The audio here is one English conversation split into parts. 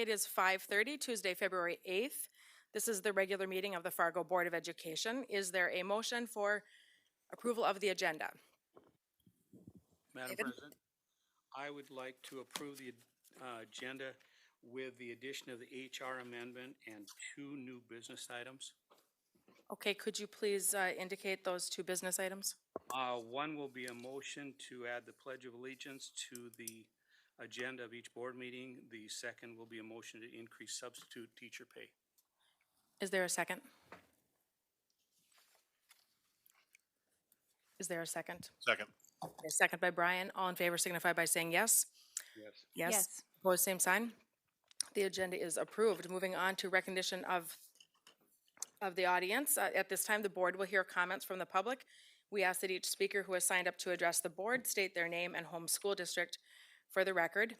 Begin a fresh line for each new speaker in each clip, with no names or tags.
It is 5:30, Tuesday, February 8th. This is the regular meeting of the Fargo Board of Education. Is there a motion for approval of the agenda?
Madam
David?
President, I would like to approve the agenda with the addition of the HR amendment and two new business items.
Okay, could you please indicate those two business items?
One will be a motion to add the Pledge of Allegiance to the agenda of each board meeting. The second will be a motion to increase substitute teacher pay.
Is there a second? Is there a second?
Second.
A second by Brian. All in favor signify by saying yes.
Yes.
Yes.
Yes.
Opposed, same sign. The agenda is approved. Moving on to recognition of the audience. At this time, the board will hear comments from the public. We ask that each speaker who has signed up to address the board state their name and home school district for the record.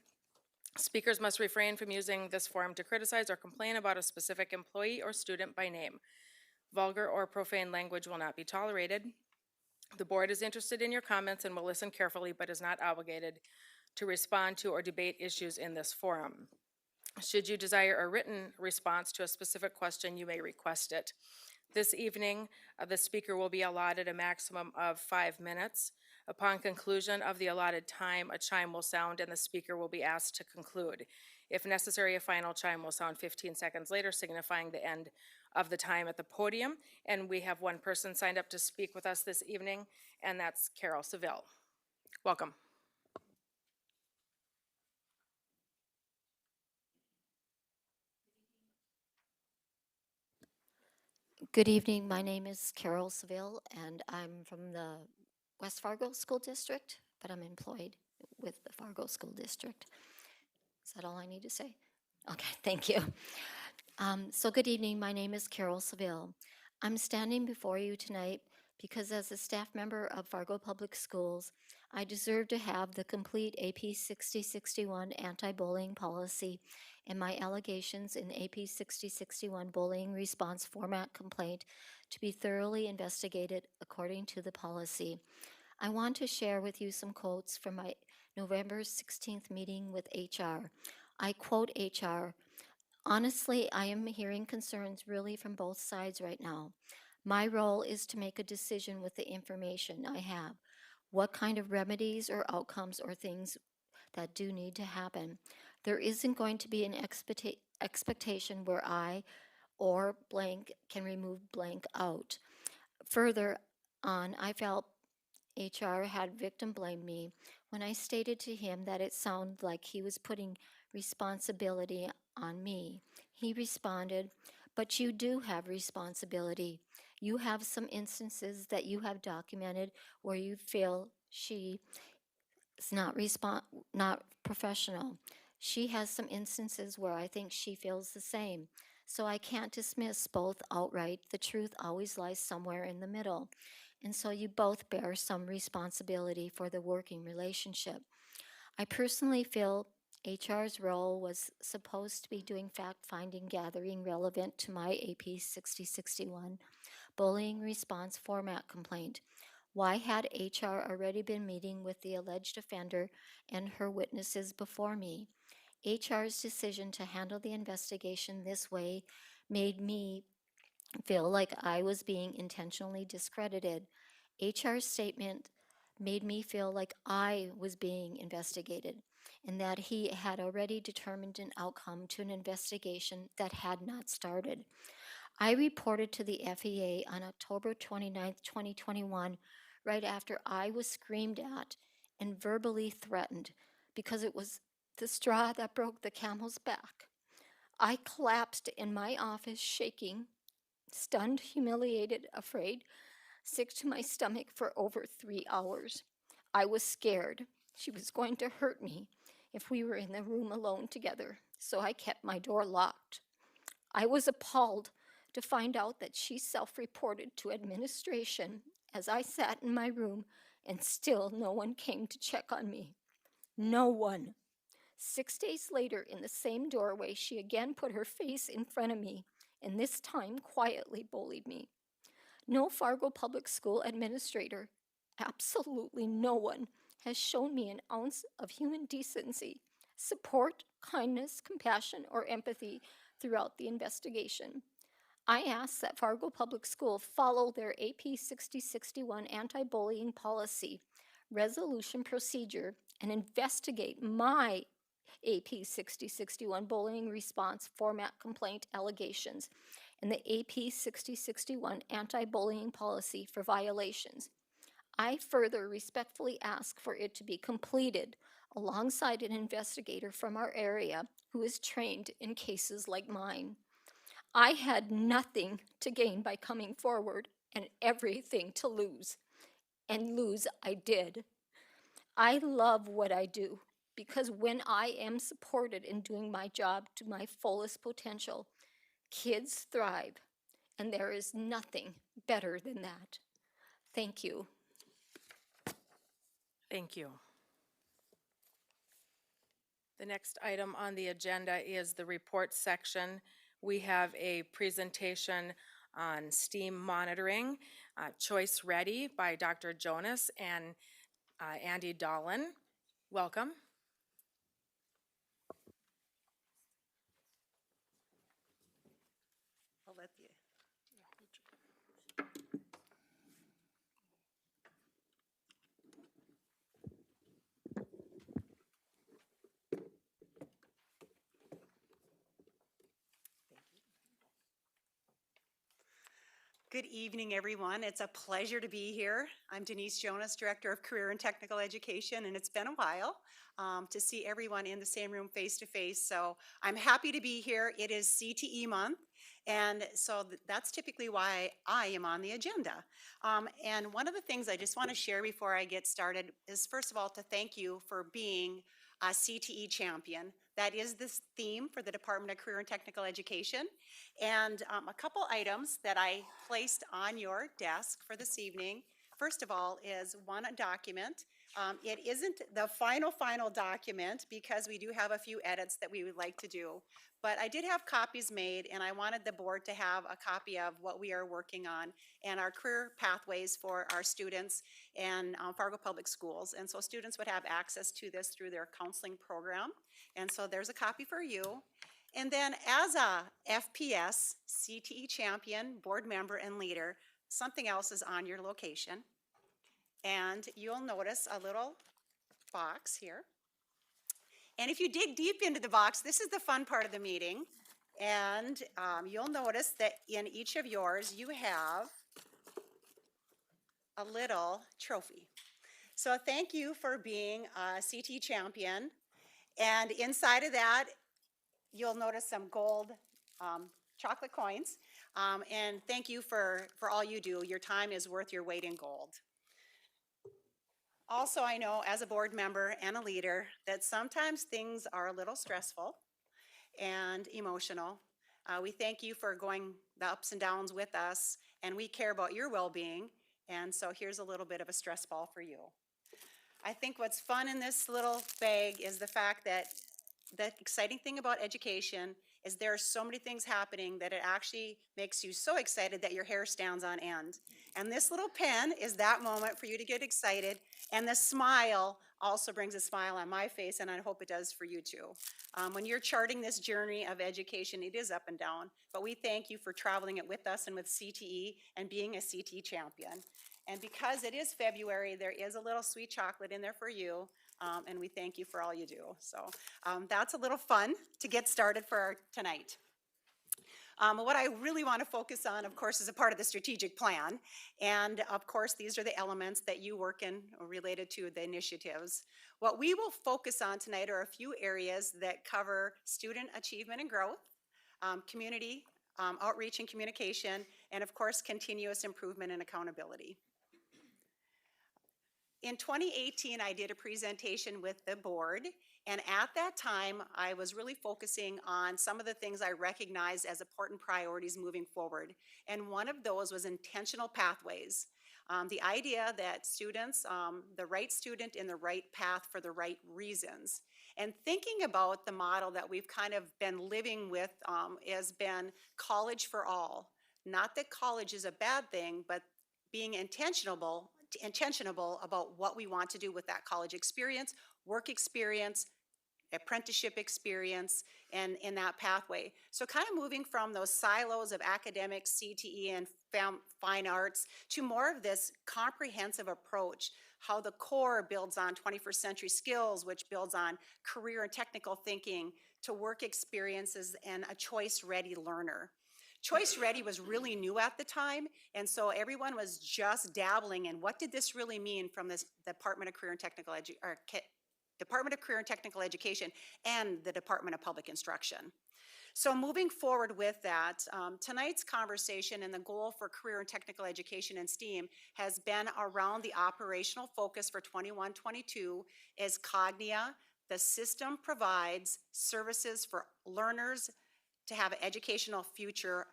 Speakers must refrain from using this forum to criticize or complain about a specific employee or student by name. Vulgar or profane language will not be tolerated. The board is interested in your comments and will listen carefully, but is not obligated to respond to or debate issues in this forum. Should you desire a written response to a specific question, you may request it. This evening, the speaker will be allotted a maximum of 5 minutes. Upon conclusion of the allotted time, a chime will sound and the speaker will be asked to conclude. If necessary, a final chime will sound 15 seconds later, signifying the end of the time at the podium. And we have one person signed up to speak with us this evening, and that's Carol Seville. Welcome.
Good evening. My name is Carol Seville, and I'm from the West Fargo School District, but I'm employed with the Fargo School District. Is that all I need to say? Okay, thank you. So good evening. My name is Carol Seville. I'm standing before you tonight because as a staff member of Fargo Public Schools, I deserve to have the complete AP 6061 anti-bullying policy and my allegations in AP 6061 bullying response format complaint to be thoroughly investigated according to the policy. I want to share with you some quotes from my November 16th meeting with HR. I quote HR, "Honestly, I am hearing concerns really from both sides right now. My role is to make a decision with the information I have. What kind of remedies or outcomes or things that do need to happen. There isn't going to be an expectation where I or blank can remove blank out. Further on, I felt HR had victim blamed me when I stated to him that it sounded like he was putting responsibility on me. He responded, "But you do have responsibility. You have some instances that you have documented where you feel she is not professional. She has some instances where I think she feels the same. So I can't dismiss both outright. The truth always lies somewhere in the middle. And so you both bear some responsibility for the working relationship. I personally feel HR's role was supposed to be doing fact-finding gathering relevant to my AP 6061 bullying response format complaint. Why had HR already been meeting with the alleged offender and her witnesses before me? HR's decision to handle the investigation this way made me feel like I was being intentionally discredited. HR's statement made me feel like I was being investigated and that he had already determined an outcome to an investigation that had not started. I reported to the FEA on October 29th, 2021, right after I was screamed at and verbally threatened because it was the straw that broke the camel's back. I collapsed in my office, shaking, stunned, humiliated, afraid, sick to my stomach for over 3 hours. I was scared. She was going to hurt me if we were in the room alone together, so I kept my door locked. I was appalled to find out that she self-reported to administration as I sat in my room and still no one came to check on me. No one. 6 days later, in the same doorway, she again put her face in front of me and this time quietly bullied me. No Fargo Public School administrator, absolutely no one, has shown me an ounce of human decency support, kindness, compassion, or empathy throughout the investigation. I ask that Fargo Public School follow their AP 6061 anti-bullying policy resolution procedure and investigate my AP 6061 bullying response format complaint allegations and the AP 6061 anti-bullying policy for violations. I further respectfully ask for it to be completed alongside an investigator from our area who is trained in cases like mine. I had nothing to gain by coming forward and everything to lose. And lose I did. I love what I do because when I am supported in doing my job to my fullest potential, kids thrive, and there is nothing better than that. Thank you.
Thank you. The next item on the agenda is the report section. We have a presentation on STEAM monitoring, Choice Ready by Dr. Jonas and Andy Dolan. Welcome.
I'll let you. Good evening, everyone. It's a pleasure to be here. I'm Denise Jonas, Director of Career and Technical Education, and it's been a while to see everyone in the same room face to face. So I'm happy to be here. It is CTE month, and so that's typically why I am on the agenda. And one of the things I just want to share before I get started is, first of all, to thank you for being a CTE champion. That is this theme for the Department of Career and Technical Education. And a couple items that I placed on your desk for this evening. First of all is one document. It isn't the final document because we do have a few edits that we would like to do. But I did have copies made, and I wanted the board to have a copy of what we are working on and our career pathways for our students and Fargo Public Schools. And so students would have access to this through their counseling program. And so there's a copy for you. And then as a FPS, CTE champion, board member, and leader, something else is on your location. And you'll notice a little box here. And if you dig deep into the box, this is the fun part of the meeting. And you'll notice that in each of yours, you have a little trophy. So thank you for being a CTE champion. And inside of that, you'll notice some gold chocolate coins. And thank you for all you do. Your time is worth your weight in gold. Also, I know as a board member and a leader that sometimes things are a little stressful and emotional. We thank you for going the ups and downs with us, and we care about your well-being. And so here's a little bit of a stress ball for you. I think what's fun in this little bag is the fact that the exciting thing about education is there are so many things happening that it actually makes you so excited that your hair stands on end. And this little pen is that moment for you to get excited, and the smile also brings a smile on my face, and I hope it does for you too. When you're charting this journey of education, it is up and down, but we thank you for traveling it with us and with CTE and being a CTE champion. And because it is February, there is a little sweet chocolate in there for you. And we thank you for all you do. So that's a little fun to get started for tonight. What I really want to focus on, of course, is a part of the strategic plan. And of course, these are the elements that you work in related to the initiatives. What we will focus on tonight are a few areas that cover student achievement and growth, community outreach and communication, and of course, continuous improvement and accountability. In 2018, I did a presentation with the board, and at that time, I was really focusing on some of the things I recognized as important priorities moving forward, and one of those was intentional pathways. The idea that students, the right student in the right path for the right reasons. And thinking about the model that we've kind of been living with has been college for all. Not that college is a bad thing, but being intentional about what we want to do with that college experience, work experience, apprenticeship experience, and in that pathway. So kind of moving from those silos of academics, CTE, and fine arts to more of this comprehensive approach, how the core builds on 21st century skills, which builds on career and technical thinking, to work experiences and a choice-ready learner. Choice Ready was really new at the time, and so everyone was just dabbling in what did this really mean from this Department of Career and Technical Department of Career and Technical Education and the Department of Public Instruction. So moving forward with that, tonight's conversation and the goal for career and technical education and STEAM has been around the operational focus for 21-22 is Cognia. The system provides services for learners to have an educational future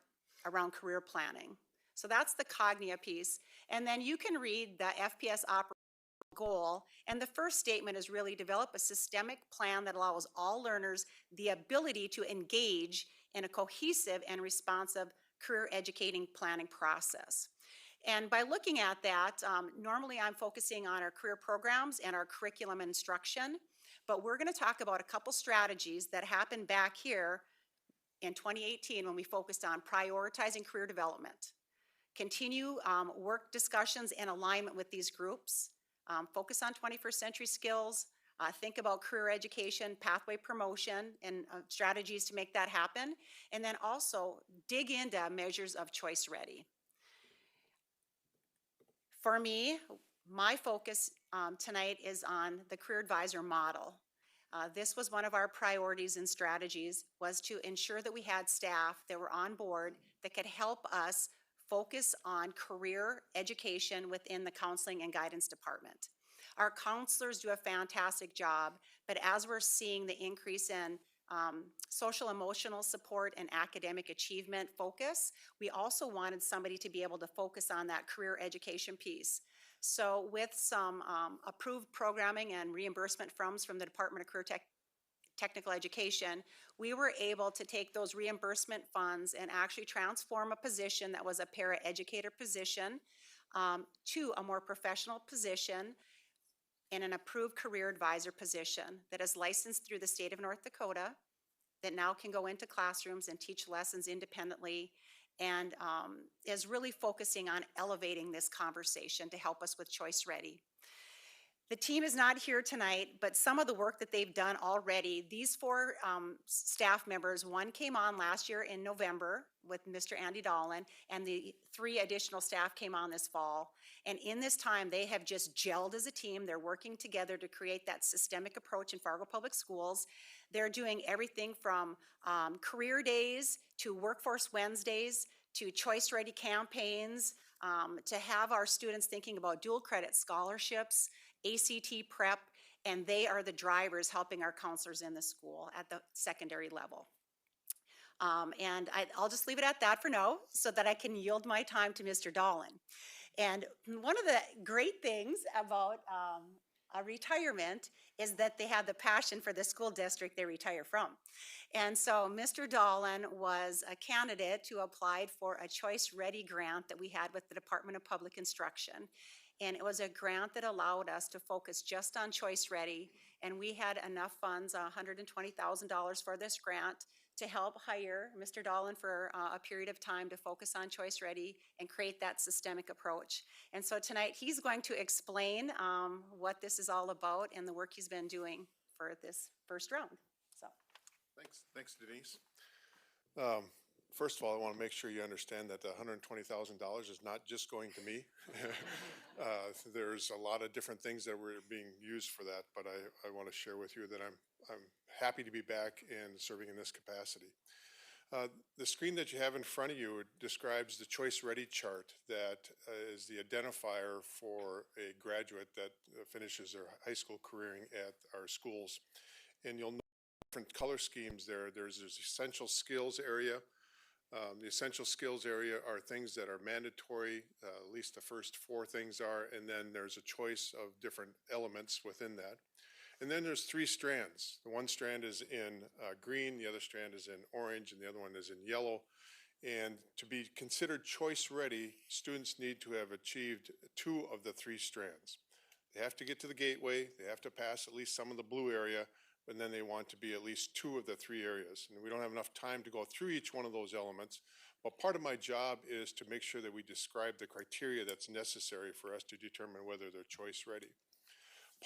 around career planning. So that's the Cognia piece. And then you can read the FPS goal. And the first statement is really develop a systemic plan that allows all learners the ability to engage in a cohesive and responsive career educating planning process. And by looking at that, normally I'm focusing on our career programs and our curriculum instruction, but we're going to talk about a couple strategies that happened back here in 2018 when we focused on prioritizing career development. Continue work discussions and alignment with these groups. Focus on 21st century skills. Think about career education, pathway promotion, and strategies to make that happen. And then also dig into measures of choice ready. For me, my focus tonight is on the career advisor model. This was one of our priorities and strategies, was to ensure that we had staff that were on board that could help us focus on career education within the counseling and guidance department. Our counselors do a fantastic job, but as we're seeing the increase in social emotional support and academic achievement focus, we also wanted somebody to be able to focus on that career education piece. So with some approved programming and reimbursement funds from the Department of Career Technical Education, we were able to take those reimbursement funds and actually transform a position that was a paraeducator position to a more professional position in an approved career advisor position that is licensed through the state of North Dakota, that now can go into classrooms and teach lessons independently, and is really focusing on elevating this conversation to help us with Choice Ready. The team is not here tonight, but some of the work that they've done already, these four staff members, one came on last year in November with Mr. Andy Dolan, and the 3 additional staff came on this fall. And in this time, they have just gelled as a team. They're working together to create that systemic approach in Fargo Public Schools. They're doing everything from career days to workforce Wednesdays to choice ready campaigns, to have our students thinking about dual credit scholarships, ACT prep, and they are the drivers helping our counselors in the school at the secondary level. And I'll just leave it at that for now so that I can yield my time to Mr. Dolan. And one of the great things about a retirement is that they have the passion for the school district they retire from. And so Mr. Dolan was a candidate who applied for a Choice Ready grant that we had with the Department of Public Instruction. And it was a grant that allowed us to focus just on Choice Ready. And we had enough funds, $120,000 for this grant, to help hire Mr. Dolan for a period of time to focus on Choice Ready and create that systemic approach. And so tonight he's going to explain what this is all about and the work he's been doing for this first round. So.
Thanks, Denise. First of all, I want to make sure you understand that the $120,000 is not just going to me. There's a lot of different things that were being used for that, but I want to share with you that I'm happy to be back and serving in this capacity. The screen that you have in front of you describes the Choice Ready chart that is the identifier for a graduate that finishes their high school careering at our schools. And you'll note different color schemes there. There's this essential skills area. The essential skills area are things that are mandatory, at least the first 4 things are, and then there's a choice of different elements within that. And then there's 3 strands. The one strand is in green, the other strand is in orange, and the other one is in yellow. And to be considered choice ready, students need to have achieved 2 of the 3 strands. They have to get to the gateway, they have to pass at least some of the blue area, and then they want to be at least 2 of the 3 areas. And we don't have enough time to go through each one of those elements, but part of my job is to make sure that we describe the criteria that's necessary for us to determine whether they're choice ready.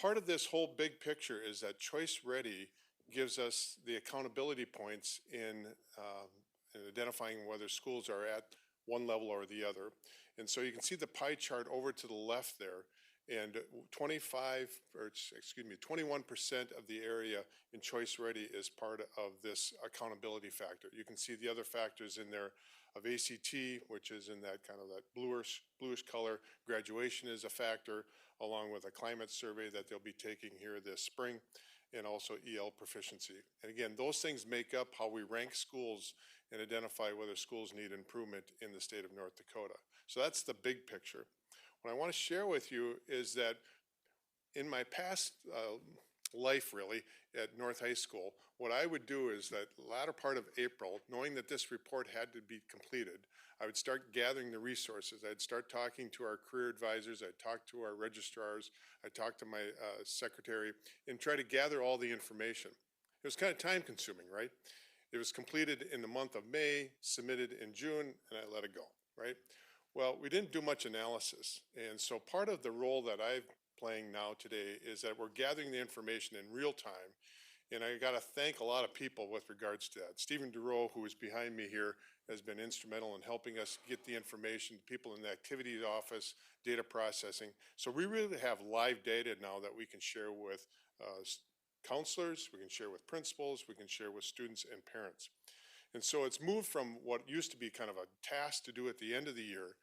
Part of this whole big picture is that choice ready gives us the accountability points in identifying whether schools are at one level or the other. And so you can see the pie chart over to the left there, and 21% of the area in choice ready is part of this accountability factor. You can see the other factors in there of ACT, which is in that kind of that bluish color. Graduation is a factor, along with a climate survey that they'll be taking here this spring, and also EL proficiency. And again, those things make up how we rank schools and identify whether schools need improvement in the state of North Dakota. So that's the big picture. What I want to share with you is that in my past life, really, at North High School, what I would do is that latter part of April, knowing that this report had to be completed, I would start gathering the resources. I'd start talking to our career advisors, I'd talk to our registrars, I'd talk to my secretary, and try to gather all the information. It was kind of time consuming, right? It was completed in the month of May, submitted in June, and I let it go, right? Well, we didn't do much analysis, and so part of the role that I'm playing now today is that we're gathering the information in real time, and I got to thank a lot of people with regards to that. Stephen Dureau, who is behind me here, has been instrumental in helping us get the information, people in the activities office, data processing. So we really have live data now that we can share with counselors, we can share with principals, we can share with students and parents. And so it's moved from what used to be kind of a task to do at the end of the year,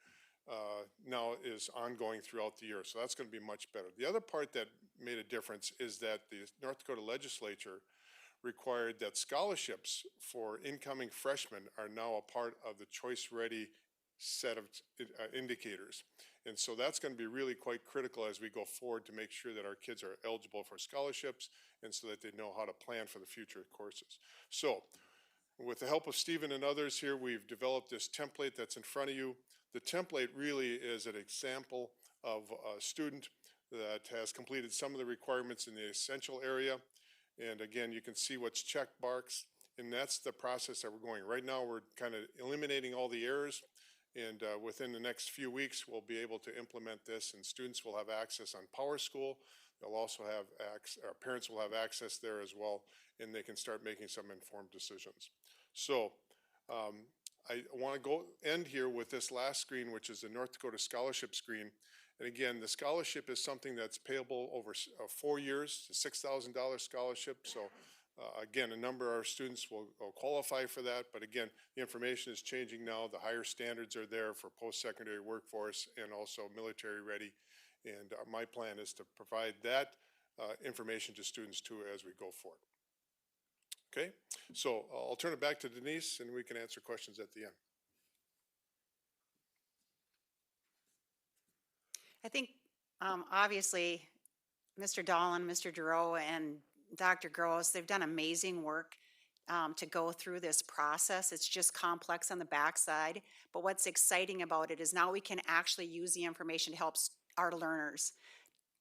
now is ongoing throughout the year. So that's going to be much better. The other part that made a difference is that the North Dakota legislature required that scholarships for incoming freshmen are now a part of the choice ready set of indicators. And so that's going to be really quite critical as we go forward to make sure that our kids are eligible for scholarships and so that they know how to plan for the future courses. So with the help of Stephen and others here, we've developed this template that's in front of you. The template really is an example of a student that has completed some of the requirements in the essential area. And again, you can see what's check marks, and that's the process that we're going. Right now, we're kind of eliminating all the errors, and within the next few weeks, we'll be able to implement this, and students will have access on PowerSchool. They'll also have parents will have access there as well, and they can start making some informed decisions. So I want to end here with this last screen, which is the North Dakota scholarship screen. And again, the scholarship is something that's payable over 4 years, a $6,000 scholarship. So again, a number of our students will qualify for that. But again, the information is changing now. The higher standards are there for post-secondary workforce and also military ready. And my plan is to provide that information to students too as we go forward. Okay, so I'll turn it back to Denise and we can answer questions at the end.
I think obviously Mr. Dahlin, Mr. Dureau, and Dr. Gross, they've done amazing work to go through this process. It's just complex on the backside, but what's exciting about it is now we can actually use the information to help our learners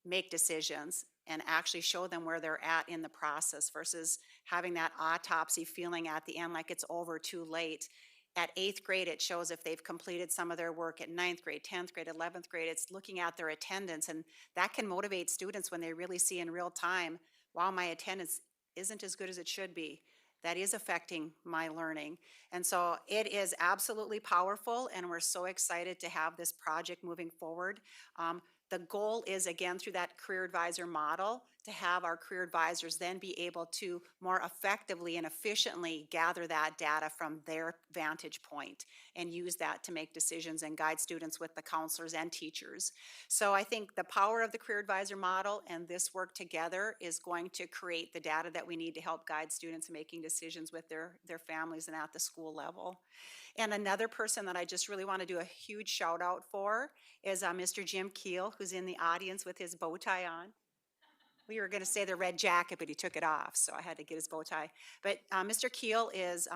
make decisions and actually show them where they're at in the process versus having that autopsy feeling at the end like it's over too late. At 8th grade, it shows if they've completed some of their work. At 9th grade, 10th grade, 11th grade, it's looking at their attendance, and that can motivate students when they really see in real time, wow, my attendance isn't as good as it should be. That is affecting my learning. And so it is absolutely powerful, and we're so excited to have this project moving forward. The goal is, again, through that career advisor model, to have our career advisors then be able to more effectively and efficiently gather that data from their vantage point and use that to make decisions and guide students with the counselors and teachers. So I think the power of the career advisor model and this work together is going to create the data that we need to help guide students in making decisions with their families and at the school level. And another person that I just really want to do a huge shout out for is Mr. Jim Keel, who's in the audience with his bow tie on. We were going to say the red jacket, but he took it off, so I had to get his bow tie. But Mr. Keel is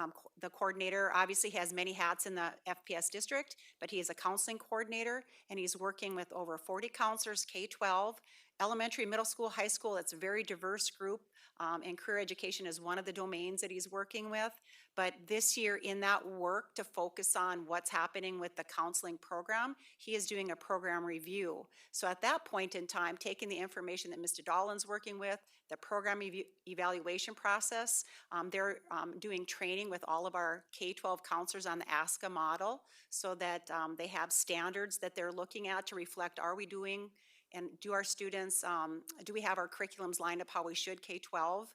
the coordinator. Obviously, he has many hats in the FPS district, but he is a counseling coordinator, and he's working with over 40 counselors, K-12, elementary, middle school, high school. It's a very diverse group, and career education is one of the domains that he's working with. But this year, in that work to focus on what's happening with the counseling program, he is doing a program review. So at that point in time, taking the information that Mr. Dolan's working with, the program evaluation process, they're doing training with all of our K-12 counselors on the ASCA model so that they have standards that they're looking at to reflect, are we doing and do our students, do we have our curriculums lined up how we should K-12?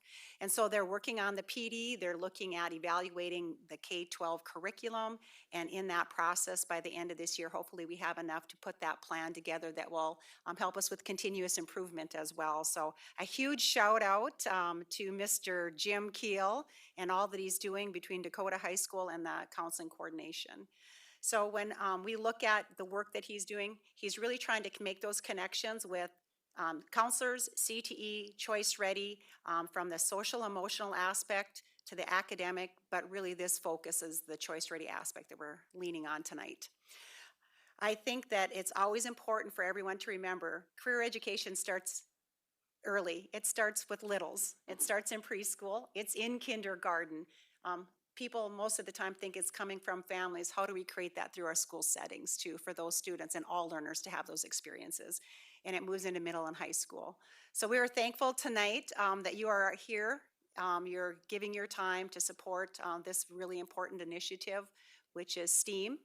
And so they're working on the PD, they're looking at evaluating the K-12 curriculum, and in that process, by the end of this year, hopefully we have enough to put that plan together that will help us with continuous improvement as well. So a huge shout out to Mr. Jim Keel and all that he's doing between Dakota High School and the counseling coordination. So when we look at the work that he's doing, he's really trying to make those connections with counselors, CTE, Choice Ready, from the social emotional aspect to the academic, but really this focus is the Choice Ready aspect that we're leaning on tonight. I think that it's always important for everyone to remember career education starts early. It starts with littles. It starts in preschool. It's in kindergarten. People most of the time think it's coming from families. How do we create that through our school settings too for those students and all learners to have those experiences? And it moves into middle and high school. So we are thankful tonight that you are here. You're giving your time to support this really important initiative, which is STEAM,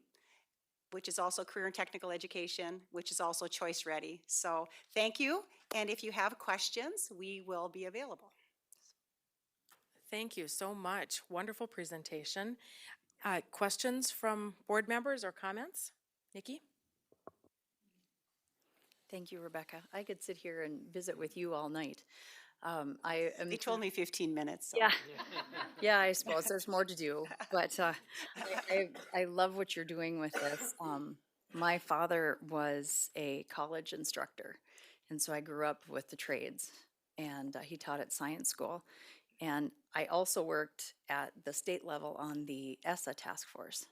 which is also career and technical education, which is also Choice Ready. So thank you. And if you have questions, we will be available.
Thank you so much. Wonderful presentation. Questions from board members or comments? Nikki?
Thank you, Rebecca. I could sit here and visit with you all night. I am.
They told me 15 minutes. So.
Yeah, yeah. I suppose there's more to do, but I love what you're doing with this. My father was a college instructor, and so I grew up with the trades, and he taught at science school. And I also worked at the state level on the ESSA task force.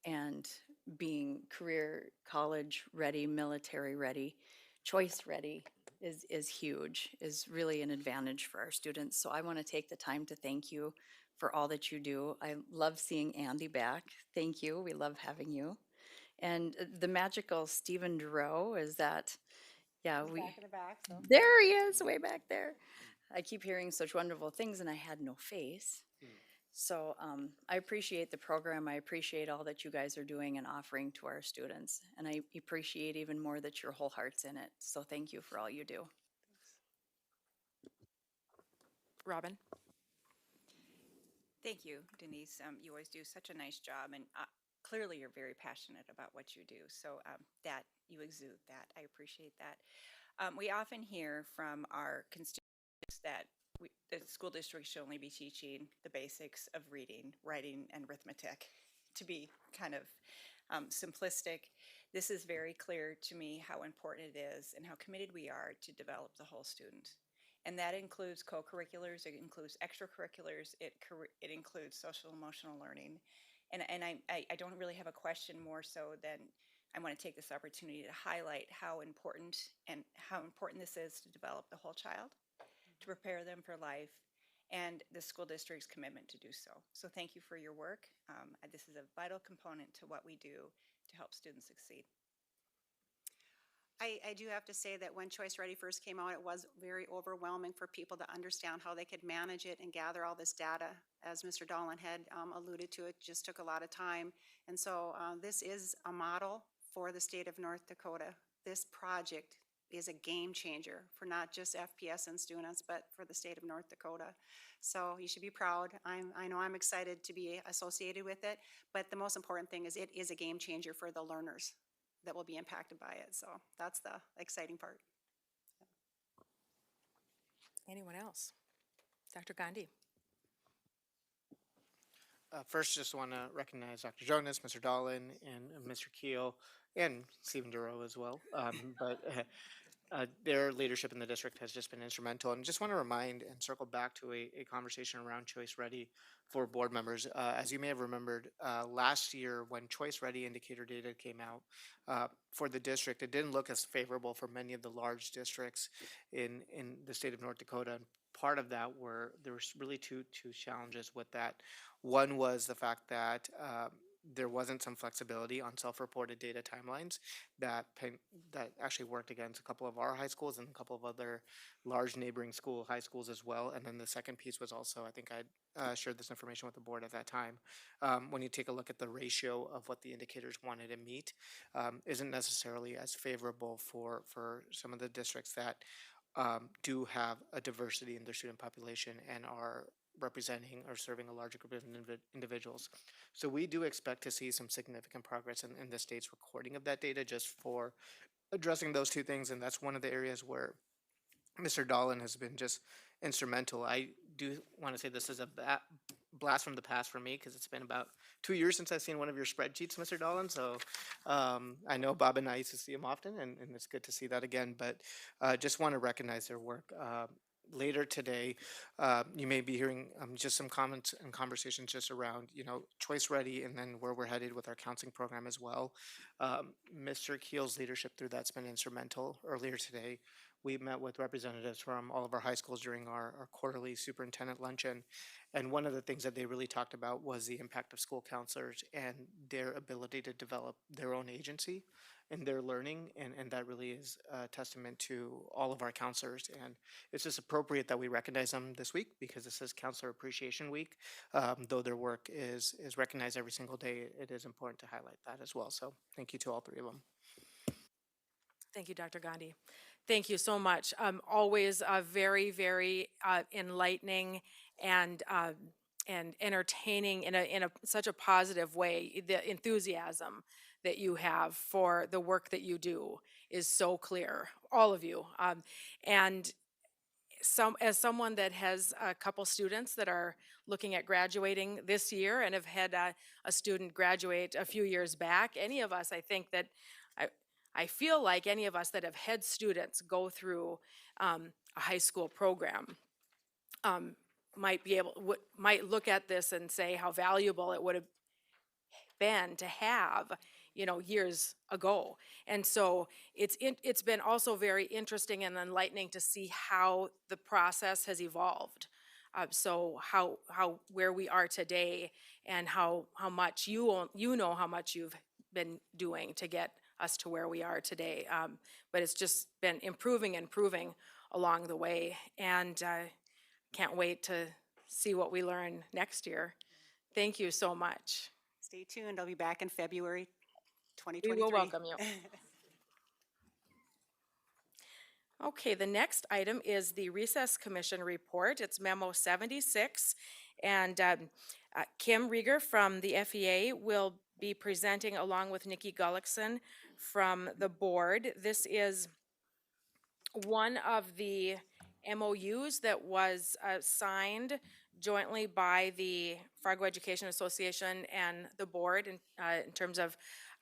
And being career, college ready, military ready, choice ready is huge, is really an advantage for our students. So I want to take the time to thank you for all that you do. I love seeing Andy back. Thank you. We love having you. And the magical Stephen Duro is that, yeah, we.
Back in the back, so.
There he is, way back there. I keep hearing such wonderful things, and I had no face. So I appreciate the program. I appreciate all that you guys are doing and offering to our students. And I appreciate even more that your whole heart's in it. So thank you for all you do.
Robin?
Thank you, Denise. You always do such a nice job, and clearly you're very passionate about what you do. So that you exude that. I appreciate that. We often hear from our constituents that the school district should only be teaching the basics of reading, writing, and arithmetic. To be kind of simplistic, this is very clear to me how important it is and how committed we are to develop the whole student. And that includes co-curriculars, it includes extracurriculars, it includes social emotional learning. And I don't really have a question more so than I want to take this opportunity to highlight how important this is to develop the whole child, to prepare them for life, and the school district's commitment to do so. So thank you for your work. This is a vital component to what we do to help students succeed.
I do have to say that when Choice Ready first came out, it was very overwhelming for people to understand how they could manage it and gather all this data. As Mr. Dolan had alluded to, it just took a lot of time. And so this is a model for the state of North Dakota. This project is a game changer for not just FPS and students, but for the state of North Dakota. So you should be proud. I know I'm excited to be associated with it, but the most important thing is it is a game changer for the learners that will be impacted by it. So that's the exciting part.
Anyone else? Dr. Gandhi?
First, just want to recognize Dr. Jonas, Mr. Dolan, and Mr. Keel, and Stephen Duro as well. But their leadership in the district has just been instrumental. And just want to remind and circle back to a conversation around Choice Ready for board members. As you may have remembered, last year when Choice Ready indicator data came out for the district, it didn't look as favorable for many of the large districts in the state of North Dakota. And part of that there was really two challenges with that. One was the fact that there wasn't some flexibility on self-reported data timelines that actually worked against a couple of our high schools and a couple of other large neighboring high schools as well. And then the second piece was also, I think I shared this information with the board at that time. When you take a look at the ratio of what the indicators wanted to meet, isn't necessarily as favorable for some of the districts that do have a diversity in their student population and are representing or serving a larger group of individuals. So we do expect to see some significant progress in the state's recording of that data just for addressing those two things. And that's one of the areas where Mr. Dolan has been just instrumental. I do want to say this is a blast from the past for me because it's been about 2 years since I've seen one of your spreadsheets, Mr. Dolan. So I know Bob and I used to see him often, and it's good to see that again. But just want to recognize their work. Later today, you may be hearing just some comments and conversations just around, Choice Ready and then where we're headed with our counseling program as well. Mr. Keel's leadership through that's been instrumental. Earlier today, we met with representatives from all of our high schools during our quarterly superintendent luncheon. And one of the things that they really talked about was the impact of school counselors and their ability to develop their own agency in their learning. And that really is a testament to all of our counselors. And it's just appropriate that we recognize them this week because this is Counselor Appreciation Week. Though their work is recognized every single day, it is important to highlight that as well. So thank you to all three of them.
Thank you, Dr. Gandhi. Thank you so much. Always very, very enlightening and entertaining in such a positive way. The enthusiasm that you have for the work that you do is so clear, all of you. And as someone that has a couple students that are looking at graduating this year and have had a student graduate a few years back, any of us, I think that I feel like any of us that have had students go through a high school program might look at this and say how valuable it would have been to have, years ago. And so it's been also very interesting and enlightening to see how the process has evolved. So where we are today and how much you know how much you've been doing to get us to where we are today. But it's just been improving along the way. And can't wait to see what we learn next year. Thank you so much.
Stay tuned. I'll be back in February
We
2023.
will welcome you. Okay, the next item is the Recess Commission report. It's memo 76. And Kim Rieger from the FEA will be presenting along with Nikki Gullickson from the board. This is one of the MOUs that was signed jointly by the Fargo Education Association and the board in terms of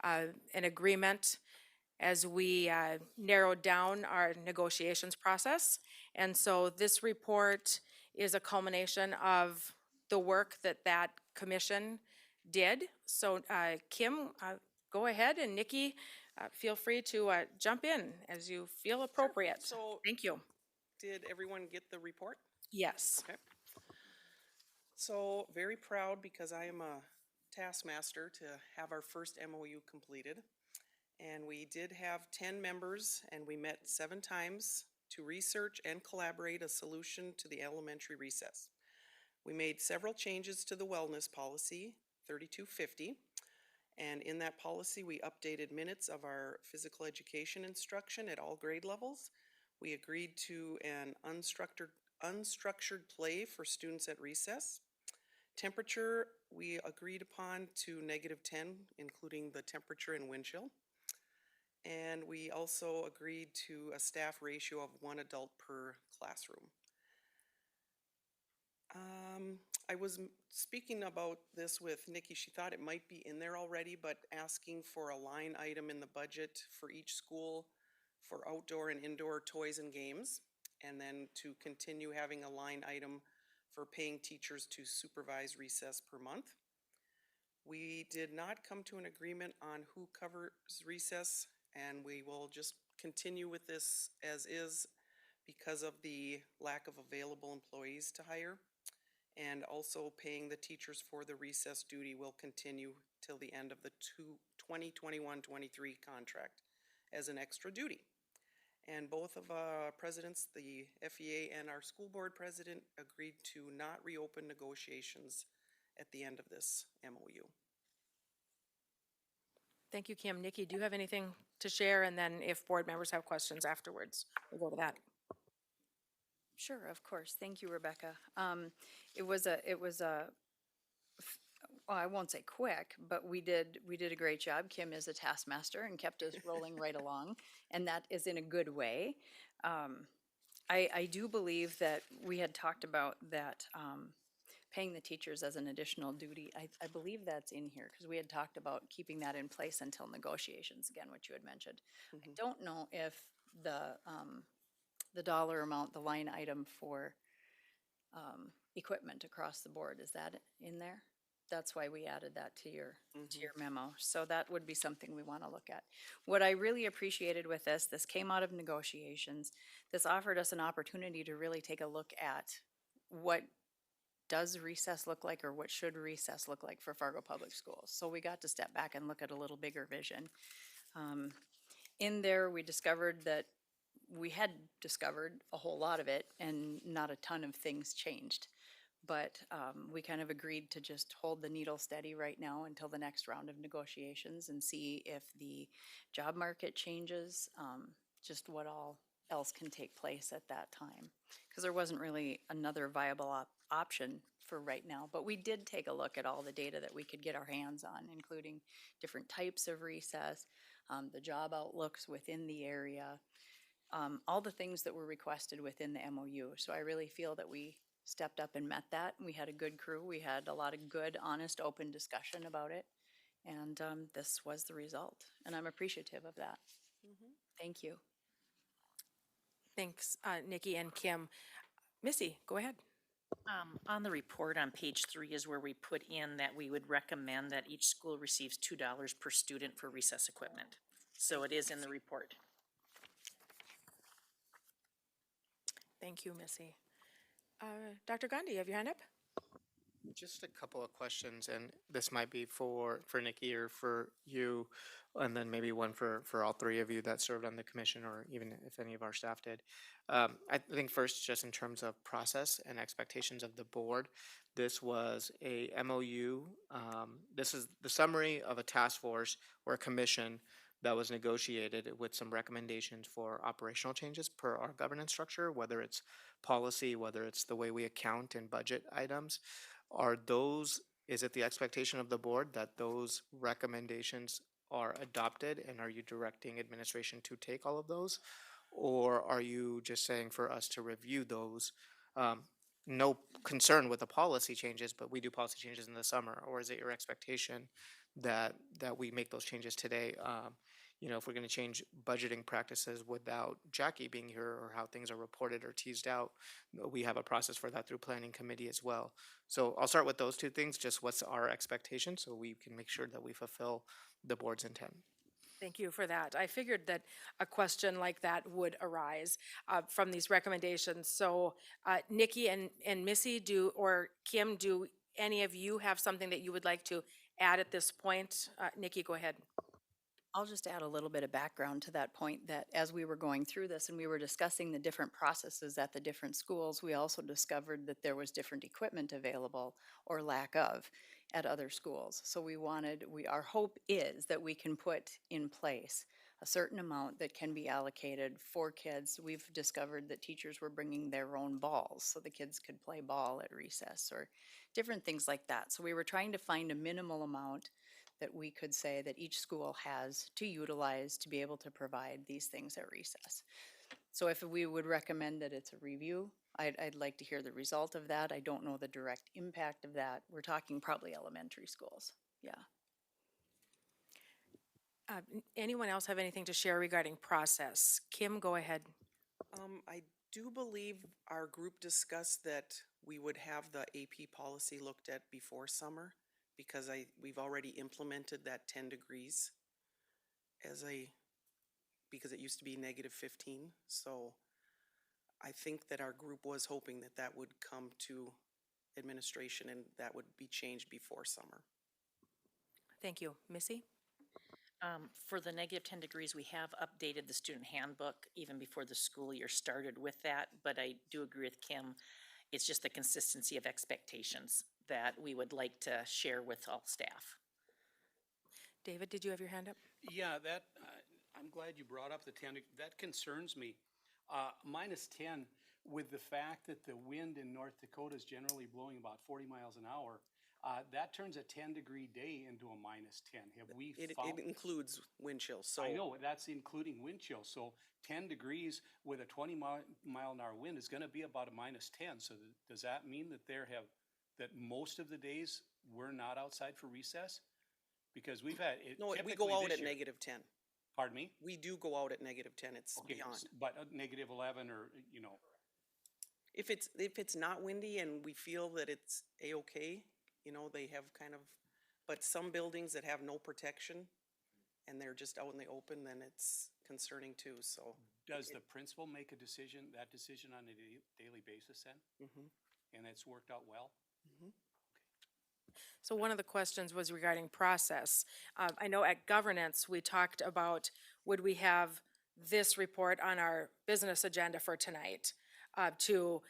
an agreement as we narrowed down our negotiations process. And so this report is a culmination of the work that commission did. So Kim, go ahead, and Nikki, feel free to jump in as you feel appropriate.
So,
Thank you.
did everyone get the report?
Yes.
Okay. So, very proud because I am a taskmaster to have our first MOU completed. And we did have 10 members and we met 7 times to research and collaborate a solution to the elementary recess. We made several changes to the wellness policy, 3250. And in that policy, we updated minutes of our physical education instruction at all grade levels. We agreed to an unstructured play for students at recess. Temperature, we agreed upon to -10, including the temperature and wind chill. And we also agreed to a staff ratio of 1 adult per classroom. I was speaking about this with Nikki. She thought it might be in there already, but asking for a line item in the budget for each school for outdoor and indoor toys and games, and then to continue having a line item for paying teachers to supervise recess per month. We did not come to an agreement on who covers recess, and we will just continue with this as is because of the lack of available employees to hire. And also paying the teachers for the recess duty will continue till the end of the 2021-23 contract as an extra duty. And both of presidents, the FEA and our school board president, agreed to not reopen negotiations at the end of this MOU.
Thank you, Kim. Nikki, do you have anything to share? And then if board members have questions afterwards, we'll go to that.
Sure, of course. Thank you, Rebecca. It was well, I won't say quick, but we did a great job. Kim is a taskmaster and kept us rolling right along, and that is in a good way. I do believe that we had talked about that paying the teachers as an additional duty. I believe that's in here because we had talked about keeping that in place until negotiations, again, what you had mentioned. I don't know if the dollar amount, the line item for equipment across the board, is that in there? That's why we added that to your memo. So that would be something we want to look at. What I really appreciated with this came out of negotiations. This offered us an opportunity to really take a look at what does recess look like, or what should recess look like for Fargo Public Schools. So we got to step back and look at a little bigger vision. In there, we discovered that we had discovered a whole lot of it and not a ton of things changed. But we kind of agreed to just hold the needle steady right now until the next round of negotiations and see if the job market changes, just what all else can take place at that time. Because there wasn't really another viable option for right now. But we did take a look at all the data that we could get our hands on, including different types of recess, the job outlooks within the area, all the things that were requested within the MOU. So I really feel that we stepped up and met that. We had a good crew. We had a lot of good, honest, open discussion about it. And this was the result. And I'm appreciative of that. Thank you.
Thanks, Nikki and Kim. Missy, go ahead.
On the report on page 3 is where we put in that we would recommend that each school receives $2 per student for recess equipment. So it is in the report.
Thank you, Missy. Dr. Gandhi, you have your hand up?
Just a couple of questions, and this might be for Nikki or for you, and then maybe one for all three of you that served on the commission, or even if any of our staff did. I think first, just in terms of process and expectations of the board, this was a MOU. This is the summary of a task force or a commission that was negotiated with some recommendations for operational changes per our governance structure, whether it's policy, whether it's the way we account and budget items. Is it the expectation of the board that those recommendations are adopted, and are you directing administration to take all of those? Or are you just saying for us to review those? No concern with the policy changes, but we do policy changes in the summer. Or is it your expectation that we make those changes today? If we're going to change budgeting practices without Jackie being here, or how things are reported or teased out, we have a process for that through planning committee as well. So I'll start with those two things, just what's our expectation, so we can make sure that we fulfill the board's intent.
Thank you for that. I figured that a question like that would arise from these recommendations. So Nikki and Missy, or Kim, do any of you have something that you would like to add at this point? Nikki, go ahead.
I'll just add a little bit of background to that point, that as we were going through this and we were discussing the different processes at the different schools, we also discovered that there was different equipment available, or lack of, at other schools. So our hope is that we can put in place a certain amount that can be allocated for kids. We've discovered that teachers were bringing their own balls so the kids could play ball at recess, or different things like that. So we were trying to find a minimal amount that we could say that each school has to utilize to be able to provide these things at recess. So if we would recommend that it's a review, I'd like to hear the result of that. I don't know the direct impact of that. We're talking probably elementary schools. Yeah.
Anyone else have anything to share regarding process? Kim, go ahead.
I do believe our group discussed that we would have the AP policy looked at before summer because we've already implemented that 10 degrees because it used to be -15. So I think that our group was hoping that that would come to administration and that would be changed before summer.
Thank you. Missy?
For the -10 degrees, we have updated the student handbook even before the school year started with that, but I do agree with Kim. It's just the consistency of expectations that we would like to share with all staff.
David, did you have your hand up?
Yeah, I'm glad you brought up the 10, that concerns me. -10, with the fact that the wind in North Dakota is generally blowing about 40 miles an hour, that turns a 10-degree day into a -10. Have we
It
found?
includes wind chills, so.
I know, that's including wind chill. So 10 degrees with a 20-mile-an-hour wind is gonna be about a -10. So does that mean that that most of the days we're not outside for recess? Because we've had,
No, we
typically
go out
this
at
year-
-10.
Pardon me?
We do go out at -10, it's
Okay,
beyond.
but -11 or, you know,
If it's not windy and we feel that it's A-okay, they have kind of, but some buildings that have no protection and they're just out in the open, then it's concerning too, so.
does the principal make that decision on a daily basis then?
Mhm.
And it's worked out well?
So one of the questions was regarding process. I know at governance, we talked about, would we have this report on our business agenda for tonight to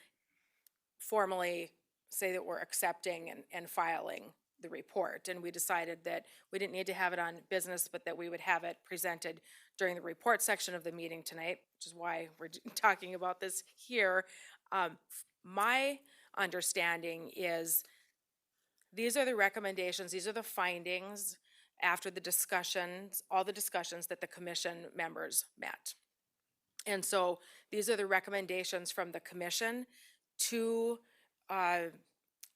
formally say that we're accepting and filing the report? And we decided that we didn't need to have it on business, but that we would have it presented during the report section of the meeting tonight, which is why we're talking about this here. My understanding is these are the recommendations, these are the findings after the discussions, all the discussions that the commission members met. And so these are the recommendations from the commission to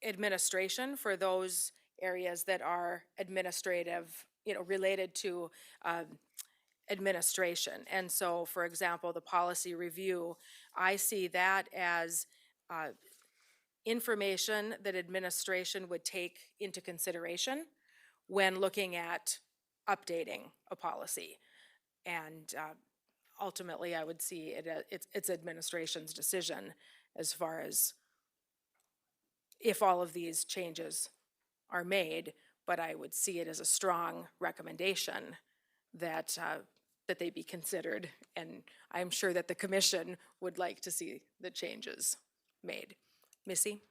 administration for those areas that are administrative, related to administration. And so, for example, the policy review, I see that as information that administration would take into consideration when looking at updating a policy. And ultimately, I would see it's administration's decision as far as if all of these changes are made, but I would see it as a strong recommendation that that they be considered, and I'm sure that the commission would like to see the changes made. Missy?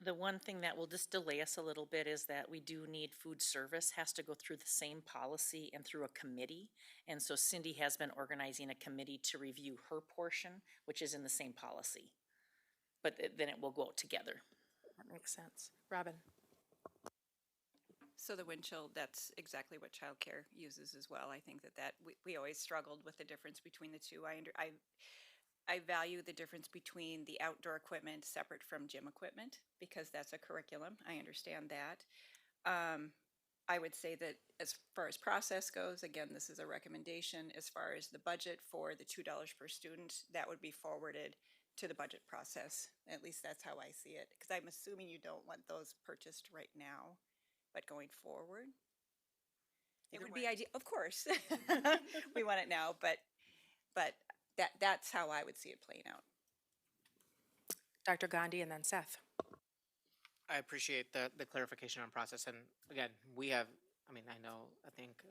The one thing that will just delay us a little bit is that we do need food service has to go through the same policy and through a committee. And so Cindy has been organizing a committee to review her portion, which is in the same policy. But then it will go out together.
That makes sense. Robin?
So the wind chill, that's exactly what childcare uses as well. I think that we always struggled with the difference between the two. I value the difference between the outdoor equipment separate from gym equipment because that's a curriculum. I understand that. I would say that as far as process goes, again, this is a recommendation. As far as the budget for the $2 per student, that would be forwarded to the budget process. At least that's how I see it. Because I'm assuming you don't want those purchased right now, but going forward, it would be ideal. Of course, we want it now, but that's how I would see it playing out.
Dr. Gandhi and then Seth.
I appreciate the clarification on process, and again, we have, I think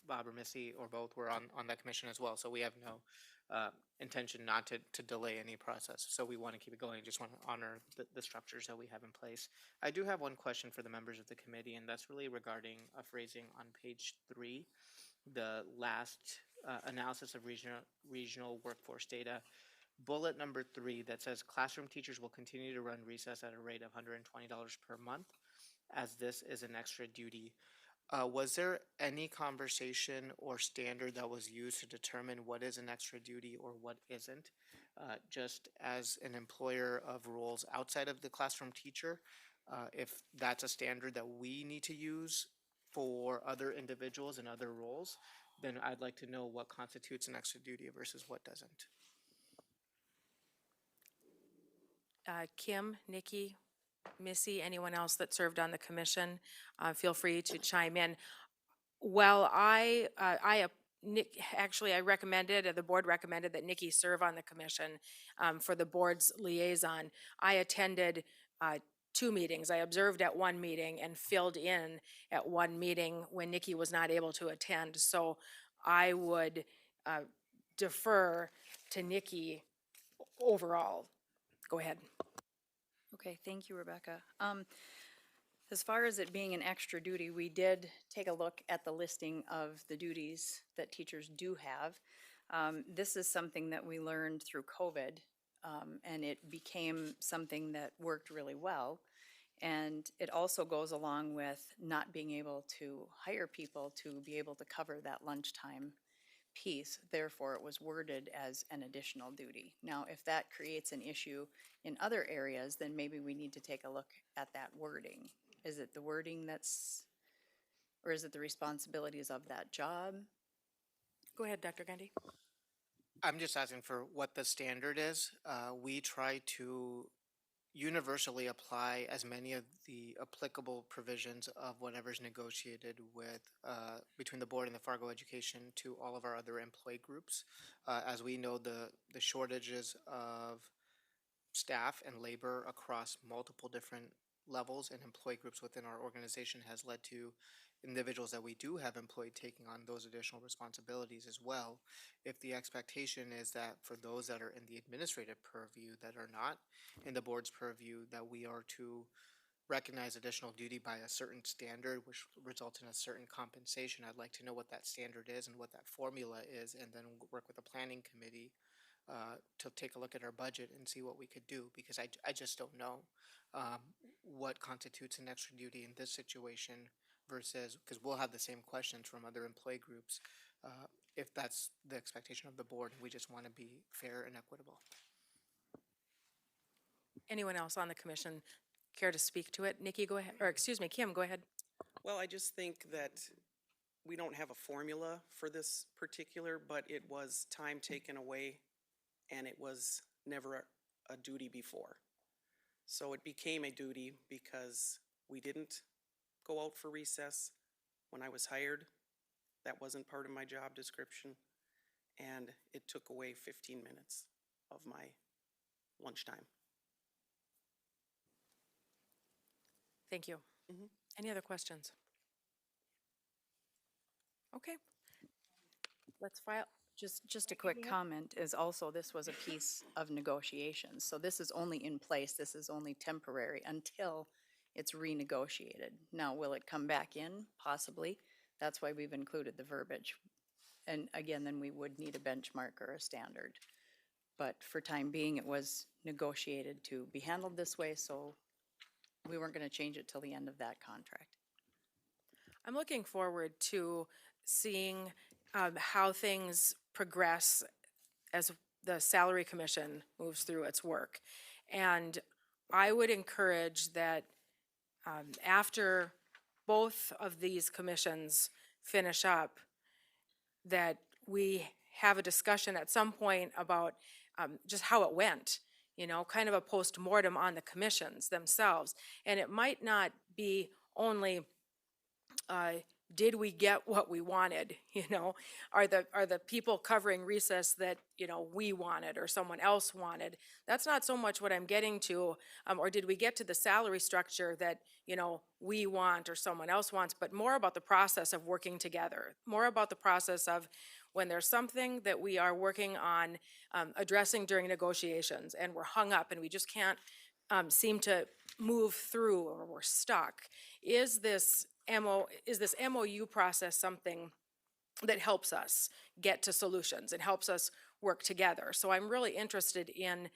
Bob or Missy or both were on that commission as well, so we have no intention not to delay any process, so we want to keep it going, just want to honor the structures that we have in place. I do have one question for the members of the committee, and that's really regarding a phrasing on page 3, the last analysis of regional workforce data. Bullet number 3 that says classroom teachers will continue to run recess at a rate of $120 per month as this is an extra duty. Was there any conversation or standard that was used to determine what is an extra duty or what isn't? Just as an employer of roles outside of the classroom teacher, if that's a standard that we need to use for other individuals and other roles, then I'd like to know what constitutes an extra duty versus what doesn't.
Kim, Nikki, Missy, anyone else that served on the commission, feel free to chime in. Well, actually, I recommended, the board recommended that Nikki serve on the commission for the board's liaison. I attended 2 meetings. I observed at 1 meeting and filled in at 1 meeting when Nikki was not able to attend. So I would defer to Nikki overall. Go ahead.
Okay, thank you, Rebecca. As far as it being an extra duty, we did take a look at the listing of the duties that teachers do have. This is something that we learned through COVID, and it became something that worked really well. And it also goes along with not being able to hire people to be able to cover that lunchtime piece. Therefore, it was worded as an additional duty. Now, if that creates an issue in other areas, then maybe we need to take a look at that wording. Is it the wording or is it the responsibilities of that job?
Go ahead, Dr. Gundy.
I'm just asking for what the standard is. We try to universally apply as many of the applicable provisions of whatever's negotiated with between the board and the Fargo Education to all of our other employee groups. As we know, the shortages of staff and labor across multiple different levels and employee groups within our organization has led to individuals that we do have employed taking on those additional responsibilities as well. If the expectation is that for those that are in the administrative purview that are not in the board's purview, that we are to recognize additional duty by a certain standard, which results in a certain compensation, I'd like to know what that standard is and what that formula is, and then work with the planning committee to take a look at our budget and see what we could do, because I just don't know what constitutes an extra duty in this situation versus, because we'll have the same questions from other employee groups. If that's the expectation of the board, we just want to be fair and equitable.
Anyone else on the commission care to speak to it? Nikki, go ahead, or excuse me, Kim, go ahead.
Well, I just think that we don't have a formula for this particular, but it was time taken away and it was never a duty before. So it became a duty because we didn't go out for recess when I was hired. That wasn't part of my job description. And it took away 15 minutes of my lunchtime.
Thank you. Any other questions? Okay. Let's file.
Just a quick comment is also, this was a piece of negotiations. So this is only in place, this is only temporary until it's renegotiated. Now, will it come back in? Possibly. That's why we've included the verbiage. And again, then we would need a benchmark or a standard. But for time being, it was negotiated to be handled this way, so we weren't going to change it till the end of that contract.
I'm looking forward to seeing how things progress as the Salary Commission moves through its work. And I would encourage that after both of these commissions finish up, that we have a discussion at some point about just how it went, you know, kind of a post-mortem on the commissions themselves. And it might not be only did we get what we wanted, you know? Are the people covering recess that, you know, we wanted or someone else wanted? That's not so much what I'm getting to. Or did we get to the salary structure that, you know, we want or someone else wants, but more about the process of working together, more about the process of when there's something that we are working on addressing during negotiations and we're hung up and we just can't seem to move through or we're stuck. Is this MOU process something that helps us get to solutions and helps us work together? So I'm really interested in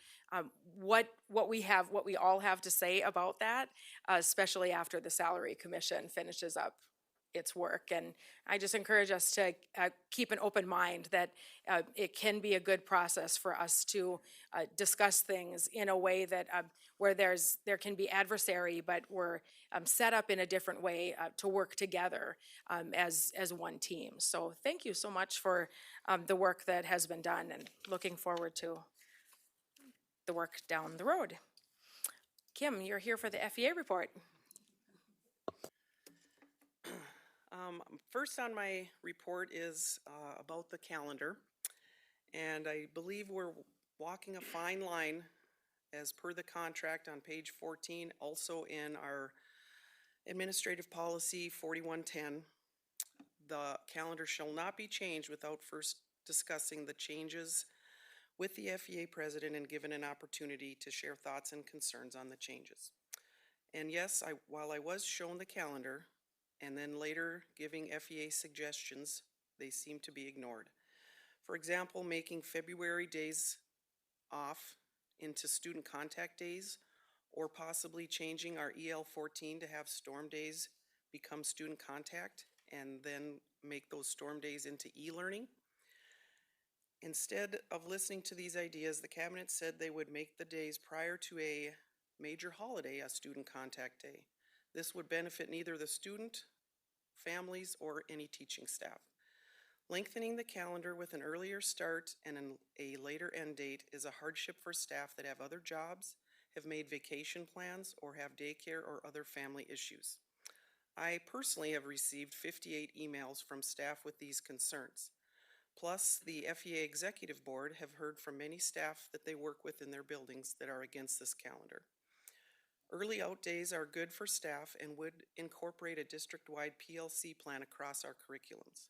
what we all have to say about that, especially after the Salary Commission finishes up its work. And I just encourage us to keep an open mind that it can be a good process for us to discuss things in a way that where there can be adversary, but we're set up in a different way to work together as one team. So thank you so much for the work that has been done, and looking forward to the work down the road. Kim, you're here for the FEA report.
First on my report is about the calendar. And I believe we're walking a fine line as per the contract on page 14, also in our administrative policy 4110. The calendar shall not be changed without first discussing the changes with the FEA president and given an opportunity to share thoughts and concerns on the changes. And yes, while I was shown the calendar and then later giving FEA suggestions, they seem to be ignored. For example, making February days off into student contact days, or possibly changing our EL 14 to have storm days become student contact and then make those storm days into e-learning. Instead of listening to these ideas, the cabinet said they would make the days prior to a major holiday a student contact day. This would benefit neither the student, families, or any teaching staff. Lengthening the calendar with an earlier start and a later end date is a hardship for staff that have other jobs, have made vacation plans, or have daycare or other family issues. I personally have received 58 emails from staff with these concerns. Plus, the FEA Executive Board have heard from many staff that they work with in their buildings that are against this calendar. Early out days are good for staff and would incorporate a district-wide PLC plan across our curriculums.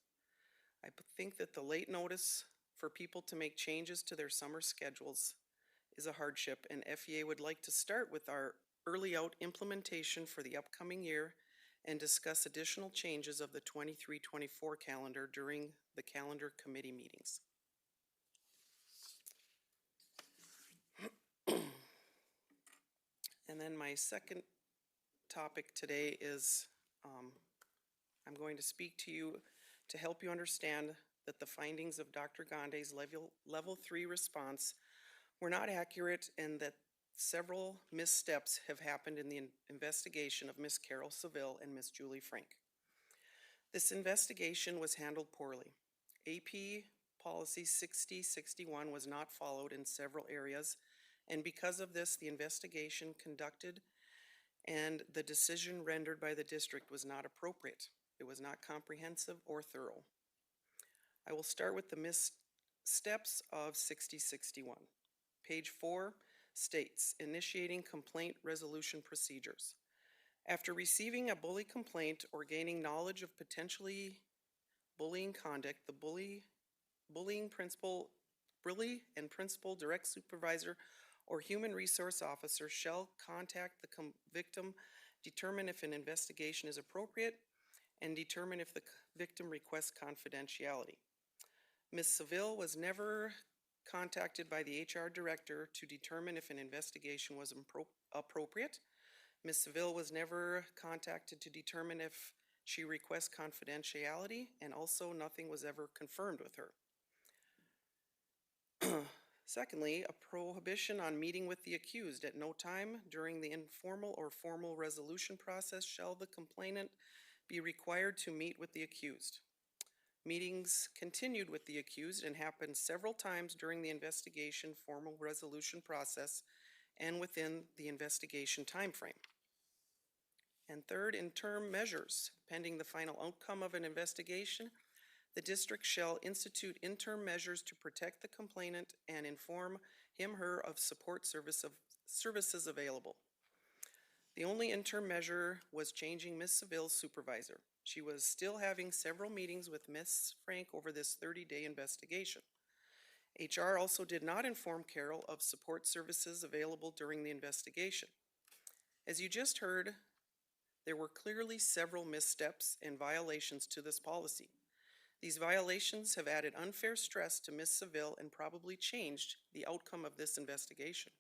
I think that the late notice for people to make changes to their summer schedules is a hardship, and FEA would like to start with our early out implementation for the upcoming year and discuss additional changes of the 23-24 calendar during the calendar committee meetings. And then my second topic today is I'm going to speak to you to help you understand that the findings of Dr. Gandhi's level 3 response were not accurate and that several missteps have happened in the investigation of Ms. Carol Seville and Ms. Julie Frank. This investigation was handled poorly. AP Policy 6061 was not followed in several areas, and because of this, the investigation conducted and the decision rendered by the district was not appropriate. It was not comprehensive or thorough. I will start with the missteps of 6061. Page 4 states, initiating complaint resolution procedures. After receiving a bully complaint or gaining knowledge of potentially bullying conduct, the bully and principal, direct supervisor, or human resource officer shall contact the victim, determine if an investigation is appropriate, and determine if the victim requests confidentiality. Ms. Seville was never contacted by the HR director to determine if an investigation was appropriate. Ms. Seville was never contacted to determine if she requests confidentiality, and also nothing was ever confirmed with her. Secondly, a prohibition on meeting with the accused. At no time during the informal or formal resolution process shall the complainant be required to meet with the accused. Meetings continued with the accused and happened several times during the investigation formal resolution process and within the investigation timeframe. And third, interim measures. Pending the final outcome of an investigation, the district shall institute interim measures to protect the complainant and inform him/her of support services available. The only interim measure was changing Ms. Seville's supervisor. She was still having several meetings with Ms. Frank over this 30-day investigation. HR also did not inform Carol of support services available during the investigation. As you just heard, there were clearly several missteps and violations to this policy. These violations have added unfair stress to Ms. Seville and probably changed the outcome of this investigation.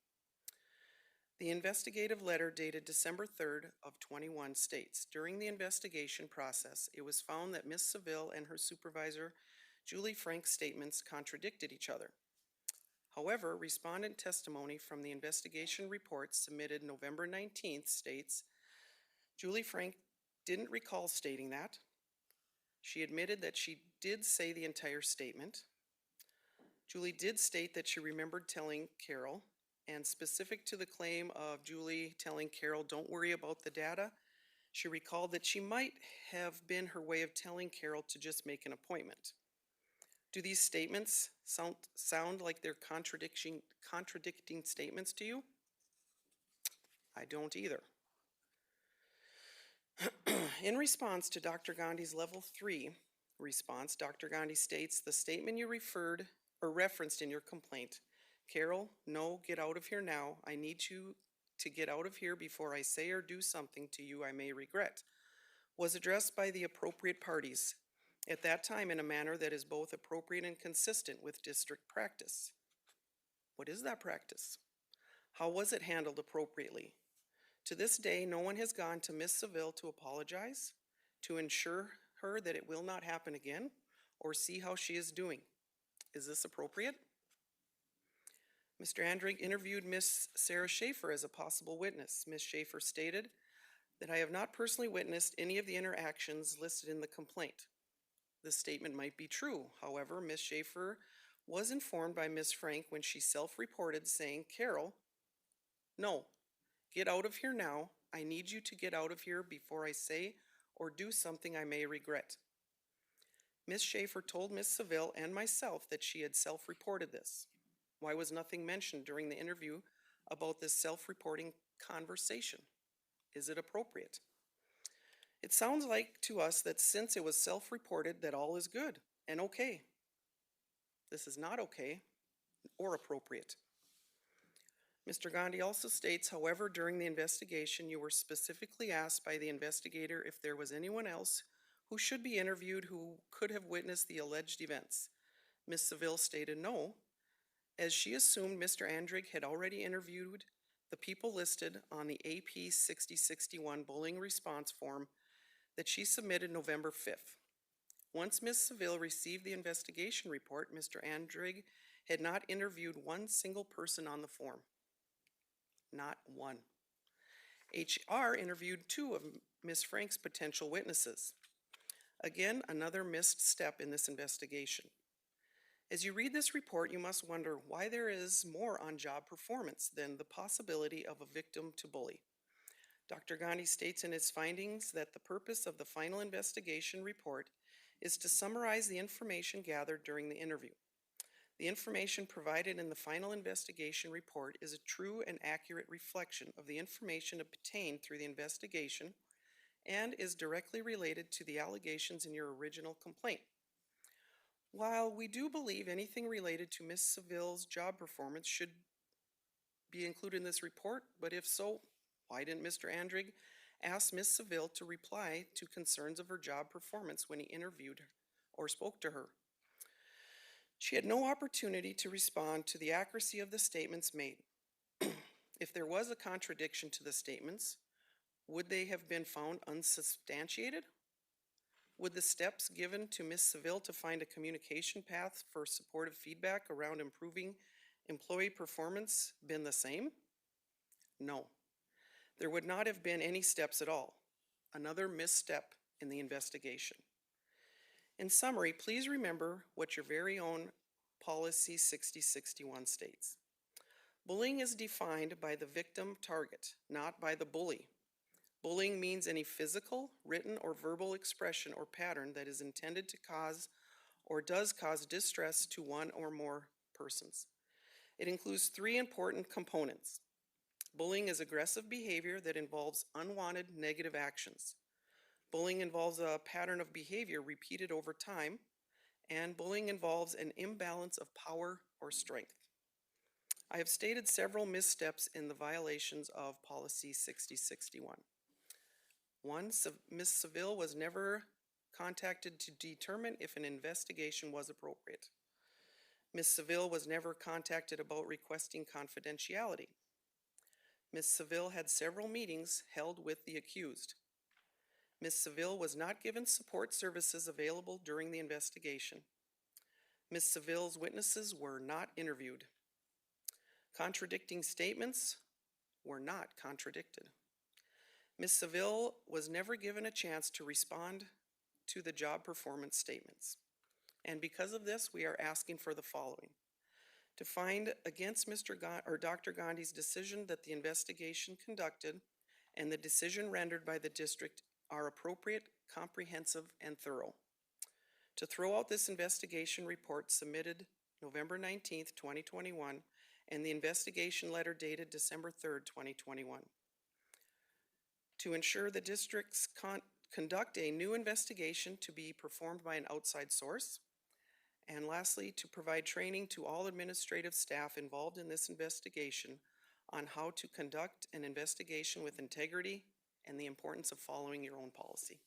The investigative letter dated December 3rd of 21 states, during the investigation process, it was found that Ms. Seville and her supervisor, Julie Frank's statements contradicted each other. However, respondent testimony from the investigation report submitted November 19th states, Julie Frank didn't recall stating that. She admitted that she did say the entire statement. Julie did state that she remembered telling Carol, and specific to the claim of Julie telling Carol, don't worry about the data, she recalled that she might have been her way of telling Carol to just make an appointment. Do these statements sound like they're contradicting statements to you? I don't either. In response to Dr. Gandhi's level 3 response, Dr. Gandhi states the statement you referred or referenced in your complaint, Carol, no, get out of here now. I need you to get out of here before I say or do something to you I may regret, was addressed by the appropriate parties at that time in a manner that is both appropriate and consistent with district practice. What is that practice? How was it handled appropriately? To this day, no one has gone to Ms. Seville to apologize, to ensure her that it will not happen again, or see how she is doing. Is this appropriate? Mr. Andrig interviewed Ms. Sarah Schaefer as a possible witness. Ms. Schaefer stated that I have not personally witnessed any of the interactions listed in the complaint. This statement might be true. However, Ms. Schaefer was informed by Ms. Frank when she self-reported saying, Carol, no, get out of here now. I need you to get out of here before I say or do something I may regret. Ms. Schaefer told Ms. Seville and myself that she had self-reported this. Why was nothing mentioned during the interview about this self-reporting conversation? Is it appropriate? It sounds like to us that since it was self-reported that all is good and okay. This is not okay or appropriate. Mr. Gandhi also states, however, during the investigation, you were specifically asked by the investigator if there was anyone else who should be interviewed who could have witnessed the alleged events. Ms. Seville stated no, as she assumed Mr. Andrig had already interviewed the people listed on the AP 6061 bullying response form that she submitted November 5th. Once Ms. Seville received the investigation report, Mr. Andrig had not interviewed one single person on the form. Not one. HR interviewed 2 of Ms. Frank's potential witnesses. Again, another missed step in this investigation. As you read this report, you must wonder why there is more on job performance than the possibility of a victim to bully. Dr. Gandhi states in his findings that the purpose of the final investigation report is to summarize the information gathered during the interview. The information provided in the final investigation report is a true and accurate reflection of the information obtained through the investigation and is directly related to the allegations in your original complaint. While we do believe anything related to Ms. Seville's job performance should be included in this report, but if so, why didn't Mr. Andrig ask Ms. Seville to reply to concerns of her job performance when he interviewed or spoke to her? She had no opportunity to respond to the accuracy of the statements made. If there was a contradiction to the statements, would they have been found unsubstantiated? Would the steps given to Ms. Seville to find a communication path for supportive feedback around improving employee performance been the same? No. There would not have been any steps at all. Another misstep in the investigation. In summary, please remember what your very own Policy 6061 states. Bullying is defined by the victim target, not by the bully. Bullying means any physical, written, or verbal expression or pattern that is intended to cause or does cause distress to one or more persons. It includes 3 important components. Bullying is aggressive behavior that involves unwanted negative actions. Bullying involves a pattern of behavior repeated over time, and bullying involves an imbalance of power or strength. I have stated several missteps in the violations of Policy 6061. 1, Ms. Seville was never contacted to determine if an investigation was appropriate. Ms. Seville was never contacted about requesting confidentiality. Ms. Seville had several meetings held with the accused. Ms. Seville was not given support services available during the investigation. Ms. Seville's witnesses were not interviewed. Contradicting statements were not contradicted. Ms. Seville was never given a chance to respond to the job performance statements. And because of this, we are asking for the following: to find against Dr. Gandhi's decision that the investigation conducted and the decision rendered by the district are appropriate, comprehensive, and thorough. To throw out this investigation report submitted November 19th, 2021, and the investigation letter dated December 3rd, 2021. To ensure the districts conduct a new investigation to be performed by an outside source. And lastly, to provide training to all administrative staff involved in this investigation on how to conduct an investigation with integrity and the importance of following your own policy.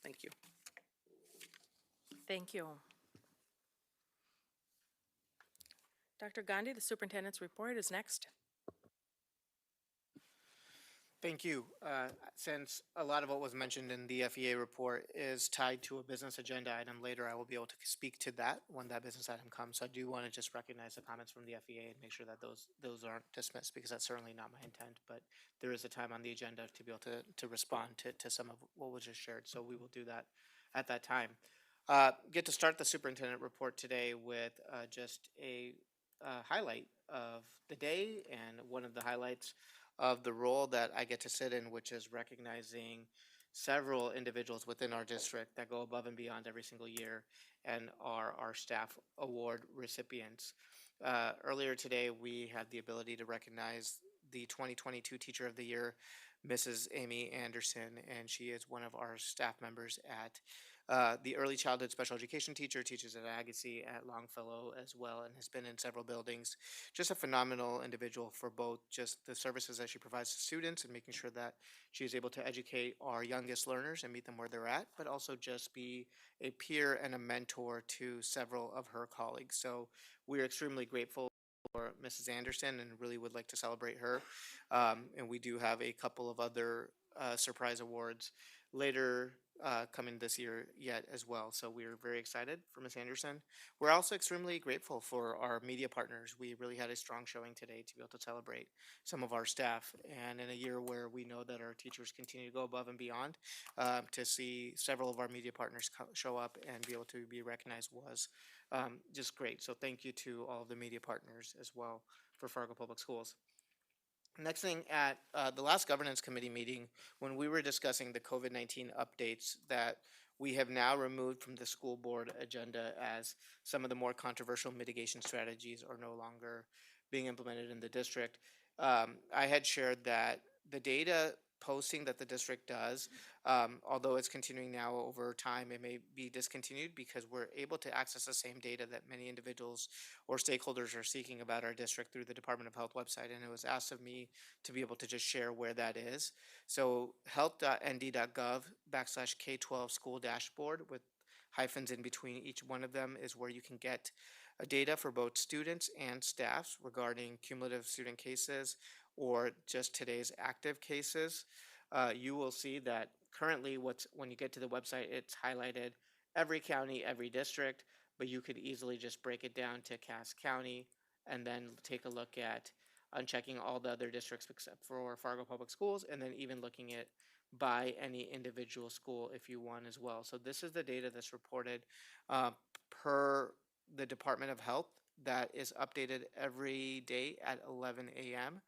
Thank you.
Thank you. Dr. Gandhi, the superintendent's report is next.
Thank you. Since a lot of what was mentioned in the FEA report is tied to a business agenda item later, I will be able to speak to that when that business item comes. So I do want to just recognize the comments from the FEA and make sure that those aren't dismissed, because that's certainly not my intent. But there is a time on the agenda to be able to respond to some of what was just shared. So we will do that at that time. Get to start the superintendent report today with just a highlight of the day, and one of the highlights of the role that I get to sit in, which is recognizing several individuals within our district that go above and beyond every single year and are our staff award recipients. Earlier today, we had the ability to recognize the 2022 Teacher of the Year, Mrs. Amy Anderson, and she is one of our staff members at the early childhood special education teacher, teaches at Agassiz, at Longfellow as well, and has been in several buildings. Just a phenomenal individual for both just the services that she provides to students and making sure that she is able to educate our youngest learners and meet them where they're at, but also just be a peer and a mentor to several of her colleagues. So we're extremely grateful for Mrs. Anderson and really would like to celebrate her. And we do have a couple of other surprise awards later coming this year yet as well. So we're very excited for Ms. Anderson. We're also extremely grateful for our media partners. We really had a strong showing today to be able to celebrate some of our staff. And in a year where we know that our teachers continue to go above and beyond, to see several of our media partners show up and be able to be recognized was just great. So thank you to all of the media partners as well for Fargo Public Schools. Next thing, at the last governance committee meeting, when we were discussing the COVID-19 updates that we have now removed from the school board agenda, as some of the more controversial mitigation strategies are no longer being implemented in the district, I had shared that the data posting that the district does, although it's continuing now over time, it may be discontinued because we're able to access the same data that many individuals or stakeholders are seeking about our district through the Department of Health website. And it was asked of me to be able to just share where that is. So health.nd.gov/K12 school dashboard with hyphens in between each one of them is where you can get data for both students and staffs regarding cumulative student cases or just today's active cases. You will see that currently when you get to the website, it's highlighted every county, every district, but you could easily just break it down to Cass County and then take a look at unchecking all the other districts except for Fargo Public Schools, and then even looking at by any individual school if you want as well. So this is the data that's reported per the Department of Health that is updated every day at 11 a.m.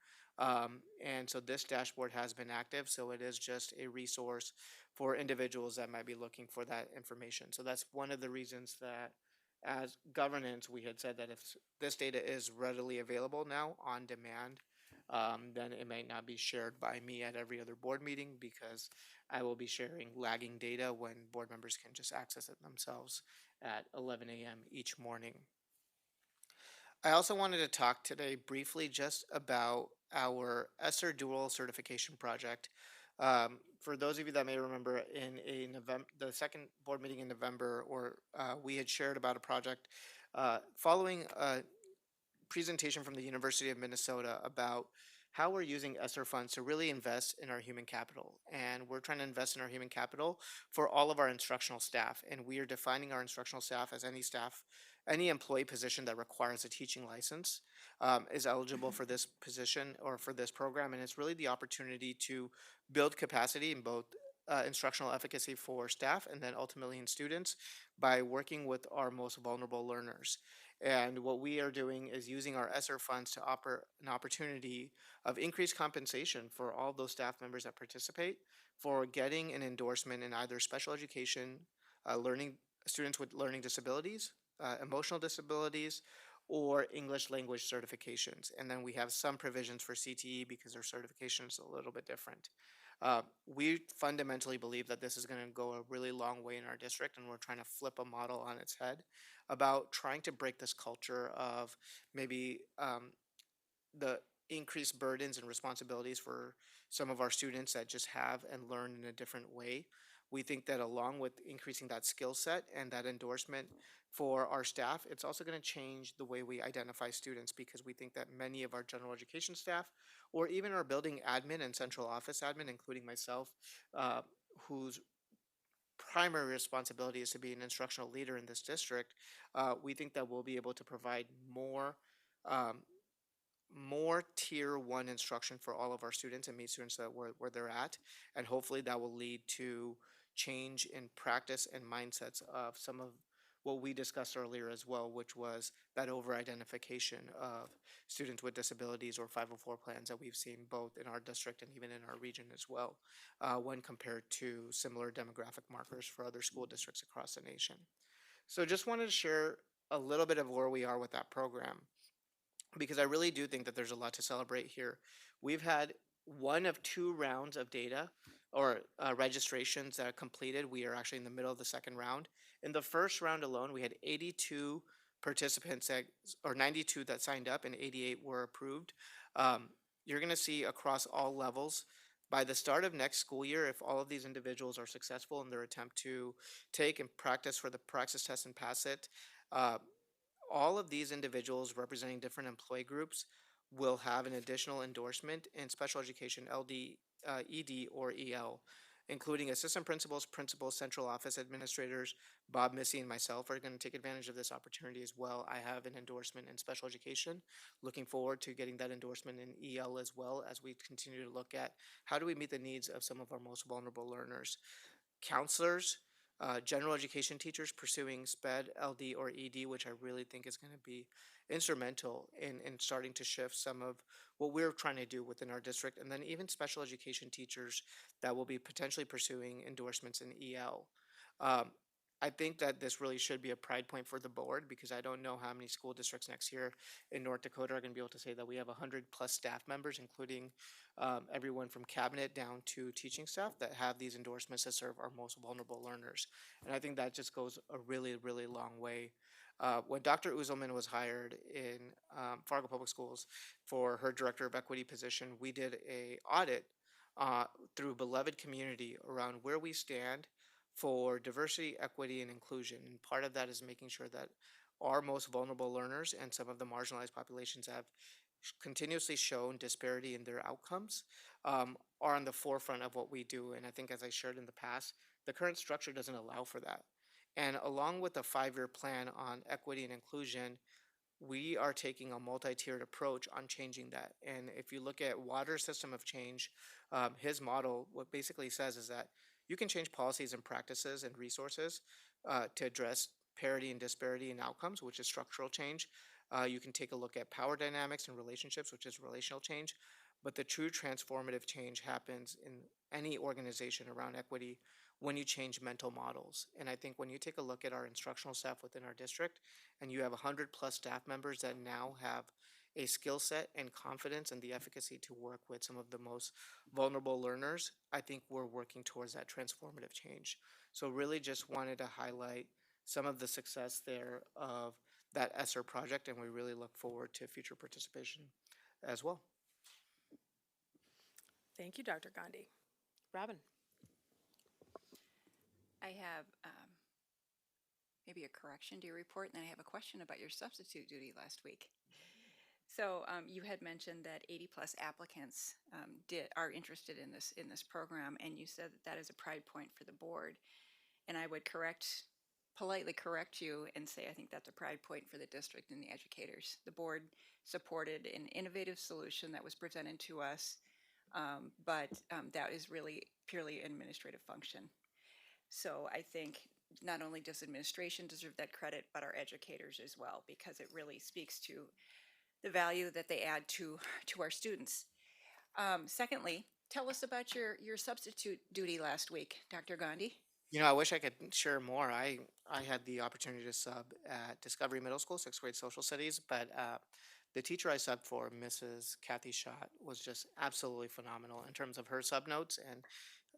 And so this dashboard has been active, so it is just a resource for individuals that might be looking for that information. So that's one of the reasons that as governance, we had said that if this data is readily available now on demand, then it might not be shared by me at every other board meeting, because I will be sharing lagging data when board members can just access it themselves at 11 a.m. each morning. I also wanted to talk today briefly just about our ESSER dual certification project. For those of you that may remember, in the second board meeting in November, we had shared about a project following a presentation from the University of Minnesota about how we're using ESSER funds to really invest in our human capital. And we're trying to invest in our human capital for all of our instructional staff. And we are defining our instructional staff as any staff, any employee position that requires a teaching license is eligible for this position or for this program. And it's really the opportunity to build capacity in both instructional efficacy for staff and then ultimately in students by working with our most vulnerable learners. And what we are doing is using our ESSER funds to offer an opportunity of increased compensation for all those staff members that participate for getting an endorsement in either special education, learning students with learning disabilities, emotional disabilities, or English language certifications. And then we have some provisions for CTE because their certification is a little bit different. We fundamentally believe that this is going to go a really long way in our district, and we're trying to flip a model on its head about trying to break this culture of maybe the increased burdens and responsibilities for some of our students that just have and learn in a different way. We think that along with increasing that skill set and that endorsement for our staff, it's also going to change the way we identify students, because we think that many of our general education staff or even our building admin and central office admin, including myself, whose primary responsibility is to be an instructional leader in this district, we think that we'll be able to provide um, more tier one instruction for all of our students and meet students that where they're at. And hopefully that will lead to change in practice and mindsets of some of what we discussed earlier as well, which was that over-identification of students with disabilities or 504 plans that we've seen both in our district and even in our region as well, when compared to similar demographic markers for other school districts across the nation. So just wanted to share a little bit of where we are with that program, because I really do think that there's a lot to celebrate here. We've had one of two rounds of data or registrations that are completed. We are actually in the middle of the second round. In the first round alone, we had 82 participants or 92 that signed up and 88 were approved. You're going to see across all levels by the start of next school year, if all of these individuals are successful in their attempt to take and practice for the praxis test and pass it, all of these individuals representing different employee groups will have an additional endorsement in special education LD, ED, or EL, including assistant principals, principals, central office administrators. Bob, Missy, and myself are going to take advantage of this opportunity as well. I have an endorsement in special education. Looking forward to getting that endorsement in EL as well, as we continue to look at how do we meet the needs of some of our most vulnerable learners. Counselors, general education teachers pursuing SPED, LD, or ED, which I really think is going to be instrumental in starting to shift some of what we're trying to do within our district, and then even special education teachers that will be potentially pursuing endorsements in EL. I think that this really should be a pride point for the board, because I don't know how many school districts next year in North Dakota are going to be able to say that we have 100 plus staff members, including everyone from cabinet down to teaching staff, that have these endorsements to serve our most vulnerable learners. And I think that just goes a really, really long way. When Dr. Uzelman was hired in Fargo Public Schools for her director of equity position, we did a audit through Beloved Community around where we stand for diversity, equity, and inclusion. And part of that is making sure that our most vulnerable learners and some of the marginalized populations have continuously shown disparity in their outcomes, are on the forefront of what we do. And I think, as I shared in the past, the current structure doesn't allow for that. And along with the 5-year plan on equity and inclusion, we are taking a multi-tiered approach on changing that. And if you look at Water's system of change, his model, what basically says is that you can change policies and practices and resources to address parity and disparity in outcomes, which is structural change. You can take a look at power dynamics and relationships, which is relational change. But the true transformative change happens in any organization around equity when you change mental models. And I think when you take a look at our instructional staff within our district, and you have 100 plus staff members that now have a skill set and confidence and the efficacy to work with some of the most vulnerable learners, I think we're working towards that transformative change. So really just wanted to highlight some of the success there of that ESSER project, and we really look forward to future participation as well.
Thank you, Dr. Gandhi. Robin?
I have maybe a correction to your report, and then I have a question about your substitute duty last week. So you had mentioned that 80-plus applicants are interested in this program, and you said that that is a pride point for the board. And I would politely correct you and say I think that's a pride point for the district and the educators. The board supported an innovative solution that was presented to us, but that is really purely an administrative function. So I think not only does administration deserve that credit, but our educators as well, because it really speaks to the value that they add to our students. Secondly, tell us about your substitute duty last week, Dr. Gandhi.
You know, I wish I could share more. I had the opportunity to sub at Discovery Middle School, sixth grade social studies, but the teacher I subbed for, Mrs. Kathy Schott, was just absolutely phenomenal in terms of her sub notes, and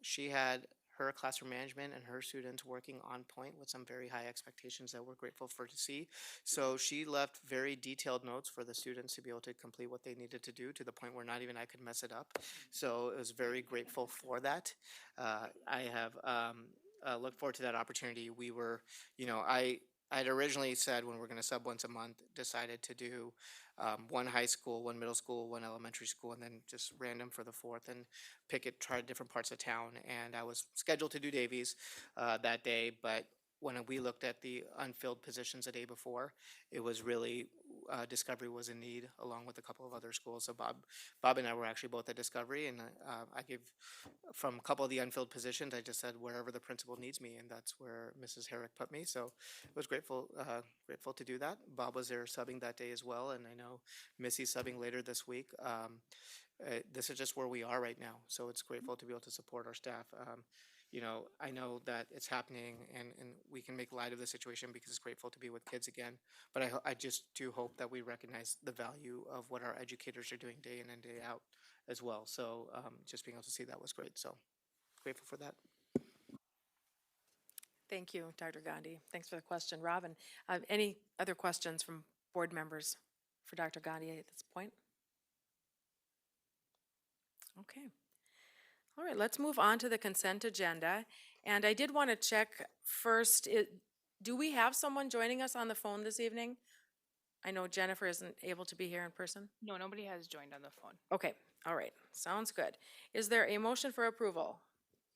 she had her classroom management and her students working on point with some very high expectations that we're grateful for to see. So she left very detailed notes for the students to be able to complete what they needed to do, to the point where not even I could mess it up. So I was very grateful for that. I have looked forward to that opportunity. We were, I had originally said when we're going to sub once a month, decided to do one high school, one middle school, one elementary school, and then just random for the fourth and try different parts of town. And I was scheduled to do Davies that day, but when we looked at the unfilled positions the day before, it was really Discovery was in need, along with a couple of other schools. So Bob and I were actually both at Discovery, and I gave from a couple of the unfilled positions. I just said wherever the principal needs me, and that's where Mrs. Herrick put me. So I was grateful to do that. Bob was there subbing that day as well, and I know Missy's subbing later this week. This is just where we are right now, so it's grateful to be able to support our staff. I know that it's happening, and we can make light of the situation because it's grateful to be with kids again. But I just do hope that we recognize the value of what our educators are doing day in and day out as well. So just being able to see that was great. So grateful for that.
Thank you, Dr. Gandhi. Thanks for the question. Robin, any other questions from board members for Dr. Gandhi at this point? Okay. All right, let's move on to the consent agenda. And I did want to check first, do we have someone joining us on the phone this evening? I know Jennifer isn't able to be here in person.
No, nobody has joined on the phone.
Okay, all right, sounds good. Is there a motion for approval?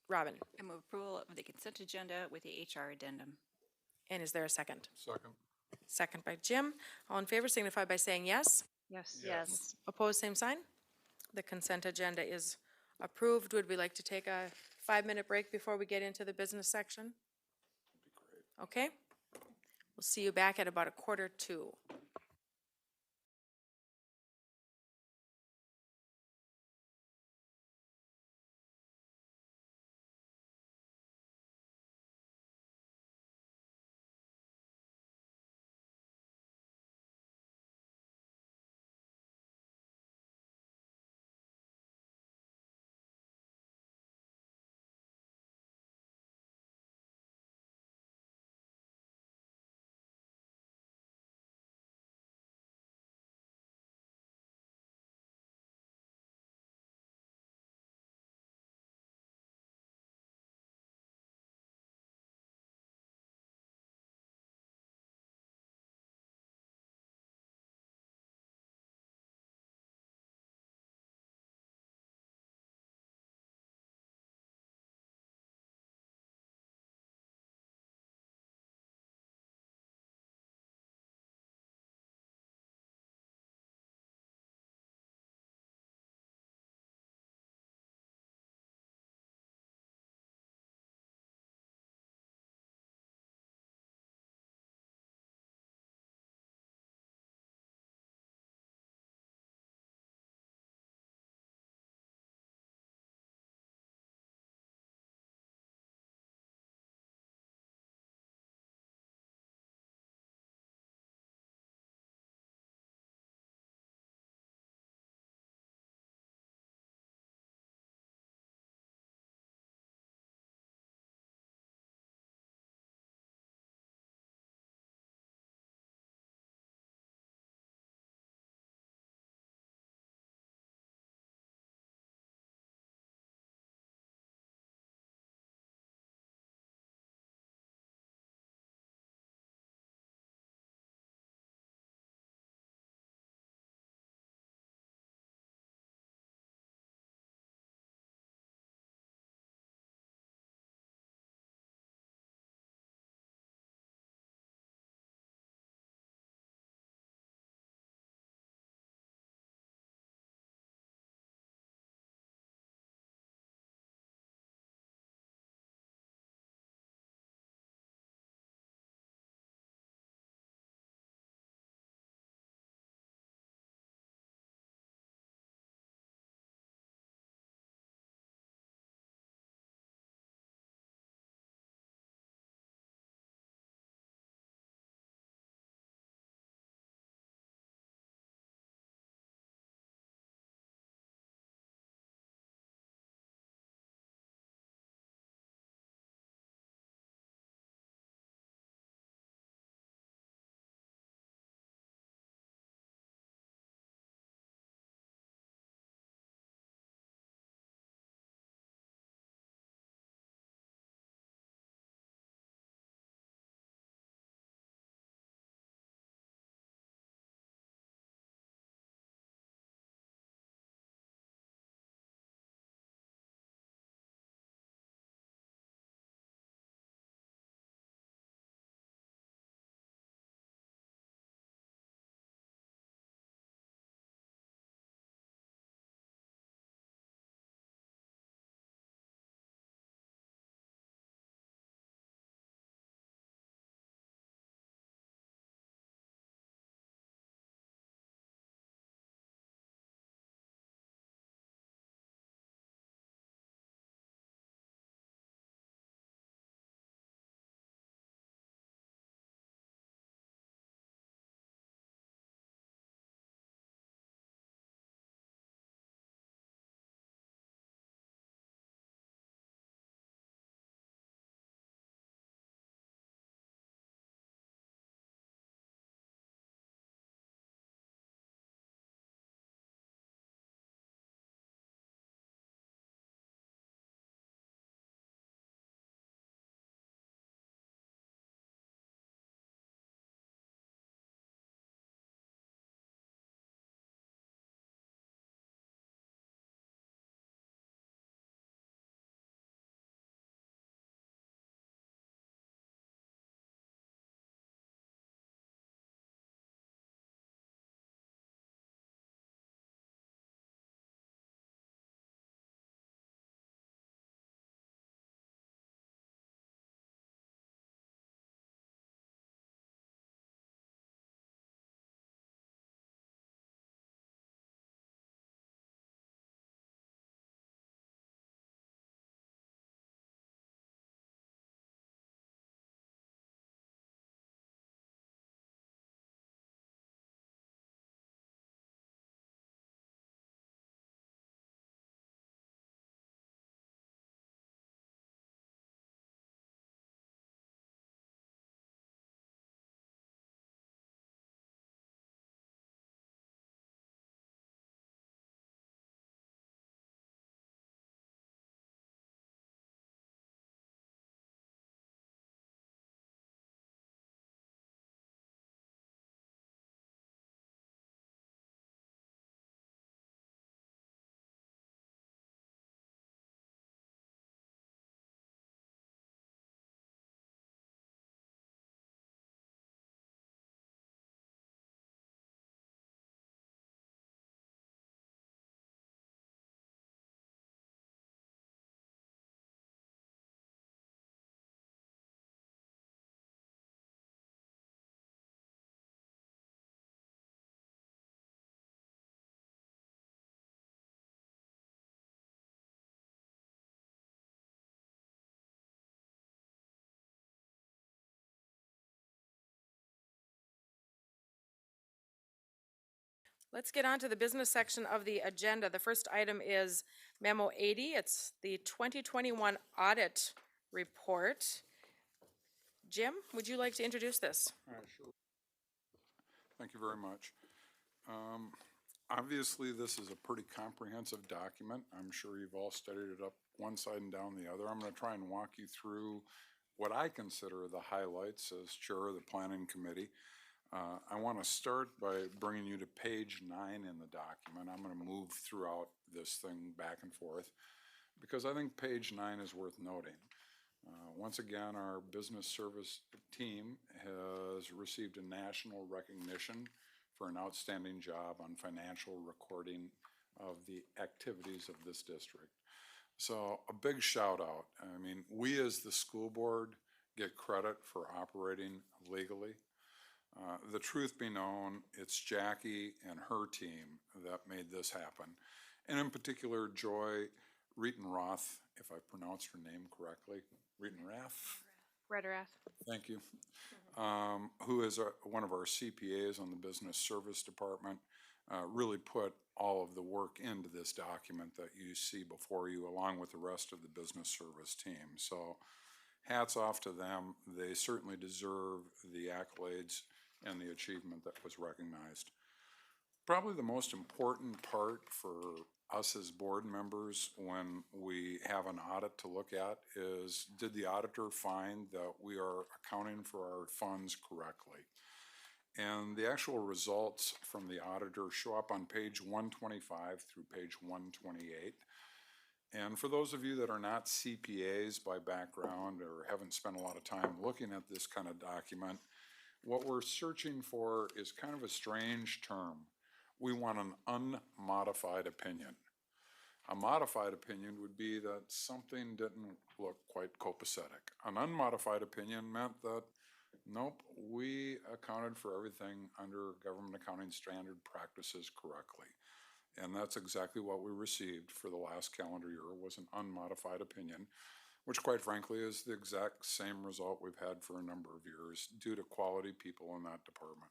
Robin,
I move approval of the consent agenda with the HR addendum.
and is there a second?
Second.
Second by Jim. All in favor signify by saying yes.
Yes.
Yes.
Opposed, same sign. The consent agenda is approved. Would we like to take a 5-minute break before we get into the business section? Okay. We'll see you back at about 1:45. Let's get on to the business section of the agenda. The first item is Memo 80. It's the 2021 audit report. Jim, would you like to introduce this?
Thank you very much. Obviously, this is a pretty comprehensive document. I'm sure you've all studied it up one side and down the other. I'm going to try and walk you through what I consider the highlights as chair of the planning committee. I want to start by bringing you to page 9 in the document. I'm going to move throughout this thing back and forth because I think page 9 is worth noting. Once again, our business service team has received a national recognition for an outstanding job on financial recording of the activities of this district. So a big shout out. I mean, we as the school board get credit for operating legally. The truth be known, it's Jackie and her team that made this happen. And in particular, Joy Reitenroth, if I pronounced her name correctly, Reitenrath?
Rederath.
Thank you. Who is one of our CPAs on the business service department, really put all of the work into this document that you see before you, along with the rest of the business service team. So hats off to them. They certainly deserve the accolades and the achievement that was recognized. Probably the most important part for us as board members when we have an audit to look at is, did the auditor find that we are accounting for our funds correctly? And the actual results from the auditor show up on page 125 through page 128. And for those of you that are not CPAs by background or haven't spent a lot of time looking at this kind of document, what we're searching for is kind of a strange term. We want an unmodified opinion. A modified opinion would be that something didn't look quite copacetic. An unmodified opinion meant that, nope, we accounted for everything under government accounting standard practices correctly. And that's exactly what we received for the last calendar year, was an unmodified opinion, which quite frankly is the exact same result we've had for a number of years due to quality people in that department.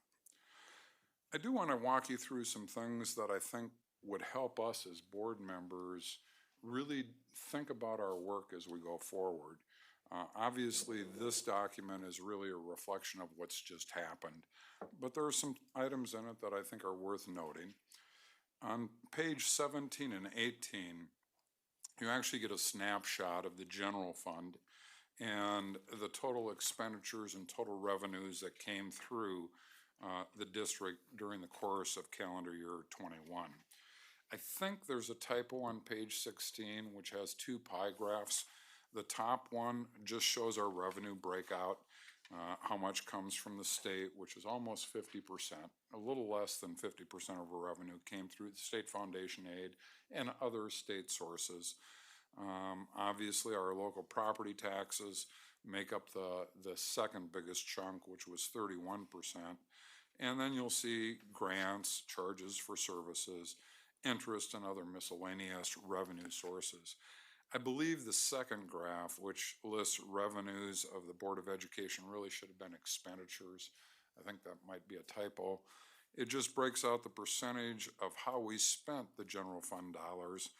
I do want to walk you through some things that I think would help us as board members really think about our work as we go forward. Obviously, this document is really a reflection of what's just happened, but there are some items in it that I think are worth noting. On page 17 and 18, you actually get a snapshot of the general fund and the total expenditures and total revenues that came through the district during the course of calendar year 21. I think there's a typo on page 16, which has 2 pie graphs. The top one just shows our revenue breakout, how much comes from the state, which is almost 50%. A little less than 50% of our revenue came through the state foundation aid and other state sources. Obviously, our local property taxes make up the second biggest chunk, which was 31%. And then you'll see grants, charges for services, interest, and other miscellaneous revenue sources. I believe the second graph, which lists revenues of the Board of Education, really should have been expenditures. I think that might be a typo. It just breaks out the percentage of how we spent the general fund dollars.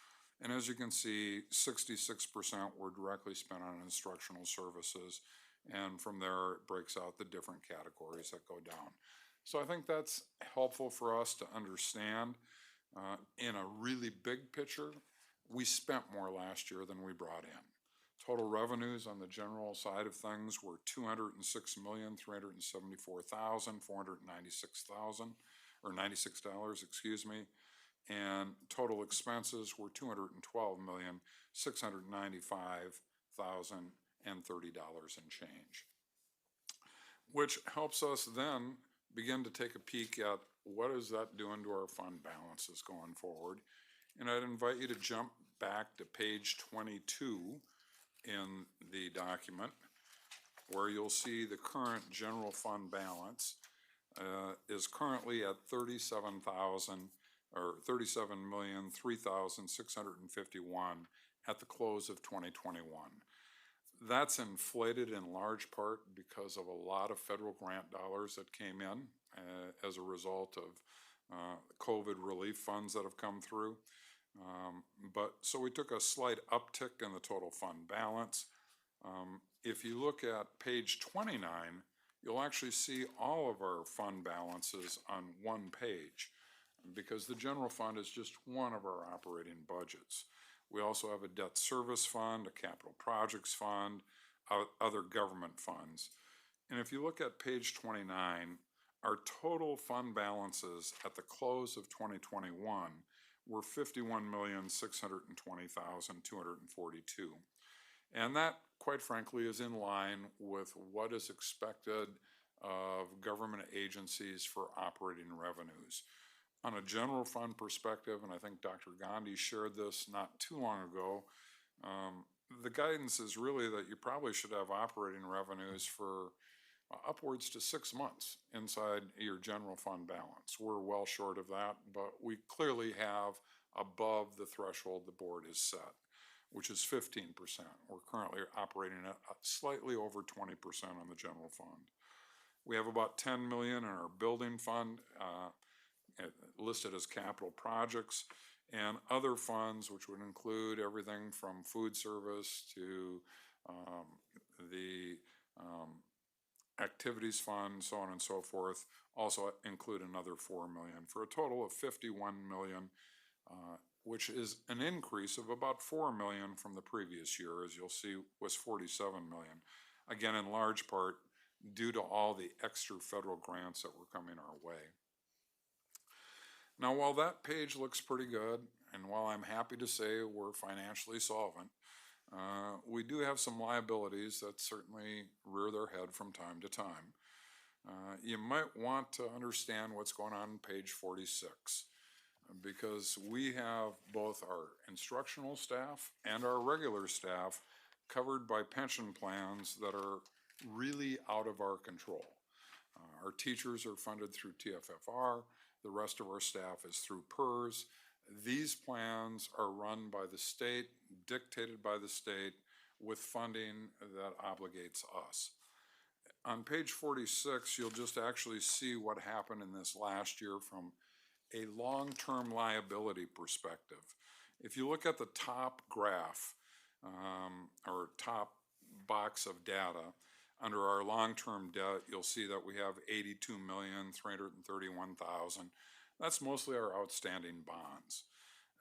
And as you can see, 66% were directly spent on instructional services. And from there, it breaks out the different categories that go down. So I think that's helpful for us to understand. In a really big picture, we spent more last year than we brought in. Total revenues on the general side of things were $206,374,496 or $96, excuse me, and total expenses were $212,695,030 and change, which helps us then begin to take a peek at what is that doing to our fund balances going forward. And I'd invite you to jump back to page 22 in the document, where you'll see the current general fund balance is currently at $37,003,651 at the close of 2021. That's inflated in large part because of a lot of federal grant dollars that came in as a result of COVID relief funds that have come through. So we took a slight uptick in the total fund balance. If you look at page 29, you'll actually see all of our fund balances on one page, because the general fund is just one of our operating budgets. We also have a debt service fund, a capital projects fund, other government funds. And if you look at page 29, our total fund balances at the close of 2021 were $51,620,242. And that, quite frankly, is in line with what is expected of government agencies for operating revenues. On a general fund perspective, and I think Dr. Gandhi shared this not too long ago, the guidance is really that you probably should have operating revenues for upwards to 6 months inside your general fund balance. We're well short of that, but we clearly have above the threshold the board has set, which is 15%. We're currently operating at slightly over 20% on the general fund. We have about 10 million in our building fund, listed as capital projects, and other funds, which would include everything from food service to the activities fund, so on and so forth, also include another 4 million, for a total of 51 million, which is an increase of about 4 million from the previous year, as you'll see was 47 million. Again, in large part due to all the extra federal grants that were coming our way. Now, while that page looks pretty good, and while I'm happy to say we're financially solvent, we do have some liabilities that certainly rear their head from time to time. You might want to understand what's going on page 46, because we have both our instructional staff and our regular staff covered by pension plans that are really out of our control. Our teachers are funded through TFFR. The rest of our staff is through PERS. These plans are run by the state, dictated by the state, with funding that obligates us. On page 46, you'll just actually see what happened in this last year from a long-term liability perspective. If you look at the top graph, or top box of data, under our long-term debt, you'll see that we have 82,331,000. That's mostly our outstanding bonds.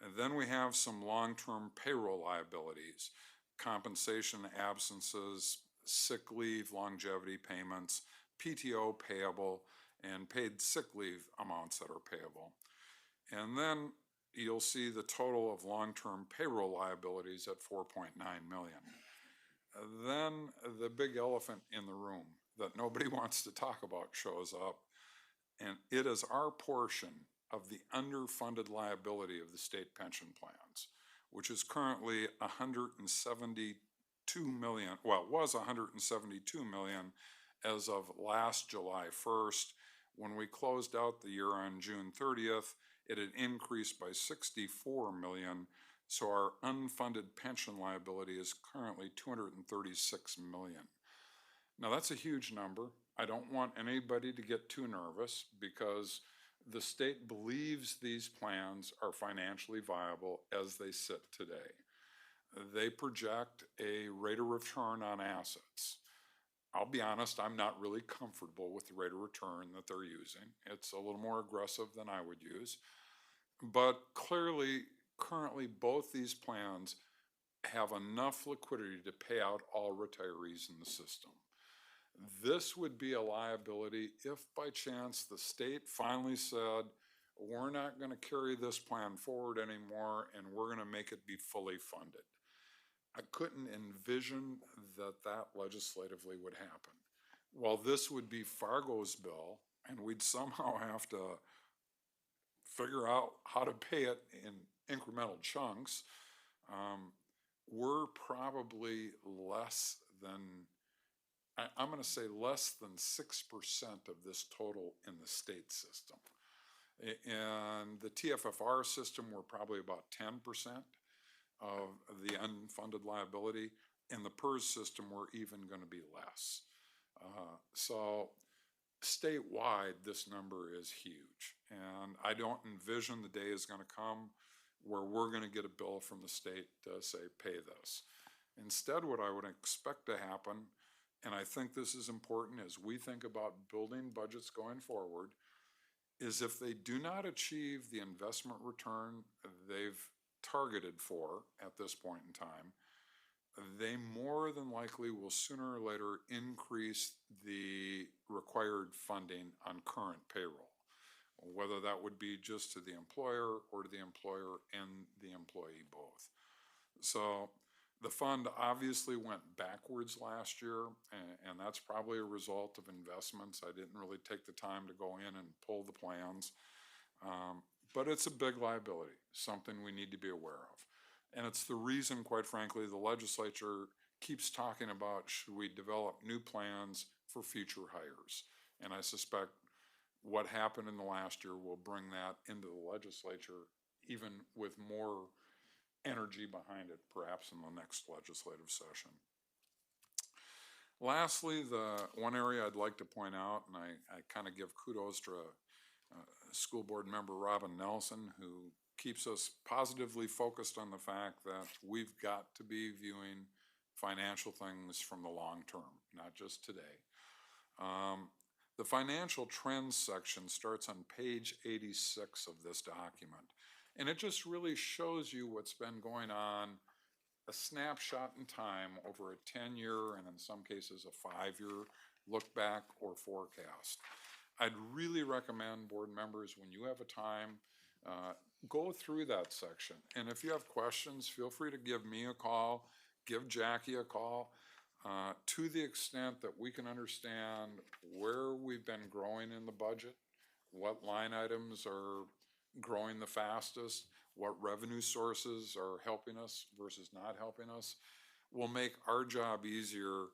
And then we have some long-term payroll liabilities, compensation absences, sick leave, longevity payments, PTO payable, and paid sick leave amounts that are payable. And then you'll see the total of long-term payroll liabilities at 4.9 million. Then the big elephant in the room that nobody wants to talk about shows up, and it is our portion of the underfunded liability of the state pension plans, which is currently 172 million, well, it was 172 million as of last July 1st. When we closed out the year on June 30th, it had increased by 64 million. So our unfunded pension liability is currently 236 million. Now that's a huge number. I don't want anybody to get too nervous, because the state believes these plans are financially viable as they sit today. They project a rate of return on assets. I'll be honest, I'm not really comfortable with the rate of return that they're using. It's a little more aggressive than I would use. But clearly, currently, both these plans have enough liquidity to pay out all retirees in the system. This would be a liability if by chance the state finally said, we're not going to carry this plan forward anymore and we're going to make it be fully funded. I couldn't envision that that legislatively would happen. Well, this would be Fargo's bill, and we'd somehow have to figure out how to pay it in incremental chunks. We're probably less than, I'm going to say less than 6% of this total in the state system. And the TFFR system, we're probably about 10% of the unfunded liability. In the PERS system, we're even going to be less. So statewide, this number is huge. And I don't envision the day is going to come where we're going to get a bill from the state to say, pay this. Instead, what I would expect to happen, and I think this is important as we think about building budgets going forward, is if they do not achieve the investment return they've targeted for at this point in time, they more than likely will sooner or later increase the required funding on current payroll, whether that would be just to the employer or to the employer and the employee both. So the fund obviously went backwards last year, and that's probably a result of investments. I didn't really take the time to go in and pull the plans. But it's a big liability, something we need to be aware of. And it's the reason, quite frankly, the legislature keeps talking about, should we develop new plans for future hires? And I suspect what happened in the last year will bring that into the legislature, even with more energy behind it, perhaps in the next legislative session. Lastly, the one area I'd like to point out, and I kind of give kudos to school board member Robin Nelson, who keeps us positively focused on the fact that we've got to be viewing financial things from the long term, not just today. The financial trends section starts on page 86 of this document, and it just really shows you what's been going on, a snapshot in time over a 10-year and in some cases a 5-year look back or forecast. I'd really recommend board members, when you have a time, go through that section. And if you have questions, feel free to give me a call, give Jackie a call. To the extent that we can understand where we've been growing in the budget, what line items are growing the fastest, what revenue sources are helping us versus not helping us, will make our job easier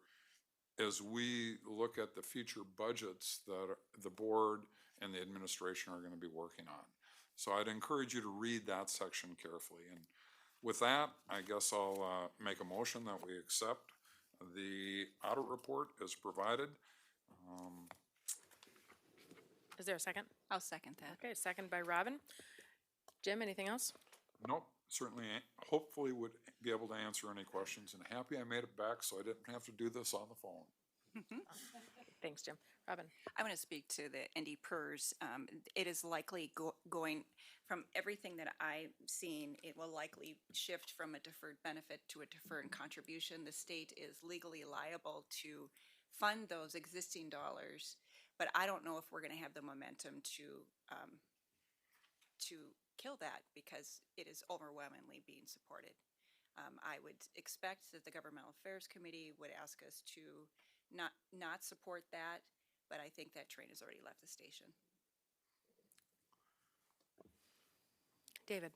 as we look at the future budgets that the board and the administration are going to be working on. So I'd encourage you to read that section carefully. And with that, I guess I'll make a motion that we accept the audit report as provided.
Is there a second?
I'll second that.
Okay, second by Robin. Jim, anything else?
Nope, certainly, hopefully would be able to answer any questions, and happy I made it back so I didn't have to do this on the phone.
Thanks, Jim. Robin?
I want to speak to the ND PERS. It is likely going, from everything that I've seen, it will likely shift from a deferred benefit to a deferred contribution. The state is legally liable to fund those existing dollars, but I don't know if we're going to have the momentum to kill that because it is overwhelmingly being supported. I would expect that the Governmental Affairs Committee would ask us to not support that, but I think that train has already left the station.
David?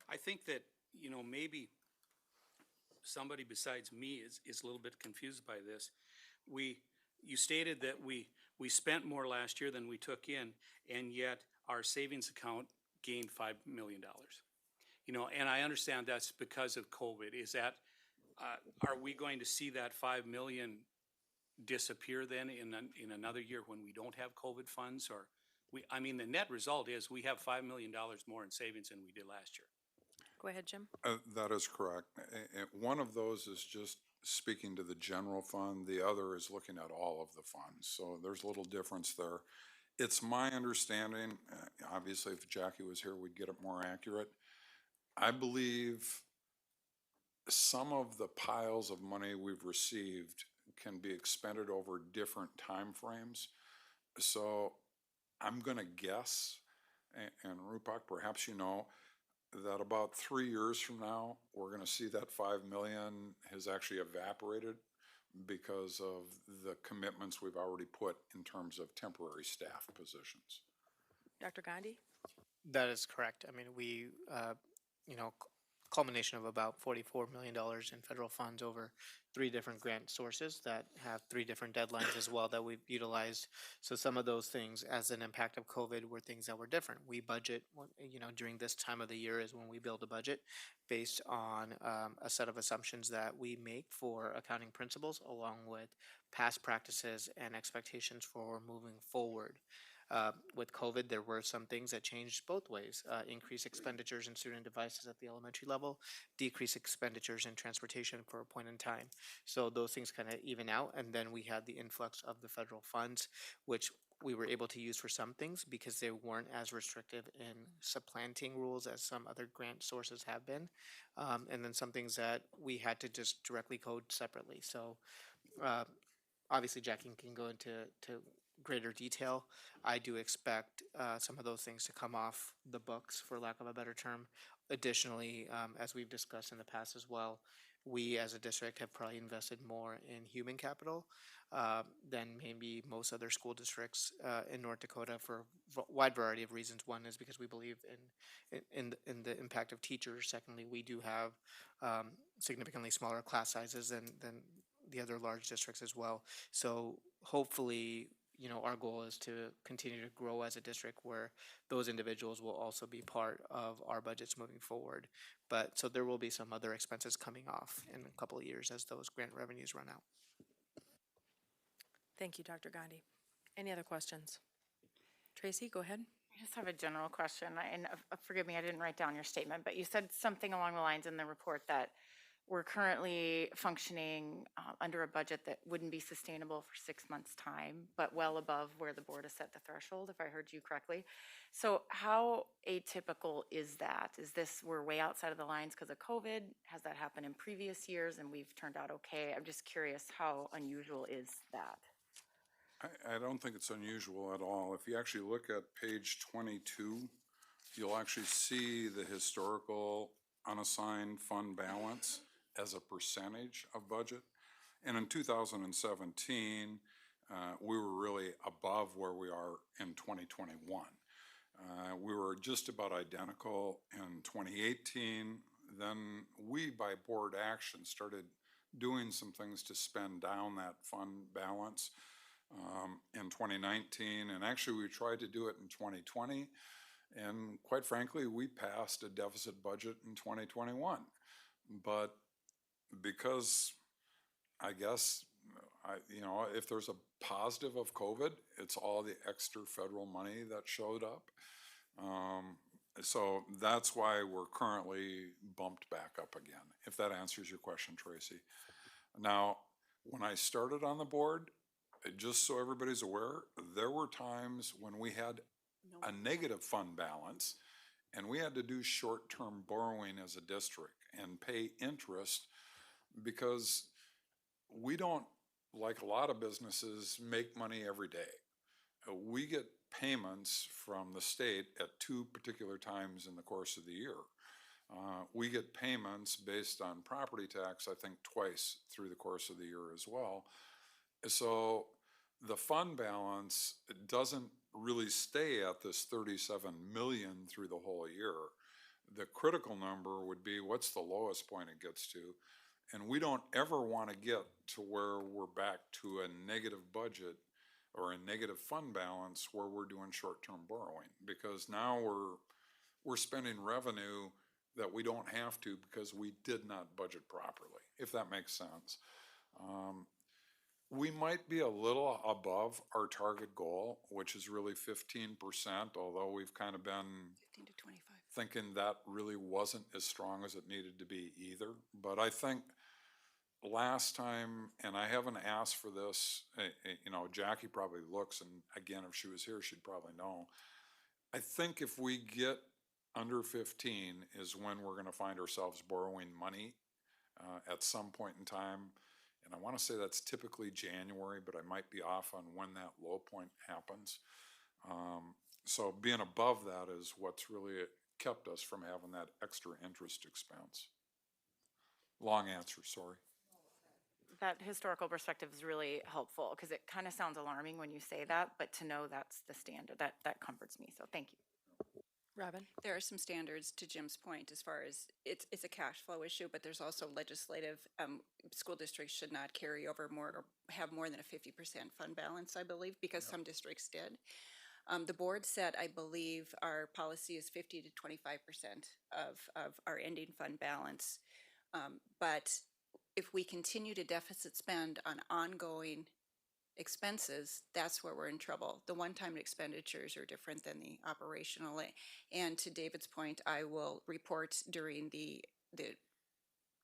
I think that, maybe somebody besides me is a little bit confused by this. You stated that we spent more last year than we took in, and yet our savings account gained $5 million. And I understand that's because of COVID. Is that, are we going to see that $5 million disappear then in another year when we don't have COVID funds? Or the net result is we have $5 million more in savings than we did last year.
Go ahead, Jim.
That is correct. One of those is just speaking to the general fund. The other is looking at all of the funds. So there's a little difference there. It's my understanding, obviously if Jackie was here, we'd get it more accurate. I believe some of the piles of money we've received can be expended over different time frames. So I'm going to guess, and Rupak, perhaps that about 3 years from now, we're going to see that $5 million has actually evaporated because of the commitments we've already put in terms of temporary staff positions.
Dr. Gandhi?
That is correct. I mean, we, culmination of about $44 million in federal funds over 3 different grant sources that have 3 different deadlines as well that we've utilized. So some of those things, as an impact of COVID, were things that were different. We budget, during this time of the year is when we build a budget based on a set of assumptions that we make for accounting principles, along with past practices and expectations for moving forward. With COVID, there were some things that changed both ways. Increased expenditures in student devices at the elementary level, decreased expenditures in transportation for a point in time. So those things kind of even out. And then we had the influx of the federal funds, which we were able to use for some things because they weren't as restrictive in supplanting rules as some other grant sources have been. And then some things that we had to just directly code separately. So obviously Jackie can go into greater detail. I do expect some of those things to come off the books, for lack of a better term. Additionally, as we've discussed in the past as well, we as a district have probably invested more in human capital than maybe most other school districts in North Dakota for a wide variety of reasons. One is because we believe in the impact of teachers. Secondly, we do have significantly smaller class sizes than the other large districts as well. So hopefully, our goal is to continue to grow as a district where those individuals will also be part of our budgets moving forward. But so there will be some other expenses coming off in a couple of years as those grant revenues run out.
Thank you, Dr. Gandhi. Any other questions? Tracy, go ahead.
I just have a general question, and forgive me, I didn't write down your statement, but you said something along the lines in the report that we're currently functioning under a budget that wouldn't be sustainable for 6 months' time, but well above where the board has set the threshold, if I heard you correctly. So how atypical is that? Is this, we're way outside of the lines because of COVID? Has that happened in previous years and we've turned out okay? I'm just curious, how unusual is that?
I don't think it's unusual at all. If you actually look at page 22, you'll actually see the historical unassigned fund balance as a percentage of budget. And in 2017, we were really above where we are in 2021. We were just about identical in 2018. Then we, by board action, started doing some things to spend down that fund balance in 2019. And actually, we tried to do it in 2020. And quite frankly, we passed a deficit budget in 2021. But because I guess, if there's a positive of COVID, it's all the extra federal money that showed up. So that's why we're currently bumped back up again, if that answers your question, Tracy. Now, when I started on the board, just so everybody's aware, there were times when we had a negative fund balance and we had to do short-term borrowing as a district and pay interest because we don't, like a lot of businesses, make money every day. We get payments from the state at 2 particular times in the course of the year. We get payments based on property tax, I think, twice through the course of the year as well. So the fund balance doesn't really stay at this 37 million through the whole year. The critical number would be what's the lowest point it gets to. And we don't ever want to get to where we're back to a negative budget or a negative fund balance where we're doing short-term borrowing, because now we're spending revenue that we don't have to because we did not budget properly, if that makes sense. We might be a little above our target goal, which is really 15%, although we've kind of been
15 to 25.
thinking that really wasn't as strong as it needed to be either. But I think last time, and I haven't asked for this, Jackie probably looks, and again, if she was here, she'd probably know. I think if we get under 15 is when we're going to find ourselves borrowing money at some point in time. And I want to say that's typically January, but I might be off on when that low point happens. So being above that is what's really kept us from having that extra interest expense. Long answer, sorry.
That historical perspective is really helpful because it kind of sounds alarming when you say that, but to know that's the standard, that comforts me, so thank you.
Robin?
There are some standards, to Jim's point, as far as it's a cash flow issue, but there's also legislative, school districts should not carry over more or have more than a 50% fund balance, I believe, because some districts did. The board said, I believe our policy is 50 to 25% of our ending fund balance. But if we continue to deficit spend on ongoing expenses, that's where we're in trouble. The one-time expenditures are different than the operational. And to David's point, I will report during the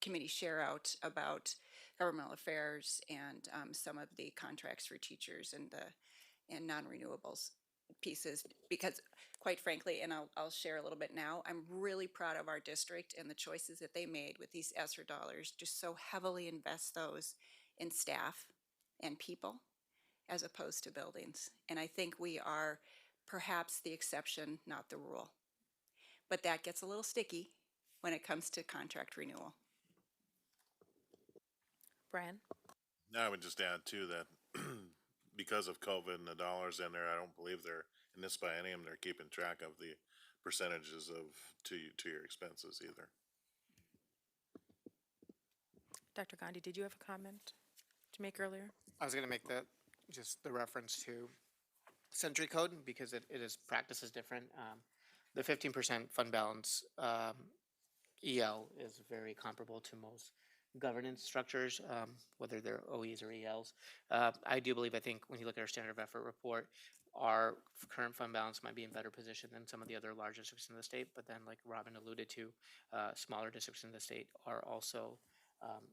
committee share out about governmental affairs and some of the contracts for teachers and non-renewables pieces, because quite frankly, and I'll share a little bit now, I'm really proud of our district and the choices that they made with these ESSER dollars, just so heavily invest those in staff and people as opposed to buildings. And I think we are perhaps the exception, not the rule. But that gets a little sticky when it comes to contract renewal.
Brian?
I would just add too that because of COVID and the dollars in there, I don't believe they're, in this biennium, they're keeping track of the percentages of, to your expenses either.
Dr. Gandhi, did you have a comment to make earlier?
I was gonna make just the reference to Century Code, because it is, practice is different. The 15% fund balance, EL is very comparable to most governance structures, whether they're OEs or ELs. I do believe, I think, when you look at our standard of effort report, our current fund balance might be in better position than some of the other large districts in the state, but then like Robin alluded to, smaller districts in the state are also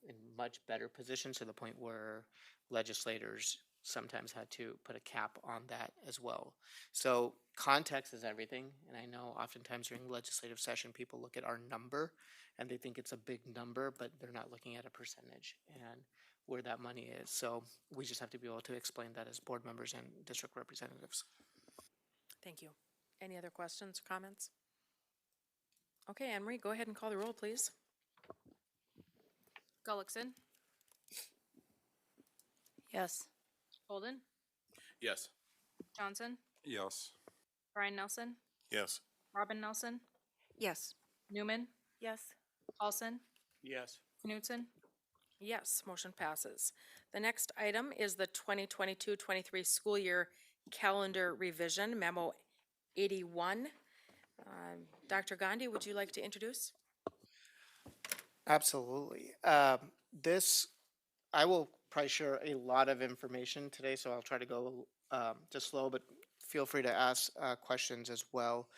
in much better position, to the point where legislators sometimes had to put a cap on that as well. So context is everything, and I know oftentimes during legislative session, people look at our number and they think it's a big number, but they're not looking at a percentage and where that money is. So we just have to be able to explain that as board members and district representatives.
Thank you. Any other questions, comments? Okay, Anne Marie, go ahead and call the roll, please.
Gullickson.
Yes.
Holden.
Yes.
Johnson.
Yes.
Brian Nelson.
Yes.
Robin Nelson.
Yes.
Newman.
Yes.
Paulson.
Yes.
Knutson.
Yes, motion passes. The next item is the 2022-23 school year calendar revision, memo 81. Dr. Gandhi, would you like to introduce?
Absolutely. This, I will probably share a lot of information today, so I'll try to go just slow, but feel free to ask questions as well.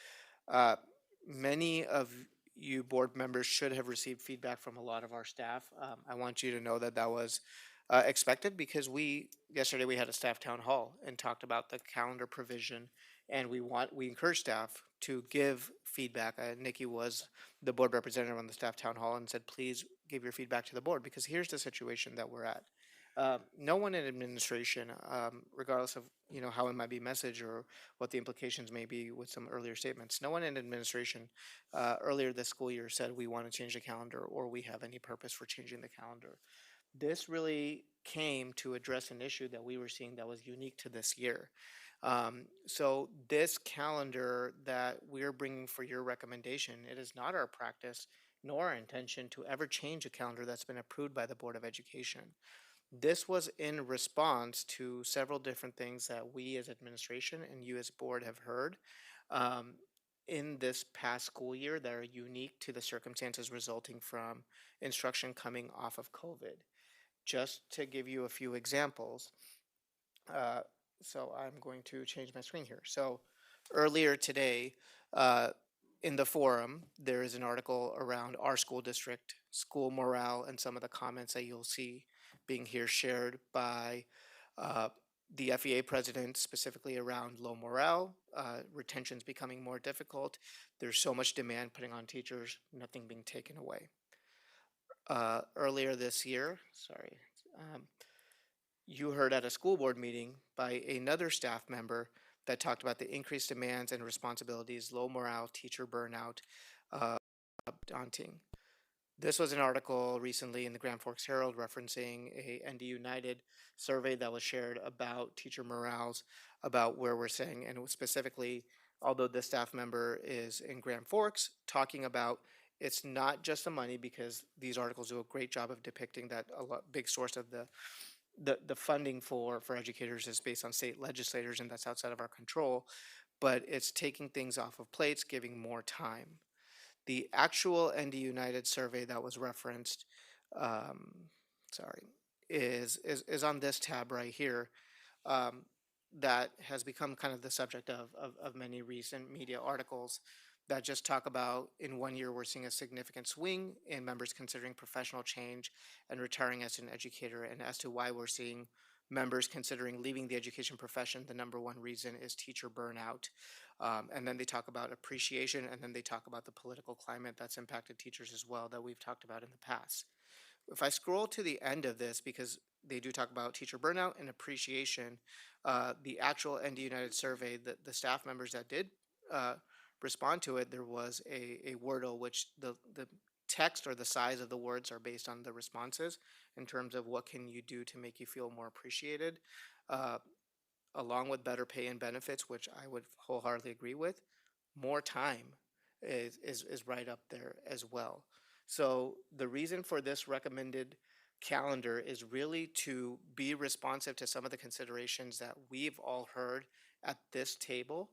Many of you board members should have received feedback from a lot of our staff. I want you to know that that was expected, because yesterday we had a staff town hall and talked about the calendar provision, and we encourage staff to give feedback. Nikki was the board representative on the staff town hall and said, please give your feedback to the board, because here's the situation that we're at. No one in administration, regardless of how it might be messaged or what the implications may be with some earlier statements, no one in administration earlier this school year said we want to change the calendar or we have any purpose for changing the calendar. This really came to address an issue that we were seeing that was unique to this year. So this calendar that we're bringing for your recommendation, it is not our practice nor our intention to ever change a calendar that's been approved by the Board of Education. This was in response to several different things that we as administration and you as board have heard in this past school year that are unique to the circumstances resulting from instruction coming off of COVID. Just to give you a few examples, so I'm going to change my screen here. So earlier today, in the forum, there is an article around our school district, school morale, and some of the comments that you'll see being here shared by the FEA president, specifically around low morale, retention's becoming more difficult. There's so much demand putting on teachers, nothing being taken away. Earlier this year, you heard at a school board meeting by another staff member that talked about the increased demands and responsibilities, low morale, teacher burnout, daunting. This was an article recently in the Grand Forks Herald referencing a ND United survey that was shared about teacher morales, about where we're saying, and specifically although this staff member is in Grand Forks, talking about it's not just the money, because these articles do a great job of depicting that big source of the funding for educators is based on state legislators, and that's outside of our control, but it's taking things off of plates, giving more time. The actual ND United survey that was referenced, um, sorry, is on this tab right here. Um, that has become kind of the subject of many recent media articles that just talk about in 1 year we're seeing a significant swing in members considering professional change and retiring as an educator. And as to why we're seeing members considering leaving the education profession, the number one reason is teacher burnout. And then they talk about appreciation, and then they talk about the political climate that's impacted teachers as well, that we've talked about in the past. If I scroll to the end of this, because they do talk about teacher burnout and appreciation, the actual ND United survey, the staff members that did respond to it, there was a Wordle, which the text or the size of the words are based on the responses in terms of what can you do to make you feel more appreciated, uh, along with better pay and benefits, which I would wholeheartedly agree with. More time is right up there as well. So the reason for this recommended calendar is really to be responsive to some of the considerations that we've all heard at this table.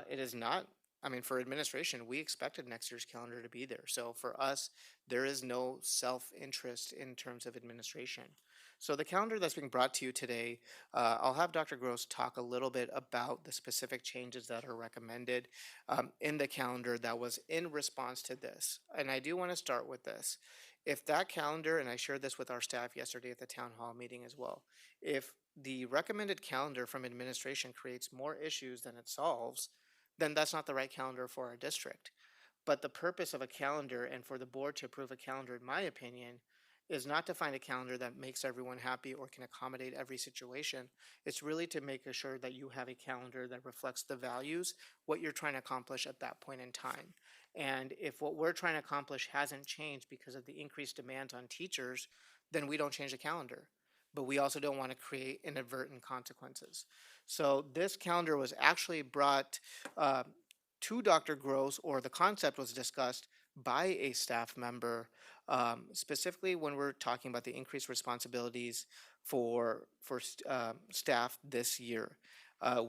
It is not, I mean, for administration, we expected next year's calendar to be there. So for us, there is no self-interest in terms of administration. So the calendar that's being brought to you today, I'll have Dr. Gross talk a little bit about the specific changes that are recommended in the calendar that was in response to this. And I do want to start with this. If that calendar, and I shared this with our staff yesterday at the town hall meeting as well, if the recommended calendar from administration creates more issues than it solves, then that's not the right calendar for our district. But the purpose of a calendar, and for the board to approve a calendar, in my opinion, is not to find a calendar that makes everyone happy or can accommodate every situation. It's really to make sure that you have a calendar that reflects the values, what you're trying to accomplish at that point in time. And if what we're trying to accomplish hasn't changed because of the increased demands on teachers, then we don't change the calendar. But we also don't want to create inadvertent consequences. So this calendar was actually brought to Dr. Gross, or the concept was discussed by a staff member, specifically when we're talking about the increased responsibilities for staff this year.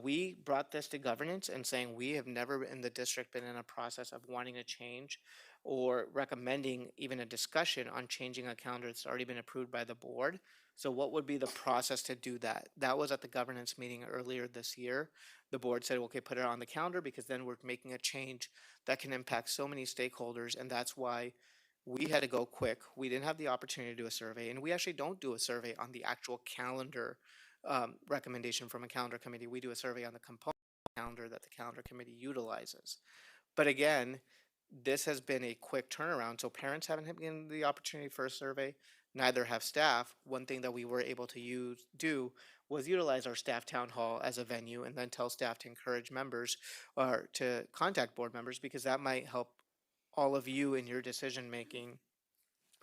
We brought this to governance and saying we have never in the district been in a process of wanting to change or recommending even a discussion on changing a calendar that's already been approved by the board. So what would be the process to do that? That was at the governance meeting earlier this year. The board said, okay, put it on the calendar, because then we're making a change that can impact so many stakeholders, and that's why we had to go quick. We didn't have the opportunity to do a survey, and we actually don't do a survey on the actual calendar recommendation from a calendar committee. We do a survey on the component calendar that the calendar committee utilizes. But again, this has been a quick turnaround, so parents haven't given the opportunity for a survey, neither have staff. One thing that we were able to do was utilize our staff town hall as a venue, and then tell staff to encourage members or to contact board members, because that might help all of you in your decision making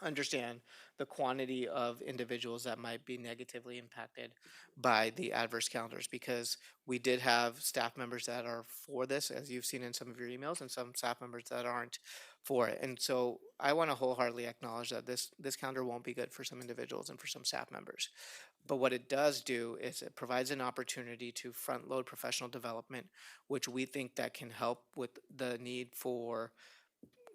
understand the quantity of individuals that might be negatively impacted by the adverse calendars, because we did have staff members that are for this, as you've seen in some of your emails, and some staff members that aren't for it. And so I want to wholeheartedly acknowledge that this calendar won't be good for some individuals and for some staff members. But what it does do is it provides an opportunity to front load professional development, which we think that can help with the need for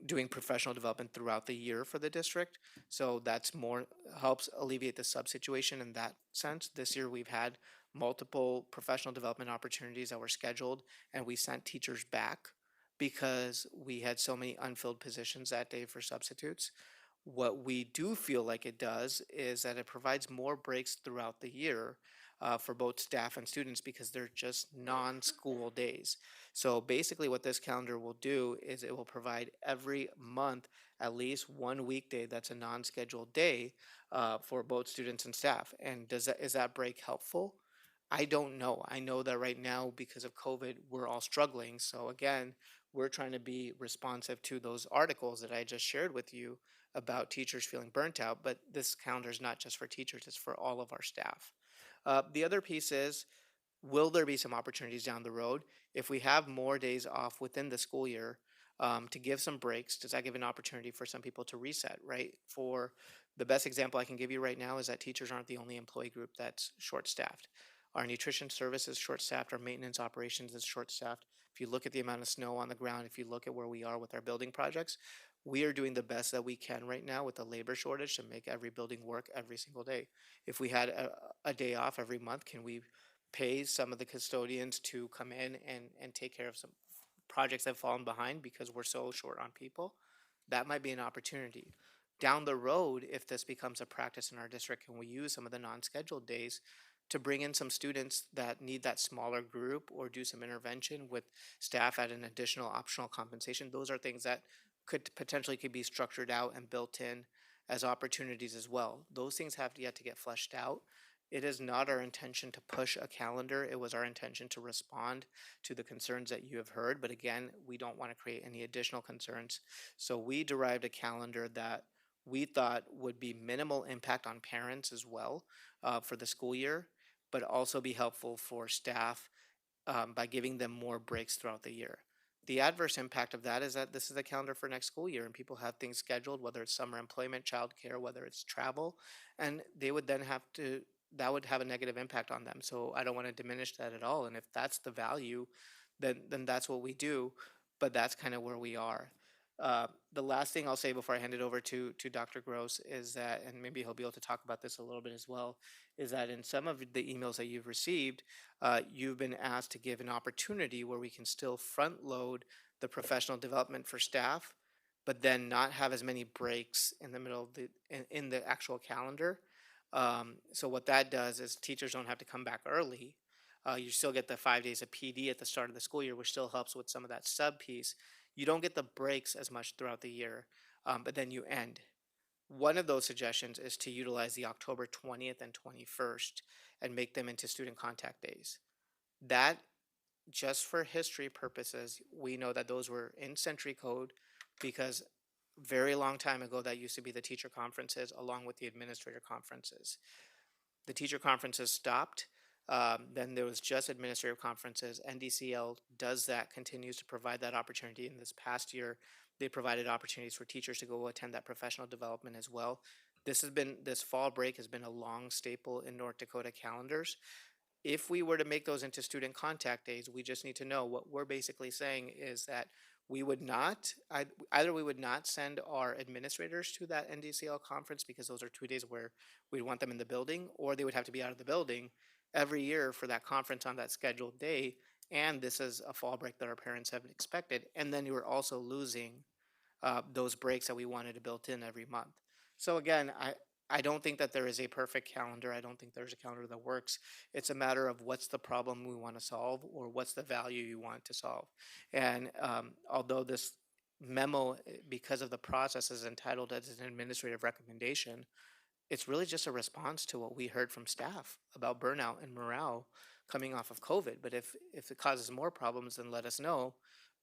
doing professional development throughout the year for the district. So that's more, helps alleviate the sub situation in that sense. This year we've had multiple professional development opportunities that were scheduled, and we sent teachers back because we had so many unfilled positions that day for substitutes. What we do feel like it does is that it provides more breaks throughout the year for both staff and students, because they're just non-school days. So basically what this calendar will do is it will provide every month at least one weekday that's a non-scheduled day for both students and staff. And is that break helpful? I don't know. I know that right now, because of COVID, we're all struggling. So again, we're trying to be responsive to those articles that I just shared with you about teachers feeling burnt out, but this calendar is not just for teachers, it's for all of our staff. The other piece is Will there be some opportunities down the road? If we have more days off within the school year, to give some breaks, does that give an opportunity for some people to reset, right? For the best example I can give you right now is that teachers aren't the only employee group that's short-staffed. Our nutrition service is short-staffed, our maintenance operations is short-staffed. If you look at the amount of snow on the ground, if you look at where we are with our building projects, we are doing the best that we can right now with the labor shortage to make every building work every single day. If we had a day off every month, can we pay some of the custodians to come in and take care of some projects that have fallen behind because we're so short on people? That might be an opportunity. Down the road, if this becomes a practice in our district, can we use some of the non-scheduled days to bring in some students that need that smaller group or do some intervention with staff at an additional optional compensation? Those are things that could be structured out and built in as opportunities as well. Those things have yet to get fleshed out. It is not our intention to push a calendar. It was our intention to respond to the concerns that you have heard. But again, we don't want to create any additional concerns. So we derived a calendar that we thought would be minimal impact on parents as well for the school year, but also be helpful for staff by giving them more breaks throughout the year. The adverse impact of that is that this is a calendar for next school year and people have things scheduled, whether it's summer employment, childcare, whether it's travel, and they would then have to, that would have a negative impact on them. So I don't want to diminish that at all. And if that's the value, then that's what we do. But that's kind of where we are. The last thing I'll say before I hand it over to Dr. Gross is that, and maybe he'll be able to talk about this a little bit as well, is that in some of the emails that you've received, you've been asked to give an opportunity where we can still front load the professional development for staff, but then not have as many breaks in the middle of in the actual calendar. So what that does is teachers don't have to come back early. You still get the 5 days of PD at the start of the school year, which still helps with some of that sub piece. You don't get the breaks as much throughout the year, but then you end. One of those suggestions is to utilize the October 20th and 21st and make them into student contact days. That, just for history purposes, we know that those were in century code because very long time ago that used to be the teacher conferences along with the administrator conferences. The teacher conferences stopped. Then there was just administrative conferences. NDCL does that, continues to provide that opportunity. In this past year, they provided opportunities for teachers to go attend that professional development as well. This fall break has been a long staple in North Dakota calendars. If we were to make those into student contact days, we just need to know what we're basically saying is that we would not, either we would not send our administrators to that NDCL conference because those are 2 days where we'd want them in the building, or they would have to be out of the building every year for that conference on that scheduled day. And this is a fall break that our parents have expected. And then you were also losing those breaks that we wanted to build in every month. So again, I don't think that there is a perfect calendar. I don't think there's a calendar that works. It's a matter of what's the problem we want to solve or what's the value you want to solve. And although this memo, because of the process, is entitled as an administrative recommendation, it's really just a response to what we heard from staff about burnout and morale coming off of COVID. But if it causes more problems, then let us know.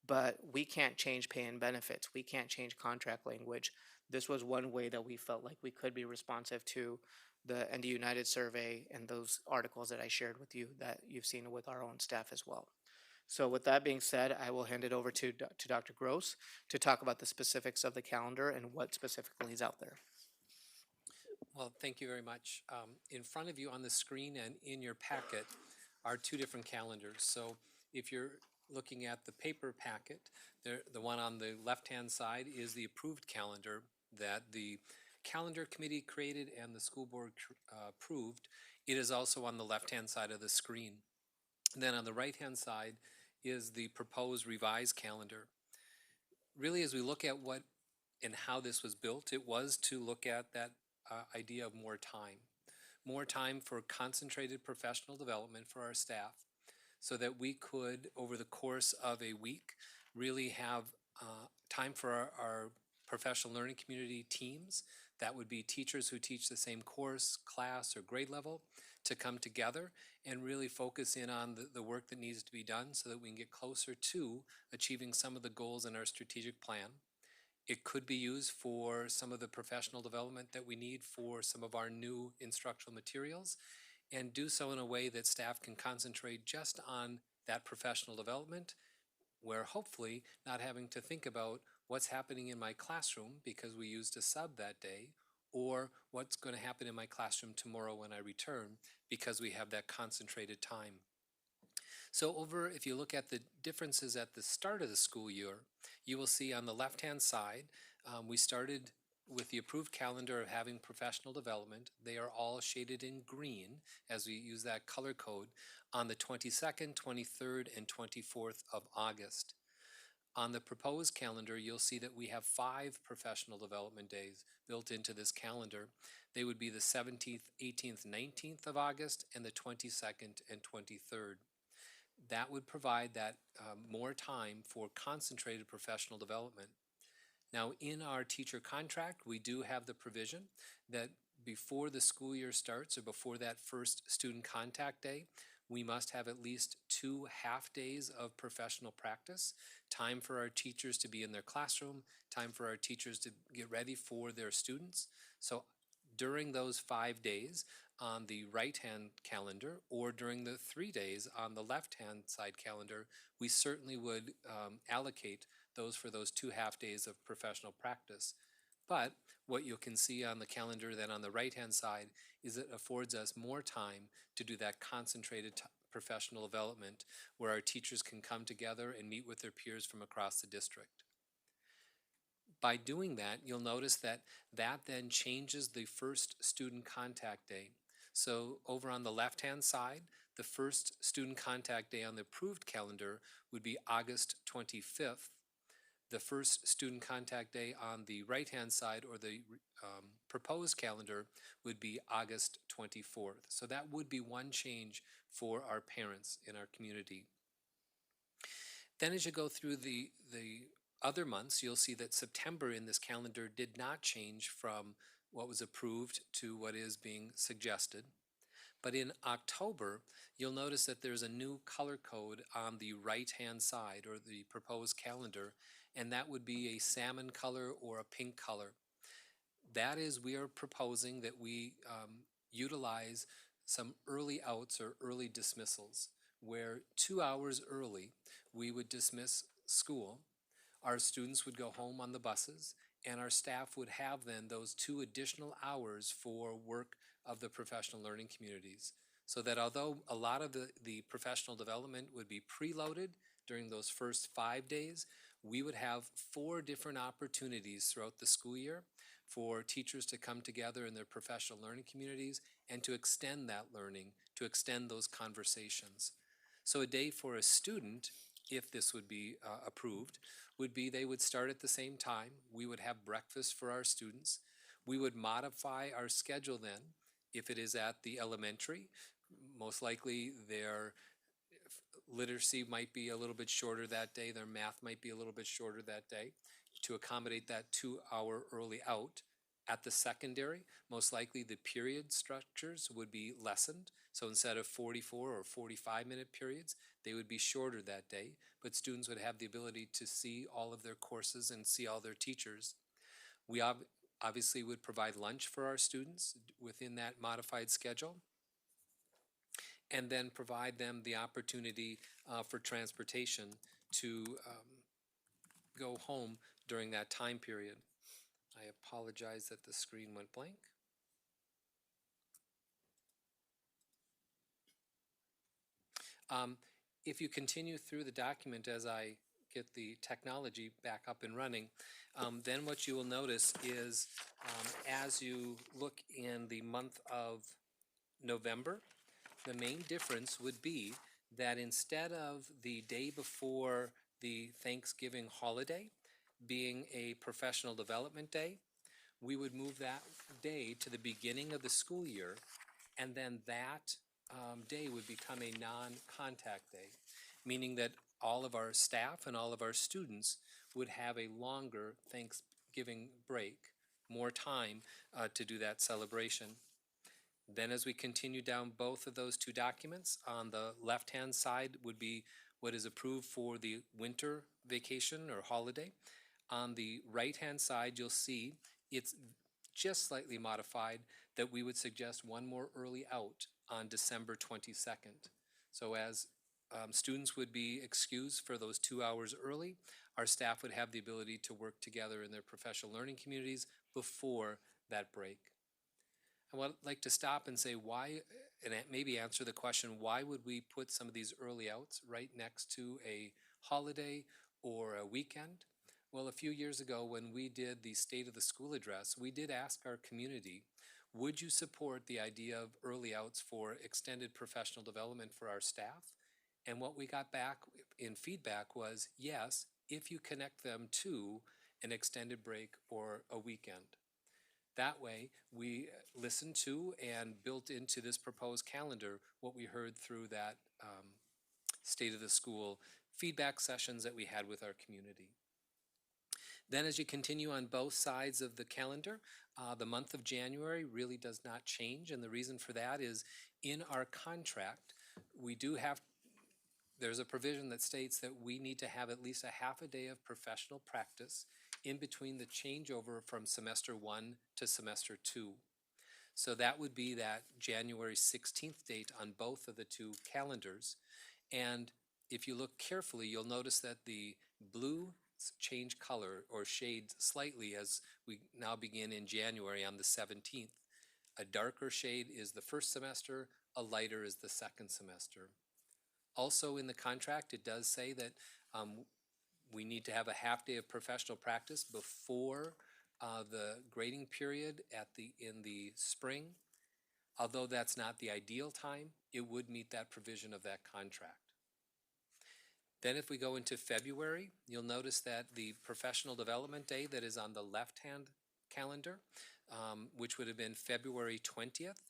But we can't change pay and benefits. We can't change contract language. This was one way that we felt like we could be responsive to the ND United survey and those articles that I shared with you that you've seen with our own staff as well. So with that being said, I will hand it over to Dr. Gross to talk about the specifics of the calendar and what specifically is out there.
Well, thank you very much. In front of you on the screen and in your packet are two different calendars. So if you're looking at the paper packet, the one on the left-hand side is the approved calendar that the calendar committee created and the school board approved. It is also on the left-hand side of the screen. And then on the right-hand side is the proposed revised calendar. Really, as we look at what and how this was built, it was to look at that idea of more time for concentrated professional development for our staff so that we could, over the course of a week, really have time for our professional learning community teams. That would be teachers who teach the same course, class, or grade level to come together and really focus in on the work that needs to be done so that we can get closer to achieving some of the goals in our strategic plan. It could be used for some of the professional development that we need for some of our new instructional materials. and do so in a way that staff can concentrate just on that professional development, where hopefully not having to think about what's happening in my classroom because we used a sub that day, or what's going to happen in my classroom tomorrow when I return because we have that concentrated time. So if you look at the differences at the start of the school year, you will see on the left-hand side, we started with the approved calendar of having professional development. They are all shaded in green as we use that color code on the 22nd, 23rd, and 24th of August. On the proposed calendar, you'll see that we have 5 professional development days built into this calendar. They would be the 17th, 18th, 19th of August, and the 22nd and 23rd. That would provide that more time for concentrated professional development. Now, in our teacher contract, we do have the provision that before the school year starts or before that first student contact day, we must have at least 2 half days of professional practice, time for our teachers to be in their classroom, time for our teachers to get ready for their students. So during those 5 days on the right-hand calendar, or during the 3 days on the left-hand side calendar, we certainly would allocate those for those 2 half days of professional practice. But what you can see on the calendar then on the right-hand side is it affords us more time to do that concentrated professional development where our teachers can come together and meet with their peers from across the district. By doing that, you'll notice that then changes the first student contact day. So over on the left-hand side, the first student contact day on the approved calendar would be August 25th. The first student contact day on the right-hand side, or the proposed calendar, would be August 24th. So that would be one change for our parents in our community. Then as you go through the other months, you'll see that September in this calendar did not change from what was approved to what is being suggested. But in October, you'll notice that there's a new color code on the right-hand side, or the proposed calendar, and that would be a salmon color or a pink color. That is, we are proposing that we utilize some early outs or early dismissals, where 2 hours early we would dismiss school. Our students would go home on the buses, and our staff would have then those 2 additional hours for work of the professional learning communities. So that although a lot of the professional development would be preloaded during those first 5 days, we would have 4 different opportunities throughout the school year for teachers to come together in their professional learning communities and to extend that learning, to extend those conversations. So a day for a student, if this would be approved, would be they would start at the same time. We would have breakfast for our students. We would modify our schedule then, if it is at the elementary. Most likely their literacy might be a little bit shorter that day, their math might be a little bit shorter that day, to accommodate that 2-hour early out. At the secondary, most likely the period structures would be lessened. So instead of 44 or 45-minute periods, they would be shorter that day, but students would have the ability to see all of their courses and see all their teachers. We obviously would provide lunch for our students within that modified schedule, and then provide them the opportunity for transportation to go home during that time period. I apologize that the screen went blank. If you continue through the document as I get the technology back up and running, then what you will notice is as you look in the month of November, the main difference would be that instead of the day before the Thanksgiving holiday being a professional development day, we would move that day to the beginning of the school year, and then that day would become a non-contact day, meaning that all of our staff and all of our students would have a longer Thanksgiving break, more time to do that celebration. Then as we continue down both of those 2 documents, on the left-hand side would be what is approved for the winter vacation or holiday. On the right-hand side, you'll see it's just slightly modified, that we would suggest one more early out on December 22nd. So as students would be excused for those 2 hours early, our staff would have the ability to work together in their professional learning communities before that break. I would like to stop and say why, and maybe answer the question, why would we put some of these early outs right next to a holiday or a weekend? Well, a few years ago when we did the State of the School address, we did ask our community, would you support the idea of early outs for extended professional development for our staff? And what we got back in feedback was yes, if you connect them to an extended break or a weekend. That way, we listened to and built into this proposed calendar what we heard through that State of the School feedback sessions that we had with our community. Then as you continue on both sides of the calendar, the month of January really does not change. And the reason for that is in our contract, we do have, there's a provision that states that we need to have at least a half a day of professional practice in between the changeover from semester 1 to semester 2. So that would be that January 16th date on both of the two calendars. And if you look carefully, you'll notice that the blue change color or shades slightly as we now begin in January on the 17th. A darker shade is the first semester, a lighter is the second semester. Also in the contract, it does say that we need to have a half day of professional practice before the grading period in the spring. Although that's not the ideal time, it would meet that provision of that contract. Then if we go into February, you'll notice that the professional development day that is on the left-hand calendar, which would have been February 20th,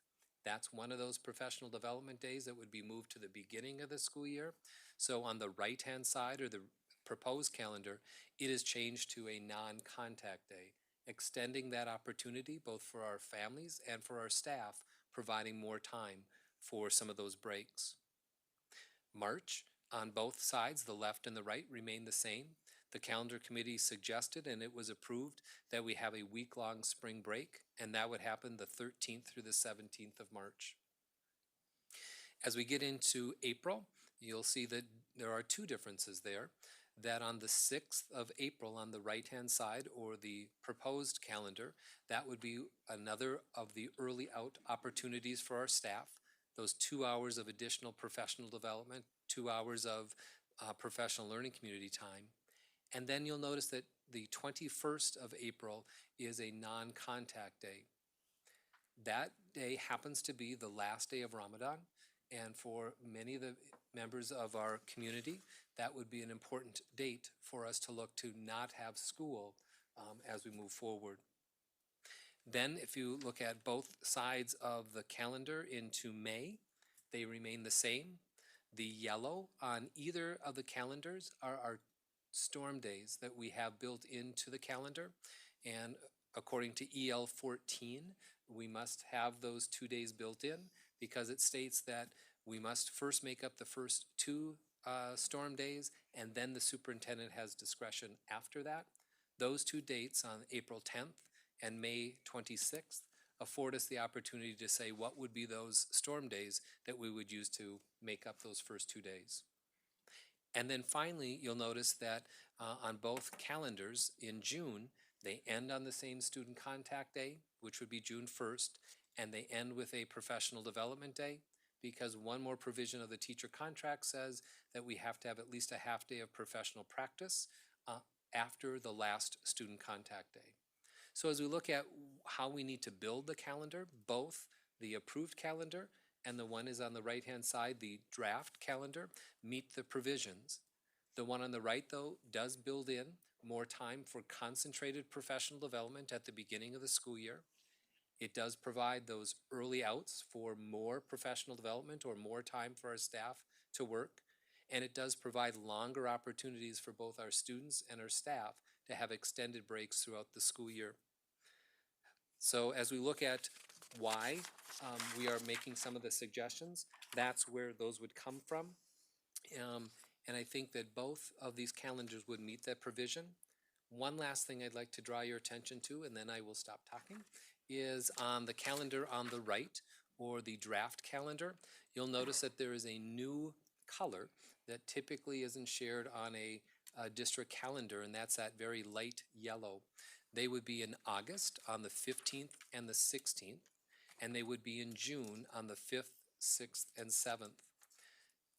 that's one of those professional development days that would be moved to the beginning of the school year. So on the right-hand side or the proposed calendar, it is changed to a non-contact day, extending that opportunity both for our families and for our staff, providing more time for some of those breaks. March, on both sides, the left and the right, remain the same. The calendar committee suggested, and it was approved, that we have a week-long spring break, and that would happen the 13th through the 17th of March. As we get into April, you'll see that there are two differences there. That on the 6th of April on the right-hand side, or the proposed calendar, that would be another of the early out opportunities for our staff. Those 2 hours of additional professional development, 2 hours of professional learning community time. And then you'll notice that the 21st of April is a non-contact day. That day happens to be the last day of Ramadan, and for many of the members of our community, that would be an important date for us to look to not have school as we move forward. Then if you look at both sides of the calendar into May, they remain the same. The yellow on either of the calendars are our storm days that we have built into the calendar. And according to EL 14, we must have those 2 days built in because it states that we must first make up the first 2 storm days, and then the superintendent has discretion after that. Those 2 dates on April 10th and May 26th afford us the opportunity to say what would be those storm days that we would use to make up those first 2 days. And then finally, you'll notice that on both calendars in June, they end on the same student contact day, which would be June 1st, and they end with a professional development day, because one more provision of the teacher contract says that we have to have at least a half day of professional practice after the last student contact day. So as we look at how we need to build the calendar, both the approved calendar and the one is on the right-hand side, the draft calendar, meet the provisions. The one on the right, though, does build in more time for concentrated professional development at the beginning of the school year. It does provide those early outs for more professional development or more time for our staff to work. And it does provide longer opportunities for both our students and our staff to have extended breaks throughout the school year. So as we look at why we are making some of the suggestions, that's where those would come from. And I think that both of these calendars would meet that provision. One last thing I'd like to draw your attention to, and then I will stop talking, is on the calendar on the right, or the draft calendar. You'll notice that there is a new color that typically isn't shared on a district calendar, and that's that very light yellow. They would be in August on the 15th and the 16th, and they would be in June on the 5th, 6th, and 7th.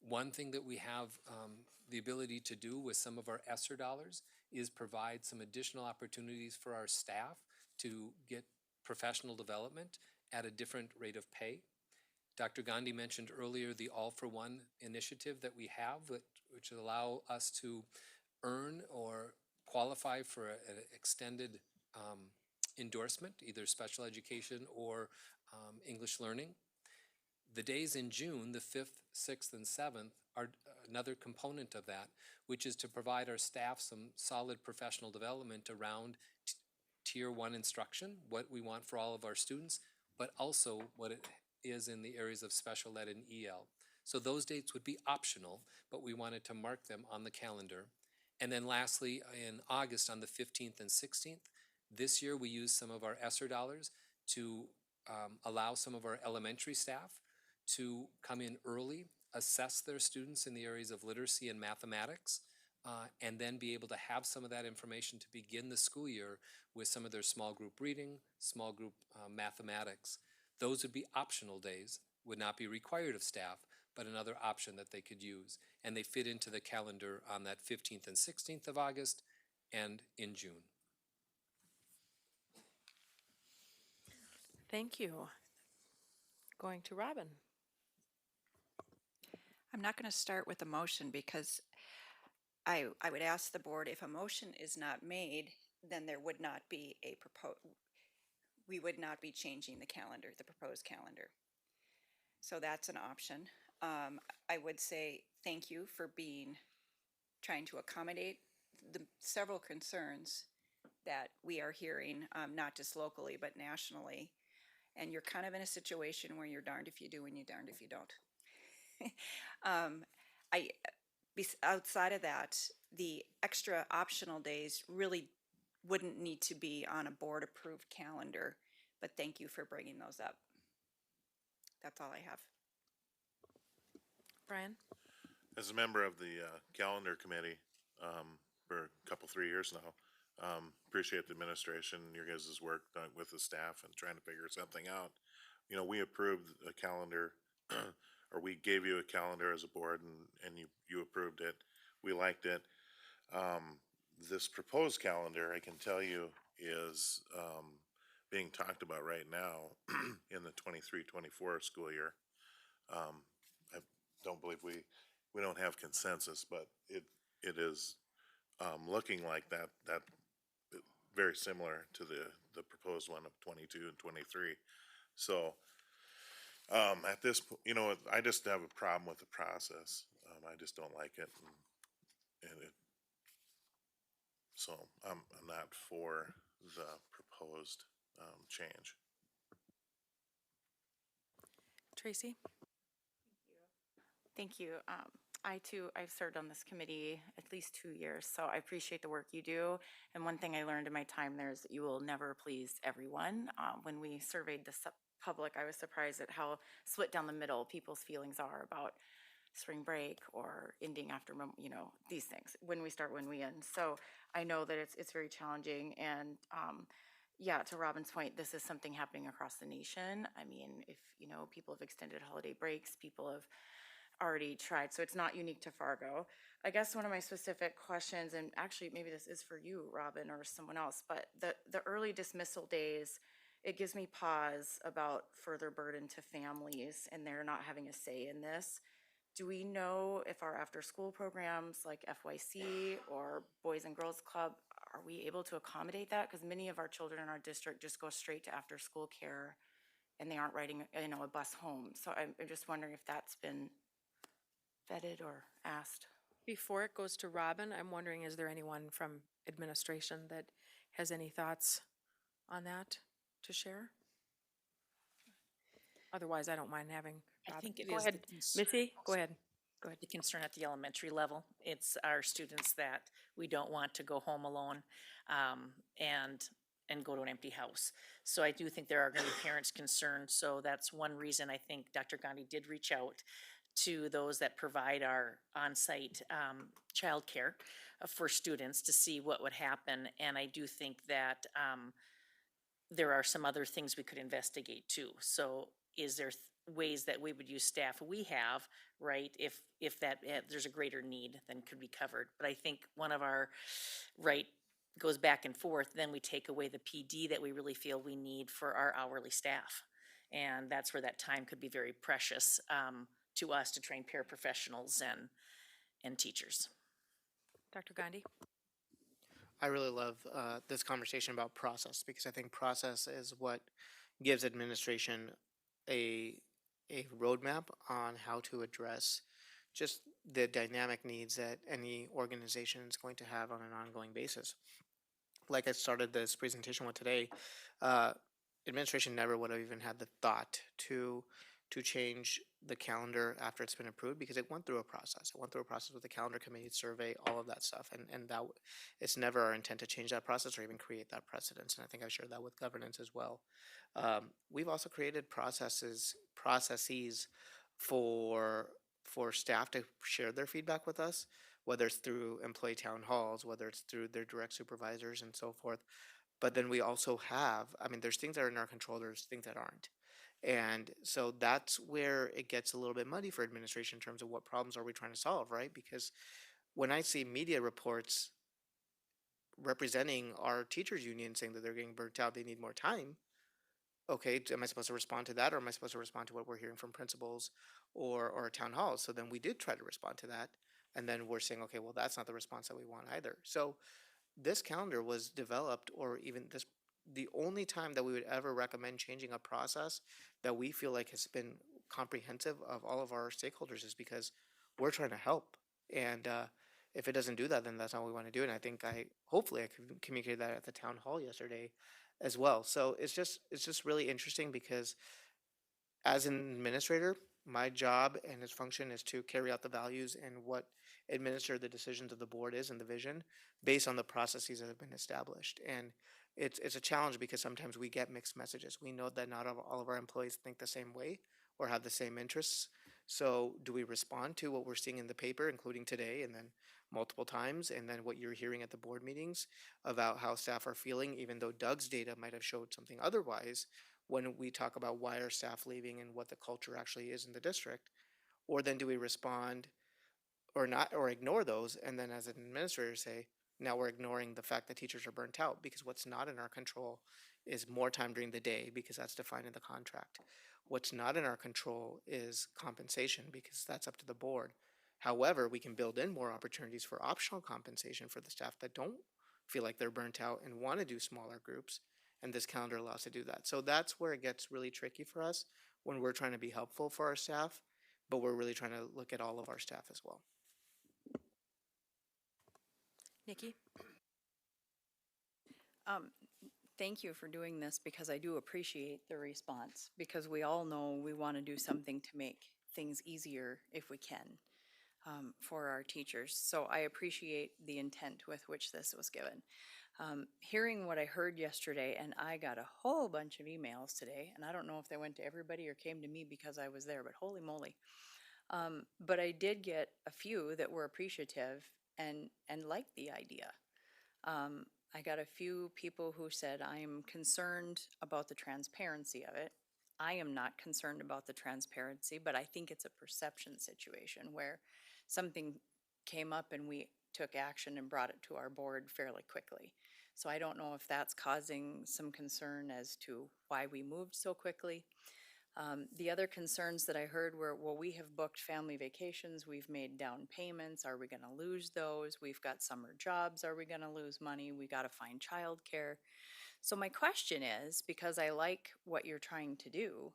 One thing that we have the ability to do with some of our ESSER dollars is provide some additional opportunities for our staff to get professional development at a different rate of pay. Dr. Gandhi mentioned earlier the All for One initiative that we have, which allow us to earn or qualify for an extended endorsement, either special education or English learning. The days in June, the 5th, 6th, and 7th, are another component of that, which is to provide our staff some solid professional development around Tier 1 instruction, what we want for all of our students, but also what it is in the areas of special ed and EL. So those dates would be optional, but we wanted to mark them on the calendar. And then lastly, in August on the 15th and 16th, this year we used some of our ESSER dollars to allow some of our elementary staff to come in early, assess their students in the areas of literacy and mathematics, and then be able to have some of that information to begin the school year with some of their small group reading, small group mathematics. Those would be optional days, would not be required of staff, but another option that they could use. And they fit into the calendar on that 15th and 16th of August and in June.
Thank you. Going to Robin.
I'm not going to start with a motion because I would ask the board, if a motion is not made, then there would not be a we would not be changing the calendar, the proposed calendar. So that's an option. I would say thank you for trying to accommodate the several concerns that we are hearing, not just locally, but nationally. And you're kind of in a situation where you're darned if you do and you're darned if you don't. Outside of that, the extra optional days really wouldn't need to be on a board-approved calendar, but thank you for bringing those up. That's all I have.
Brian?
As a member of the calendar committee for a couple, 3 years now, appreciate the administration, your guys' work done with the staff and trying to figure something out. You know, we approved a calendar, or we gave you a calendar as a board, and you approved it. We liked it. This proposed calendar, I can tell you, is being talked about right now in the 23-24 school year. I don't believe we don't have consensus, but it is looking like that very similar to the proposed one of 22 and 23. So at this point, you know, I just have a problem with the process. I just don't like it, so I'm not for the proposed change.
Tracy?
Thank you. I've served on this committee at least 2 years, so I appreciate the work you do. And one thing I learned in my time there is that you will never please everyone. When we surveyed the public, I was surprised at how split down the middle people's feelings are about spring break or ending after, you know, these things, when we start, when we end. So I know that it's very challenging. And yeah, to Robin's point, this is something happening across the nation. I mean, if, you know, people have extended holiday breaks, people have already tried, so it's not unique to Fargo. I guess one of my specific questions, and actually maybe this is for you, Robin, or someone else, but the early dismissal days, it gives me pause about further burden to families and they're not having a say in this. Do we know if our after-school programs like FYC or Boys and Girls Club, are we able to accommodate that? Because many of our children in our district just go straight to after-school care and they aren't riding, you know, a bus home. So I'm just wondering if that's been vetted or asked.
Before it goes to Robin, I'm wondering, is there anyone from administration that has any thoughts on that to share? Otherwise, I don't mind having Robin.
I think it
Go
is
ahead. Missy, go ahead. Go ahead.
the concern at the elementary level. It's our students that we don't want to go home alone. And and go to an empty house. So I do think there are gonna be parents concerned, so that's one reason I think Dr. Gandhi did reach out to those that provide our on-site, childcare for students to see what would happen. And I do think that, there are some other things we could investigate too. So is there ways that we would use staff we have, right? If that, there's a greater need, then could be covered. But I think one of our, right, goes back and forth, then we take away the PD that we really feel we need for our hourly staff. And that's where that time could be very precious, to us to train paraprofessionals and teachers.
Dr. Gandhi?
I really love this conversation about process because I think process is what gives administration a roadmap on how to address just the dynamic needs that any organization is going to have on an ongoing basis. Like I started this presentation with today, uh, administration never would have even had the thought to change the calendar after it's been approved because it went through a process. It went through a process with the calendar committee survey, all of that stuff, and it's never our intent to change that process or even create that precedence. And I think I shared that with governance as well. We've also created processes for staff to share their feedback with us, whether it's through employee town halls, whether it's through their direct supervisors and so forth. But then we also have, I mean, there's things that are in our control, there's things that aren't. And so that's where it gets a little bit muddy for administration in terms of what problems are we trying to solve, right? Because when I see media reports representing our teachers union saying that they're getting burnt out, they need more time. Okay, am I supposed to respond to that, or am I supposed to respond to what we're hearing from principals or town halls? So then we did try to respond to that, and then we're saying, okay, well, that's not the response that we want either. So this calendar was developed, or even this, the only time that we would ever recommend changing a process that we feel like has been comprehensive of all of our stakeholders is because we're trying to help. And if it doesn't do that, then that's not what we want to do. And I think hopefully I communicated that at the town hall yesterday as well. So it's just really interesting because as an administrator, my job and its function is to carry out the values and what administer the decisions of the board is and the vision based on the processes that have been established. And it's a challenge because sometimes we get mixed messages. We know that not all of our employees think the same way or have the same interests. So do we respond to what we're seeing in the paper, including today and then multiple times, and then what you're hearing at the board meetings about how staff are feeling, even though Doug's data might have showed something otherwise when we talk about why are staff leaving and what the culture actually is in the district? Or then do we respond or not, or ignore those, and then as an administrator say, now we're ignoring the fact that teachers are burnt out, because what's not in our control is more time during the day because that's defined in the contract. What's not in our control is compensation because that's up to the board. However, we can build in more opportunities for optional compensation for the staff that don't feel like they're burnt out and want to do smaller groups, and this calendar allows to do that. So that's where it gets really tricky for us when we're trying to be helpful for our staff, but we're really trying to look at all of our staff as well.
Nikki?
Thank you for doing this because I do appreciate the response, because we all know we want to do something to make things easier if we can for our teachers. So I appreciate the intent with which this was given. Hearing what I heard yesterday, and I got a whole bunch of emails today, and I don't know if they went to everybody or came to me because I was there, but holy moly. But I did get a few that were appreciative and liked the idea. I got a few people who said, I am concerned about the transparency of it. I am not concerned about the transparency, but I think it's a perception situation where something came up and we took action and brought it to our board fairly quickly. So I don't know if that's causing some concern as to why we moved so quickly. The other concerns that I heard were, well, we have booked family vacations, we've made down payments, are we gonna lose those? We've got summer jobs, are we gonna lose money? We gotta find childcare. So my question is, because I like what you're trying to do,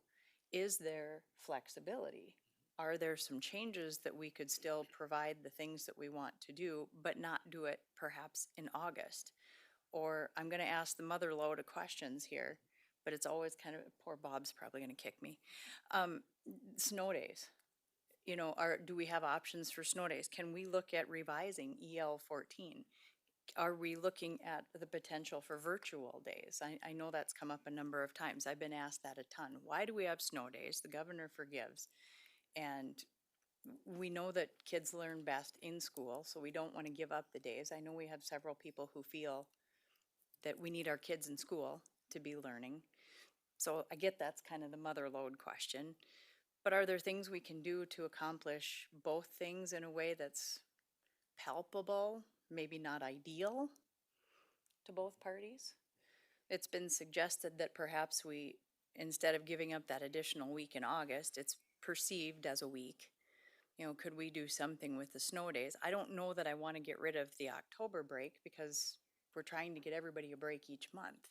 is there flexibility? Are there some changes that we could still provide the things that we want to do, but not do it perhaps in August? Or I'm gonna ask the mother load of questions here, but it's always kind of, poor Bob's probably gonna kick me. Snow days, do we have options for snow days? Can we look at revising EL 14? are we looking at the potential for virtual days? I know that's come up a number of times. I've been asked that a ton. Why do we have snow days? The governor forgives. And we know that kids learn best in school, so we don't want to give up the days. I know we have several people who feel that we need our kids in school to be learning. So I get that's kind of the mother load question. But are there things we can do to accomplish both things in a way that's palpable, maybe not ideal to both parties? It's been suggested that perhaps we, instead of giving up that additional week in August, it's perceived as a week. You know, could we do something with the snow days? I don't know that I want to get rid of the October break because we're trying to get everybody a break each month.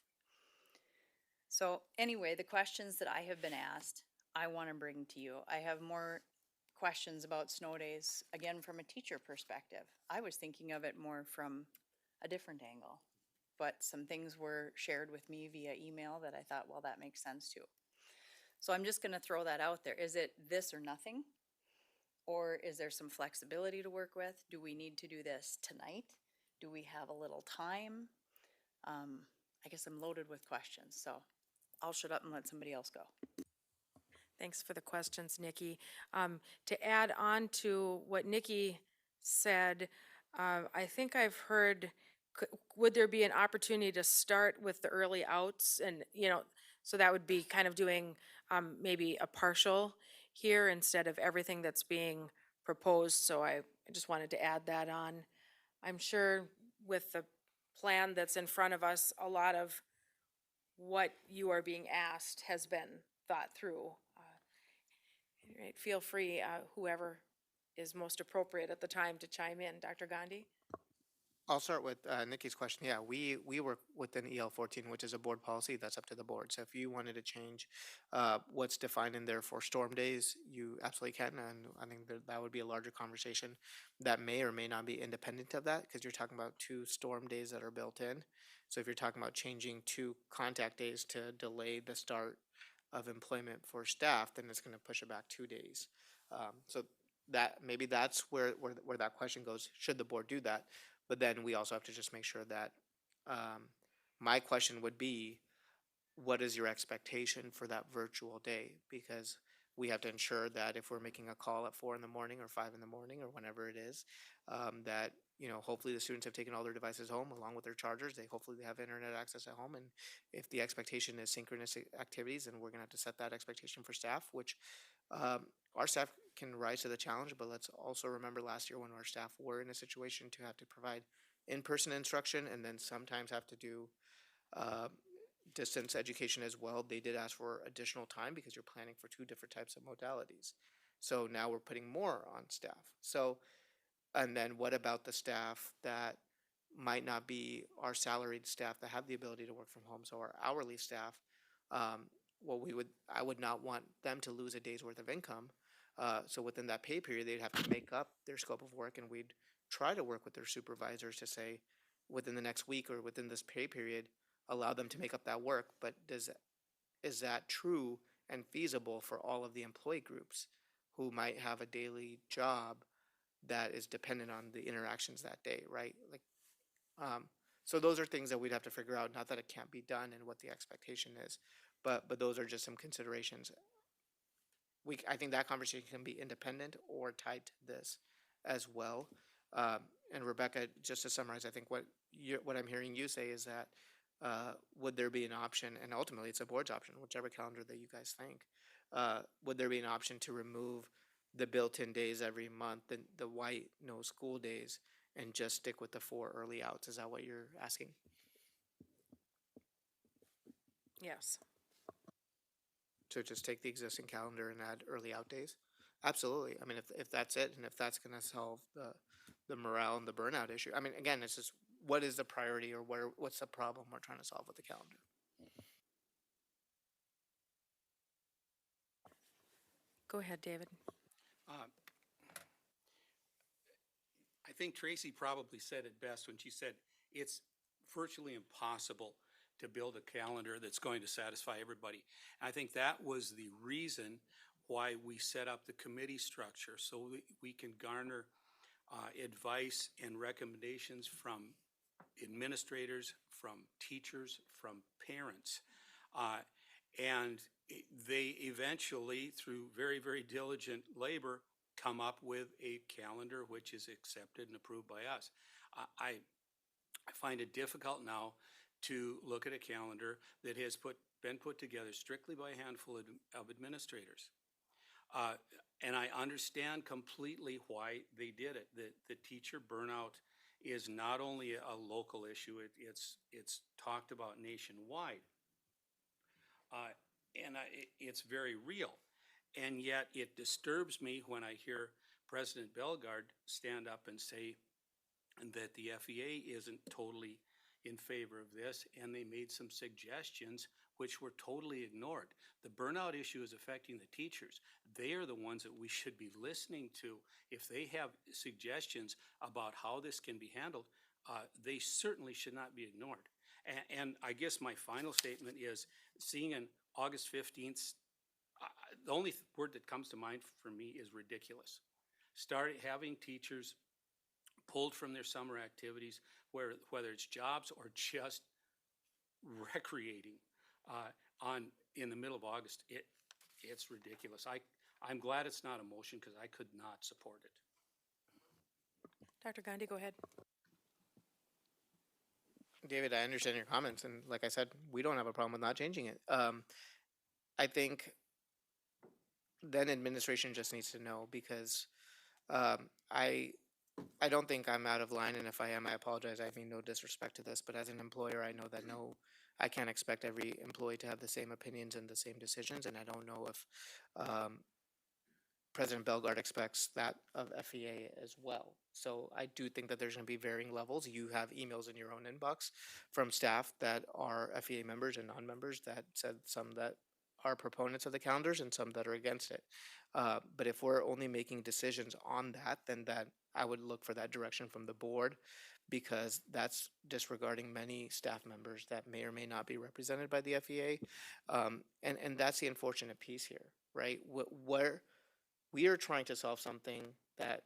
So anyway, the questions that I have been asked, I want to bring to you. I have more questions about snow days, again, from a teacher perspective. I was thinking of it more from a different angle, but some things were shared with me via email that I thought, well, that makes sense too. So I'm just going to throw that out there. Is it this or nothing? Or is there some flexibility to work with? Do we need to do this tonight? Do we have a little time? I guess I'm loaded with questions, so I'll shut up and let somebody else go.
Thanks for the questions, Nikki. To add on to what Nikki said, I think I've heard, would there be an opportunity to start with the early outs? And, so that would be kind of doing maybe a partial here instead of everything that's being proposed. So I just wanted to add that on. I'm sure with the plan that's in front of us, a lot of what you are being asked has been thought through. Right, feel free, whoever is most appropriate at the time to chime in. Dr. Gandhi?
I'll start with Nikki's question. Yeah, we work within EL 14, which is a board policy. That's up to the board. So if you wanted to change what's defined in there for storm days, you absolutely can. And I think that would be a larger conversation that may or may not be independent of that, because you're talking about 2 storm days that are built in. So if you're talking about changing 2 contact days to delay the start of employment for staff, then it's going to push it back 2 days. So that maybe that's where that question goes. Should the board do that? But then we also have to just make sure that my question would be, what is your expectation for that virtual day? Because we have to ensure that if we're making a call at 4 in the morning or 5 in the morning or whenever it is, that, hopefully the students have taken all their devices home along with their chargers. Hopefully they have internet access at home. And if the expectation is synchronous activities, then we're going to have to set that expectation for staff, which our staff can rise to the challenge. But let's also remember last year when our staff were in a situation to have to provide in-person instruction and then sometimes have to do distance education as well. They did ask for additional time because you're planning for 2 different types of modalities. So now we're putting more on staff. So, and then what about the staff that might not be our salaried staff that have the ability to work from home? So our hourly staff, I would not want them to lose a day's worth of income. So within that pay period, they'd have to make up their scope of work, and we'd try to work with their supervisors to say, within the next week or within this pay period, allow them to make up that work. But is that true and feasible for all of the employee groups who might have a daily job that is dependent on the interactions that day, right? So those are things that we'd have to figure out. Not that it can't be done and what the expectation is, but those are just some considerations. I think that conversation can be independent or tied to this as well. And Rebecca, just to summarize, I think what I'm hearing you say is that would there be an option, and ultimately it's a board's option, whichever calendar that you guys think, would there be an option to remove the built-in days every month, the white no school days, and just stick with the 4 early outs? Is that what you're asking?
Yes.
So just take the existing calendar and add early out days? Absolutely. I mean, if that's it, and if that's going to solve the morale and the burnout issue. I mean, again, it's just what is the priority, or what's the problem we're trying to solve with the calendar?
Go ahead, David.
I think Tracy probably said it best when she said it's virtually impossible to build a calendar that's going to satisfy everybody. I think that was the reason why we set up the committee structure, so we can garner advice and recommendations from administrators, from teachers, from parents. And they eventually, through very, very diligent labor, come up with a calendar which is accepted and approved by us. I find it difficult now to look at a calendar that has been put together strictly by a handful of administrators. And I understand completely why they did it. The teacher burnout is not only a local issue, it's talked about nationwide. It's very real. And yet it disturbs me when I hear President Bellegarde stand up and say that the FEA isn't totally in favor of this, and they made some suggestions which were totally ignored. The burnout issue is affecting the teachers. They are the ones that we should be listening to. If they have suggestions about how this can be handled, they certainly should not be ignored. And I guess my final statement is, seeing an August 15th, the only word that comes to mind for me is ridiculous. Start having teachers pulled from their summer activities, whether it's jobs or just recreating in the middle of August. It's ridiculous. I'm glad it's not a motion, because I could not support it.
Dr. Gandhi, go ahead.
David, I understand your comments, and like I said, we don't have a problem with not changing it. I think then administration just needs to know, because I don't think I'm out of line, and if I am, I apologize. I mean no disrespect to this, but as an employer, I know that I can't expect every employee to have the same opinions and the same decisions, and I don't know if President Bellegarde expects that of FEA as well. So I do think that there's going to be varying levels. You have emails in your own inbox from staff that are FEA members and non-members that said some that are proponents of the calendars and some that are against it. But if we're only making decisions on that, then that I would look for that direction from the board, because that's disregarding many staff members that may or may not be represented by the FEA. And that's the unfortunate piece here, right? Where we are trying to solve something that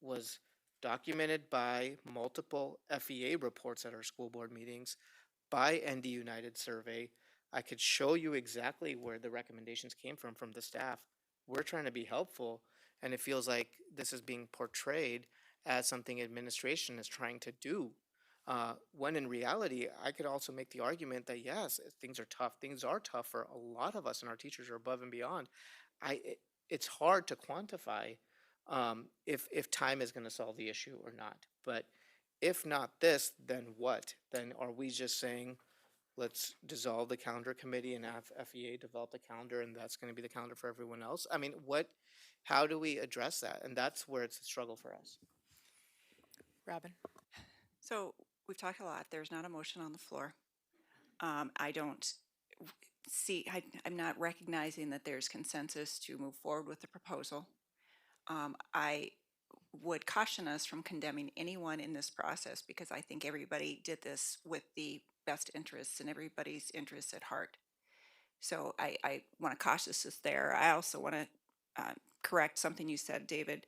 was documented by multiple FEA reports at our school board meetings, by ND United survey. I could show you exactly where the recommendations came from the staff. We're trying to be helpful, and it feels like this is being portrayed as something administration is trying to do. When in reality, I could also make the argument that yes, things are tough. Things are tough for a lot of us, and our teachers are above and beyond. It's hard to quantify if time is going to solve the issue or not. But if not this, then what? Then are we just saying, let's dissolve the calendar committee and have FEA develop the calendar, and that's going to be the calendar for everyone else? I mean, how do we address that? And that's where it's a struggle for us.
Robin?
So we've talked a lot. There's not a motion on the floor. I don't see, I'm not recognizing that there's consensus to move forward with the proposal. I would caution us from condemning anyone in this process, because I think everybody did this with the best interests and everybody's interests at heart. So I want to caution us there. I also want to correct something you said, David.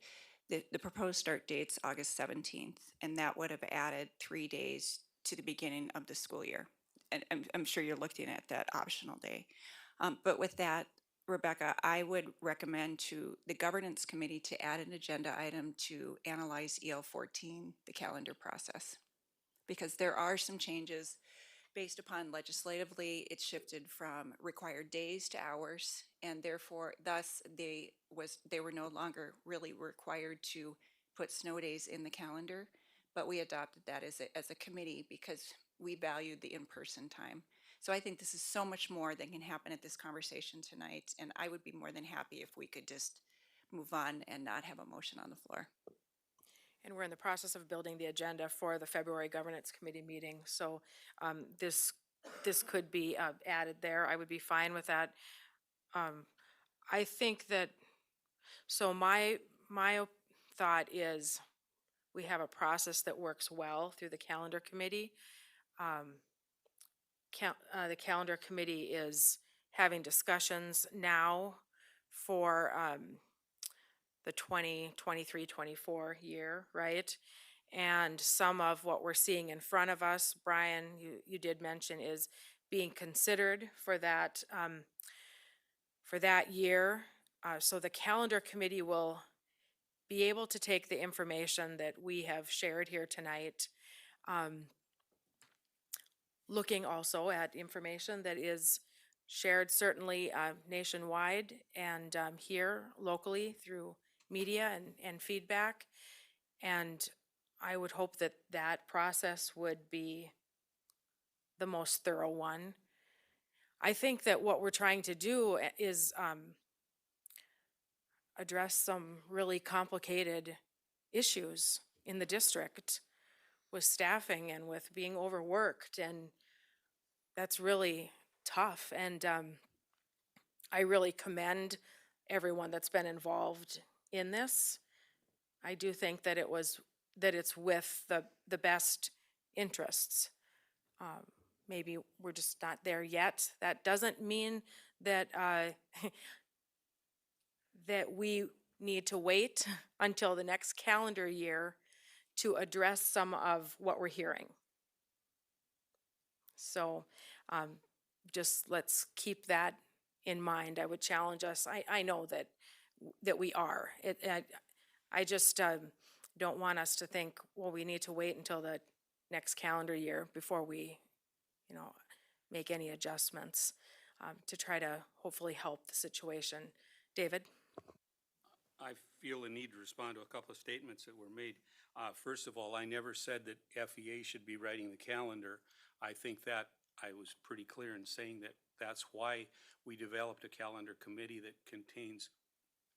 The proposed start date's August 17th, and that would have added 3 days to the beginning of the school year. And I'm sure you're looking at that optional day. But with that, Rebecca, I would recommend to the governance committee to add an agenda item to analyze EL 14, the calendar process. Because there are some changes based upon legislatively, it shifted from required days to hours, and therefore, thus, they were no longer really required to put snow days in the calendar, but we adopted that as a committee because we valued the in-person time. So I think this is so much more than can happen at this conversation tonight, and I would be more than happy if we could just move on and not have a motion on the floor.
And we're in the process of building the agenda for the February Governance Committee meeting. So this could be added there. I would be fine with that. I think that, so my thought is we have a process that works well through the calendar committee. The calendar committee is having discussions now for the 2023-24 year, right? And some of what we're seeing in front of us, Brian, you did mention, is being considered for that year. So the calendar committee will be able to take the information that we have shared here tonight, looking also at information that is shared certainly nationwide and here locally through media and feedback. And I would hope that that process would be the most thorough one. I think that what we're trying to do is address some really complicated issues in the district with staffing and with being overworked, and that's really tough. And I really commend everyone that's been involved in this. I do think that it's with the best interests. Maybe we're just not there yet. That doesn't mean that that we need to wait until the next calendar year to address some of what we're hearing. So just let's keep that in mind. I would challenge us. I know that we are. I just don't want us to think, well, we need to wait until the next calendar year before we, make any adjustments to try to hopefully help the situation. David?
I feel a need to respond to a couple of statements that were made. First of all, I never said that FEA should be writing the calendar. I think that I was pretty clear in saying that that's why we developed a calendar committee that contains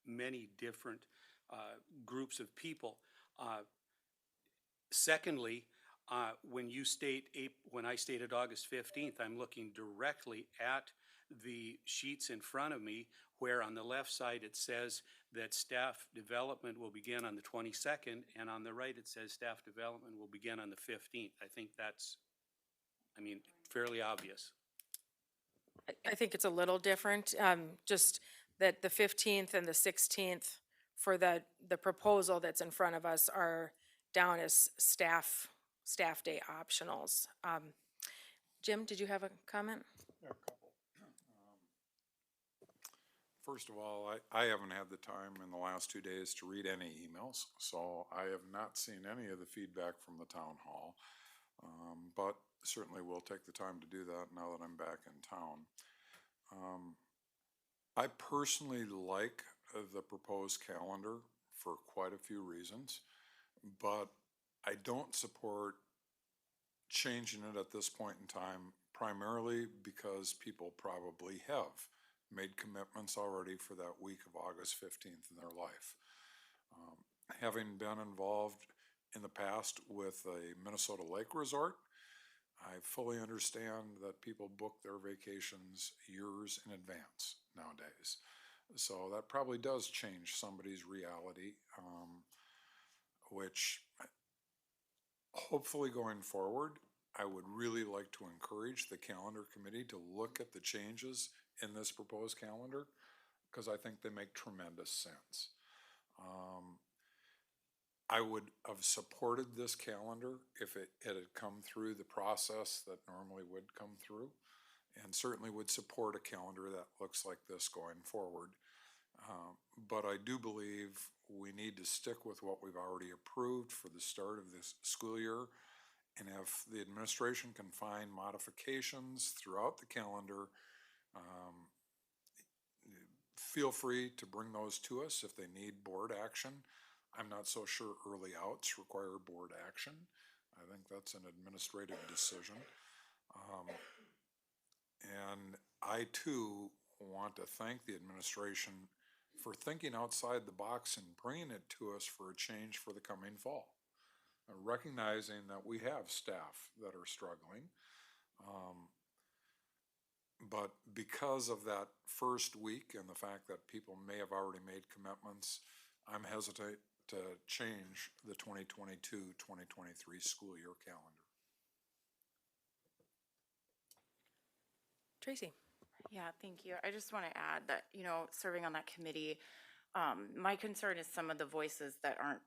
many different groups of people. Secondly, when I stated August 15th, I'm looking directly at the sheets in front of me where on the left side it says that staff development will begin on the 22nd, and on the right it says staff development will begin on the 15th. I think that's, fairly obvious.
I think it's a little different, just that the 15th and the 16th for the proposal that's in front of us are down as staff day optionals. Jim, did you have a comment?
Yeah, a couple. First of all, I haven't had the time in the last 2 days to read any emails, so I have not seen any of the feedback from the town hall. But certainly we'll take the time to do that now that I'm back in town. I personally like the proposed calendar for quite a few reasons, but I don't support changing it at this point in time, primarily because people probably have made commitments already for that week of August 15th in their life. Having been involved in the past with a Minnesota lake resort, I fully understand that people book their vacations years in advance nowadays. So that probably does change somebody's reality, which hopefully going forward, I would really like to encourage the calendar committee to look at the changes in this proposed calendar, because I think they make tremendous sense. I would have supported this calendar if it had come through the process that normally would come through, and certainly would support a calendar that looks like this going forward. But I do believe we need to stick with what we've already approved for the start of this school year. And if the administration can find modifications throughout the calendar, feel free to bring those to us if they need board action. I'm not so sure early outs require board action. I think that's an administrative decision. And I too want to thank the administration for thinking outside the box and bringing it to us for a change for the coming fall. Recognizing that we have staff that are struggling. But because of that first week and the fact that people may have already made commitments, I'm hesitant to change the 2022-2023 school year calendar.
Tracy?
Yeah, thank you. I just want to add that, serving on that committee, my concern is some of the voices that aren't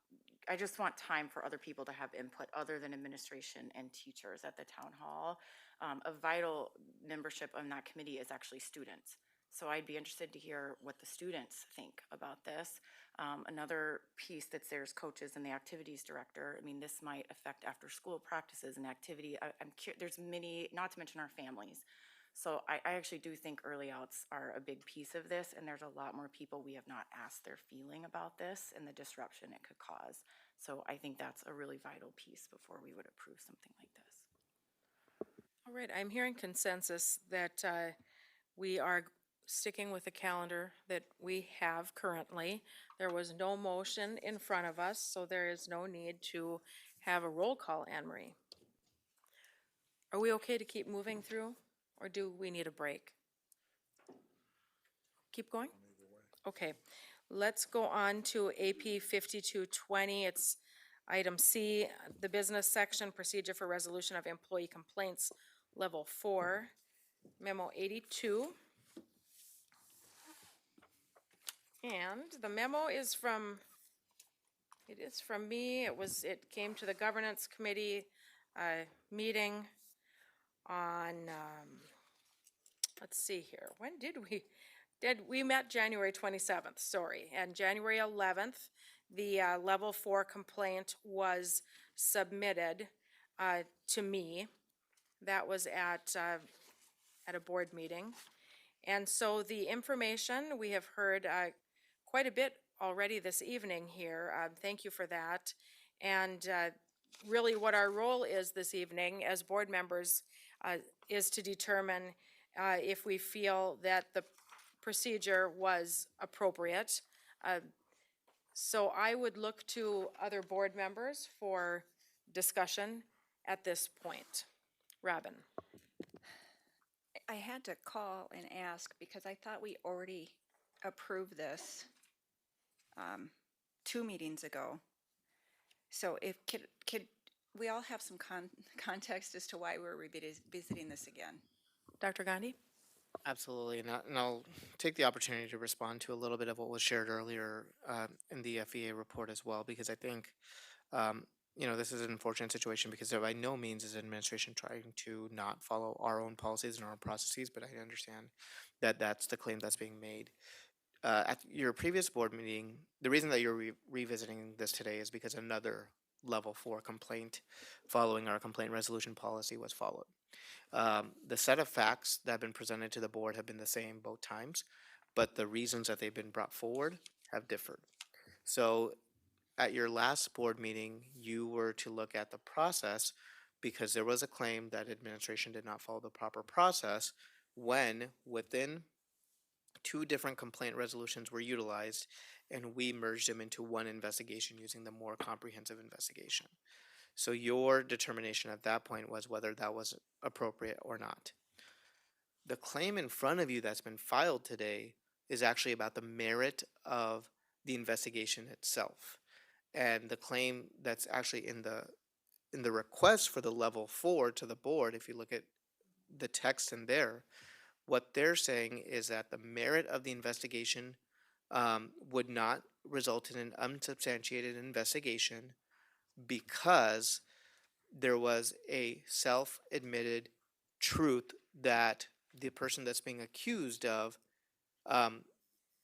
I just want time for other people to have input other than administration and teachers at the town hall. A vital membership on that committee is actually students. So I'd be interested to hear what the students think about this. Another piece that's there is coaches and the activities director. I mean, this might affect after-school practices and activity. There's many, not to mention our families. So I actually do think early outs are a big piece of this, and there's a lot more people we have not asked their feeling about this and the disruption it could cause. So I think that's a really vital piece before we would approve something like this.
All right, I'm hearing consensus that we are sticking with the calendar that we have currently. There was no motion in front of us, so there is no need to have a roll call, Anne Marie. Are we okay to keep moving through, or do we need a break? Keep going? Okay, let's go on to AP 5220. It's item C, the business section, procedure for resolution of employee complaints, level 4, memo 82. And the memo is from, it is from me. It came to the governance committee meeting on, let's see here, when we met January 27th, sorry, and January 11th, the level 4 complaint was submitted to me. That was at a board meeting. And so the information, we have heard quite a bit already this evening here. Thank you for that. And really what our role is this evening as board members is to determine if we feel that the procedure was appropriate. So I would look to other board members for discussion at this point. Robin.
I had to call and ask because I thought we already approved this 2 meetings ago. So if could we all have some context as to why we're revisiting this again?
Dr. Gandhi?
Absolutely, and I'll take the opportunity to respond to a little bit of what was shared earlier in the FEA report as well, because I think, this is an unfortunate situation because by no means is administration trying to not follow our own policies and our own processes, but I understand that that's the claim that's being made. At your previous board meeting, the reason that you're revisiting this today is because another level 4 complaint following our complaint resolution policy was followed. The set of facts that have been presented to the board have been the same both times, but the reasons that they've been brought forward have differed. So at your last board meeting, you were to look at the process because there was a claim that administration did not follow the proper process when within 2 different complaint resolutions were utilized and we merged them into one investigation using the more comprehensive investigation. So your determination at that point was whether that was appropriate or not. The claim in front of you that's been filed today is actually about the merit of the investigation itself. And the claim that's actually in the request for the level 4 to the board, if you look at the text in there, what they're saying is that the merit of the investigation would not result in an unsubstantiated investigation because there was a self-admitted truth that the person that's being accused of,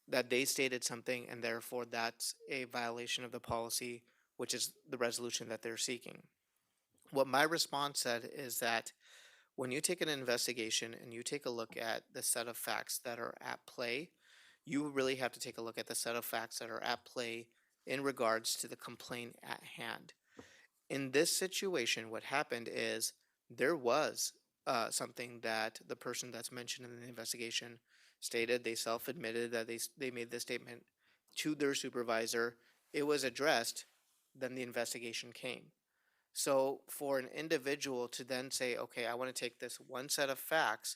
that they stated something and therefore that's a violation of the policy, which is the resolution that they're seeking. What my response said is that when you take an investigation and you take a look at the set of facts that are at play, you really have to take a look at the set of facts that are at play in regards to the complaint at hand. In this situation, what happened is there was something that the person that's mentioned in the investigation stated. They self-admitted that they made this statement to their supervisor. It was addressed, then the investigation came. So for an individual to then say, okay, I want to take this one set of facts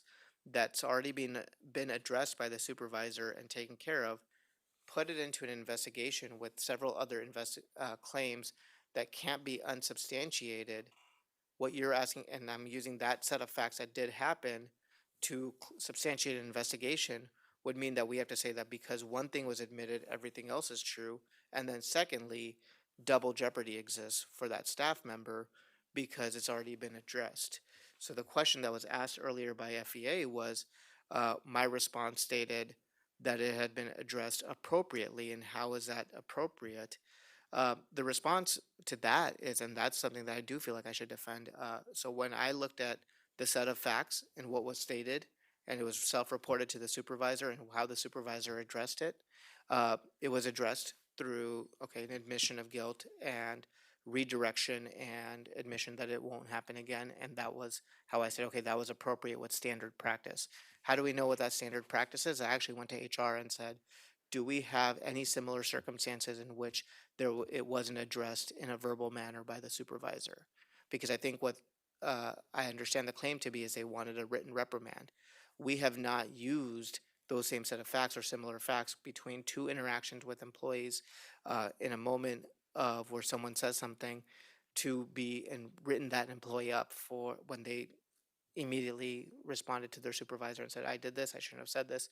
that's already been addressed by the supervisor and taken care of, put it into an investigation with several other claims that can't be unsubstantiated, what you're asking, and I'm using that set of facts that did happen to substantiate an investigation, would mean that we have to say that because one thing was admitted, everything else is true. And then secondly, double jeopardy exists for that staff member because it's already been addressed. So the question that was asked earlier by FEA was, my response stated that it had been addressed appropriately, and how is that appropriate? The response to that is, and that's something that I do feel like I should defend. So when I looked at the set of facts and what was stated, and it was self-reported to the supervisor and how the supervisor addressed it, it was addressed through, okay, an admission of guilt and redirection and admission that it won't happen again. And that was how I said, okay, that was appropriate with standard practice. How do we know what that standard practice is? I actually went to HR and said, do we have any similar circumstances in which it wasn't addressed in a verbal manner by the supervisor? Because I think what I understand the claim to be is they wanted a written reprimand. We have not used those same set of facts or similar facts between two interactions with employees in a moment of where someone says something to be and written that employee up for when they immediately responded to their supervisor and said, I did this, I shouldn't have said this.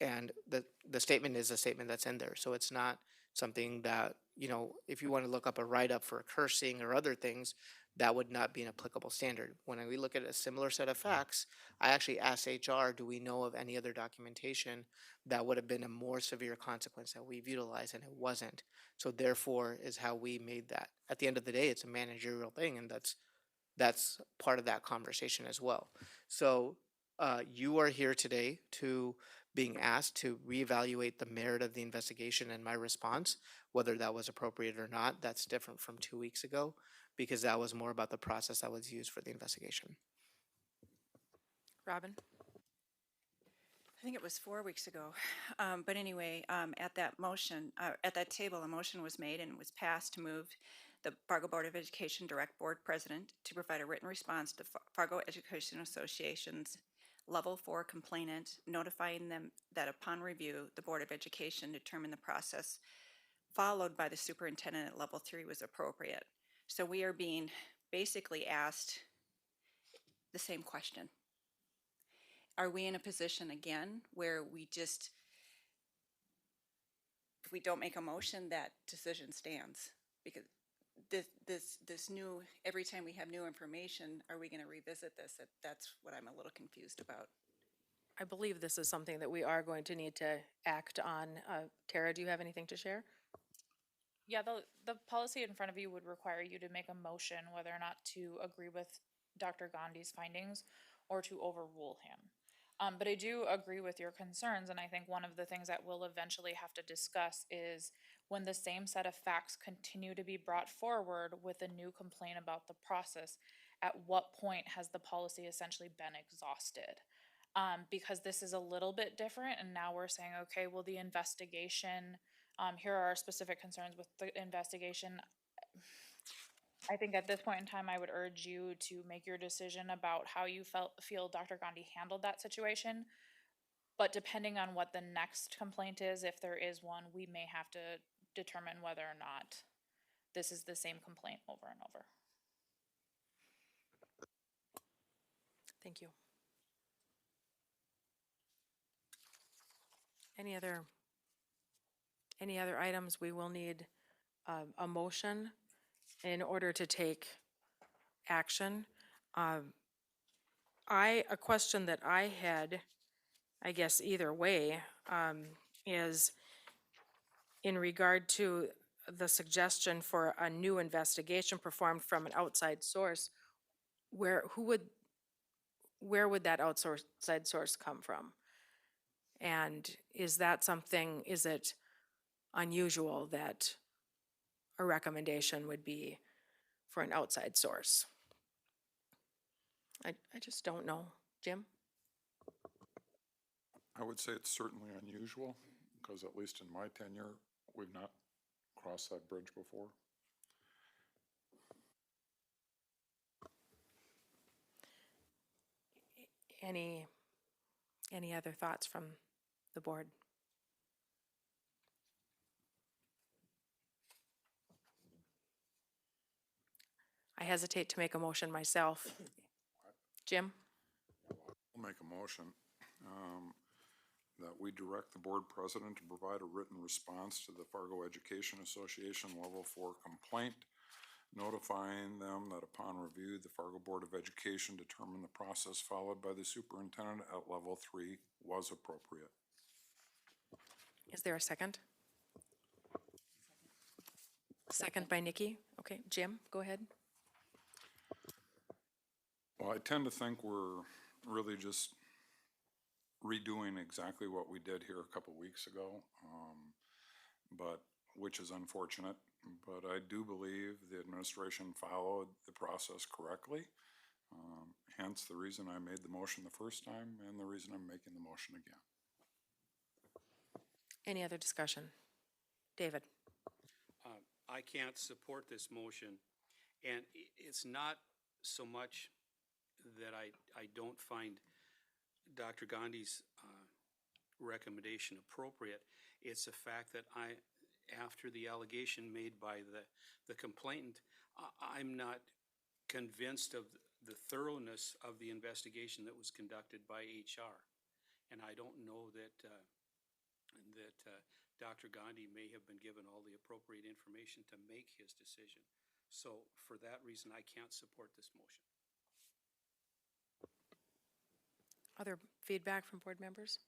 And the statement is a statement that's in there. So it's not something that, you know, if you want to look up a write-up for cursing or other things, that would not be an applicable standard. When we look at a similar set of facts, I actually asked HR, do we know of any other documentation that would have been a more severe consequence that we've utilized, and it wasn't. So therefore is how we made that. At the end of the day, it's a managerial thing, and that's part of that conversation as well. So you are here today to being asked to reevaluate the merit of the investigation and my response, whether that was appropriate or not. That's different from 2 weeks ago because that was more about the process that was used for the investigation.
Robin?
I think it was 4 weeks ago. But anyway, at that motion, at that table, a motion was made and it was passed to move the Fargo Board of Education Direct Board President to provide a written response to Fargo Education Association's Level 4 complainant, notifying them that upon review, the Board of Education determined the process followed by the superintendent at Level 3 was appropriate. So we are being basically asked the same question. Are we in a position again where we just, if we don't make a motion, that decision stands? Because this new, every time we have new information, are we going to revisit this? That's what I'm a little confused about.
I believe this is something that we are going to need to act on. Tara, do you have anything to share?
Yeah, the policy in front of you would require you to make a motion whether or not to agree with Dr. Gandhi's findings or to overrule him. But I do agree with your concerns, and I think one of the things that we'll eventually have to discuss is when the same set of facts continue to be brought forward with a new complaint about the process, at what point has the policy essentially been exhausted? Because this is a little bit different, and now we're saying, okay, well, the investigation, here are our specific concerns with the investigation. I think at this point in time, I would urge you to make your decision about how you feel Dr. Gandhi handled that situation. But depending on what the next complaint is, if there is one, we may have to determine whether or not this is the same complaint over and over.
Thank you. Any other items? We will need a motion in order to take action. A question that I had, I guess either way, is in regard to the suggestion for a new investigation performed from an outside source. Where would that outside source come from? And is that something, is it unusual that a recommendation would be for an outside source? I just don't know. Jim?
I would say it's certainly unusual, because at least in my tenure, we've not crossed that bridge before.
Any other thoughts from the board? I hesitate to make a motion myself. Jim?
I'll make a motion. that we direct the board president to provide a written response to the Fargo Education Association Level 4 complaint, notifying them that upon review, the Fargo Board of Education determined the process followed by the superintendent at Level 3 was appropriate.
Is there a second? Second by Nikki. Okay, Jim, go ahead.
Well, I tend to think we're really just redoing exactly what we did here a couple weeks ago, but which is unfortunate. But I do believe the administration followed the process correctly. Hence the reason I made the motion the first time and the reason I'm making the motion again.
Any other discussion? David?
I can't support this motion, and it's not so much that I don't find Dr. Gandhi's recommendation appropriate. It's the fact that after the allegation made by the complainant, I'm not convinced of the thoroughness of the investigation that was conducted by HR. And I don't know that Dr. Gandhi may have been given all the appropriate information to make his decision. So for that reason, I can't support this motion.
Other feedback from board members?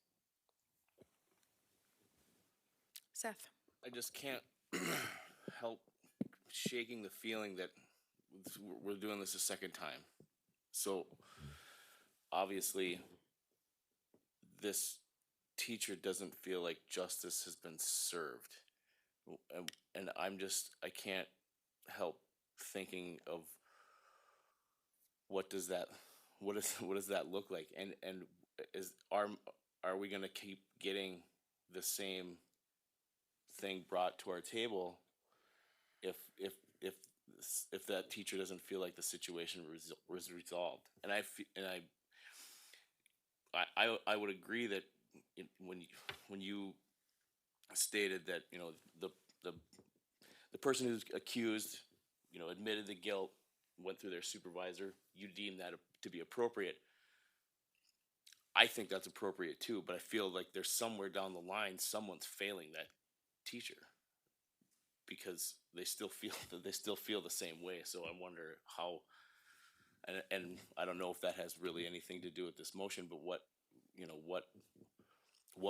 Seth?
I just can't help shaking the feeling that we're doing this a second time. So obviously this teacher doesn't feel like justice has been served. And I can't help thinking of what does that look like? And are we gonna keep getting the same thing brought to our table if that teacher doesn't feel like the situation was resolved? And I would agree that when you stated that, you know, the person who's accused, you know, admitted the guilt, went through their supervisor, you deem that to be appropriate. I think that's appropriate too, but I feel like there's somewhere down the line someone's failing that teacher because they still feel the same way. So I wonder how, and I don't know if that has really anything to do with this motion, but what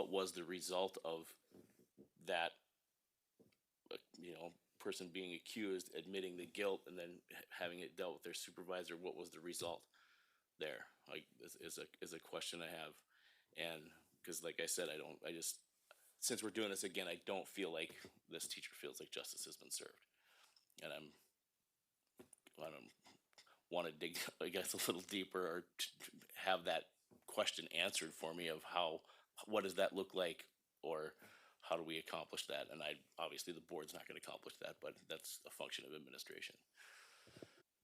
was the result of that, you know, person being accused, admitting the guilt, and then having it dealt with their supervisor? What was the result there? Like, is a question I have. And because like I said, since we're doing this again, I don't feel like this teacher feels like justice has been served. And I don't want to dig, I guess, a little deeper or have that question answered for me of what does that look like, or how do we accomplish that? And obviously the board's not going to accomplish that, but that's a function of administration.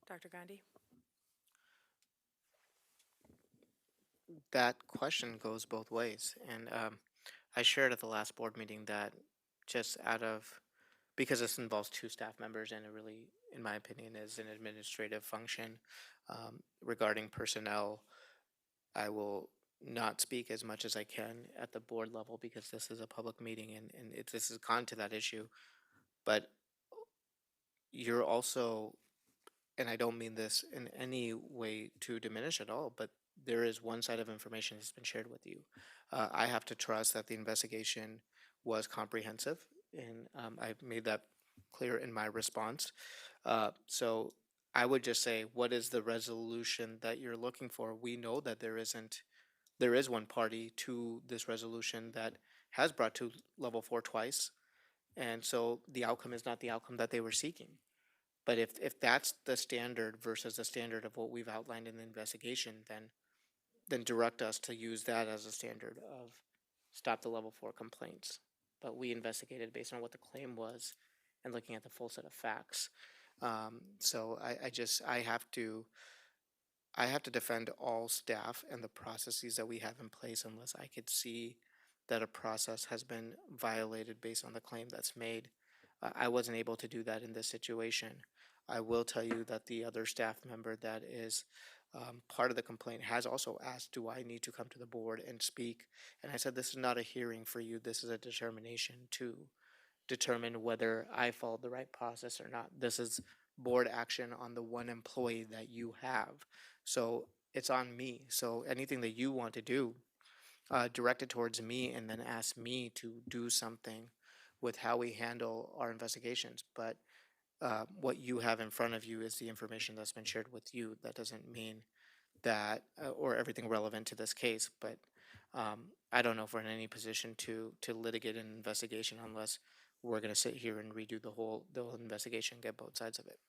Dr. Gandhi?
That question goes both ways. And I shared at the last board meeting that just because this involves two staff members and it really, in my opinion, is an administrative function regarding personnel, I will not speak as much as I can at the board level because this is a public meeting and this has gone to that issue. But you're also, and I don't mean this in any way to diminish at all, but there is one side of information that's been shared with you. I have to trust that the investigation was comprehensive, and I made that clear in my response. So I would just say, what is the resolution that you're looking for? We know that there is one party to this resolution that has brought to level 4 twice, and so the outcome is not the outcome that they were seeking. But if that's the standard versus the standard of what we've outlined in the investigation, then direct us to use that as a standard of stop the level 4 complaints. But we investigated based on what the claim was and looking at the full set of facts. So I have to defend all staff and the processes that we have in place unless I could see that a process has been violated based on the claim that's made. I wasn't able to do that in this situation. I will tell you that the other staff member that is part of the complaint has also asked, do I need to come to the board and speak? And I said, this is not a hearing for you. This is a determination to determine whether I followed the right process or not. This is board action on the one employee that you have. So it's on me. So anything that you want to do, direct it towards me and then ask me to do something with how we handle our investigations. But what you have in front of you is the information that's been shared with you. That doesn't mean that, or everything relevant to this case, but I don't know if we're in any position to litigate an investigation unless we're gonna sit here and redo the whole investigation, get both sides of it.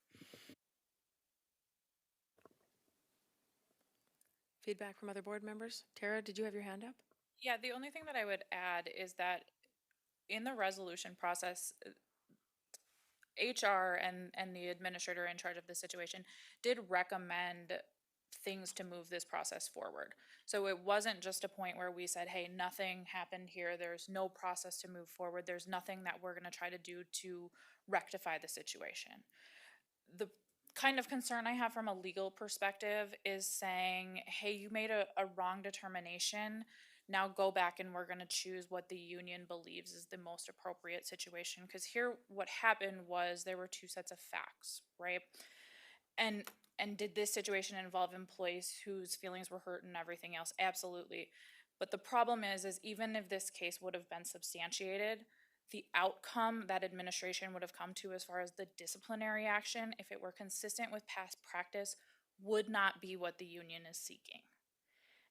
Feedback from other board members? Tara, did you have your hand up?
Yeah, the only thing that I would add is that in the resolution process, HR and the administrator in charge of the situation did recommend things to move this process forward. So it wasn't just a point where we said, hey, nothing happened here. There's no process to move forward. There's nothing that we're going to try to do to rectify the situation. The kind of concern I have from a legal perspective is saying, hey, you made a wrong determination. Now go back and we're going to choose what the union believes is the most appropriate situation. Because here, what happened was there were two sets of facts, right? And did this situation involve employees whose feelings were hurt and everything else? Absolutely. But the problem is even if this case would have been substantiated, the outcome that administration would have come to as far as the disciplinary action, if it were consistent with past practice, would not be what the union is seeking.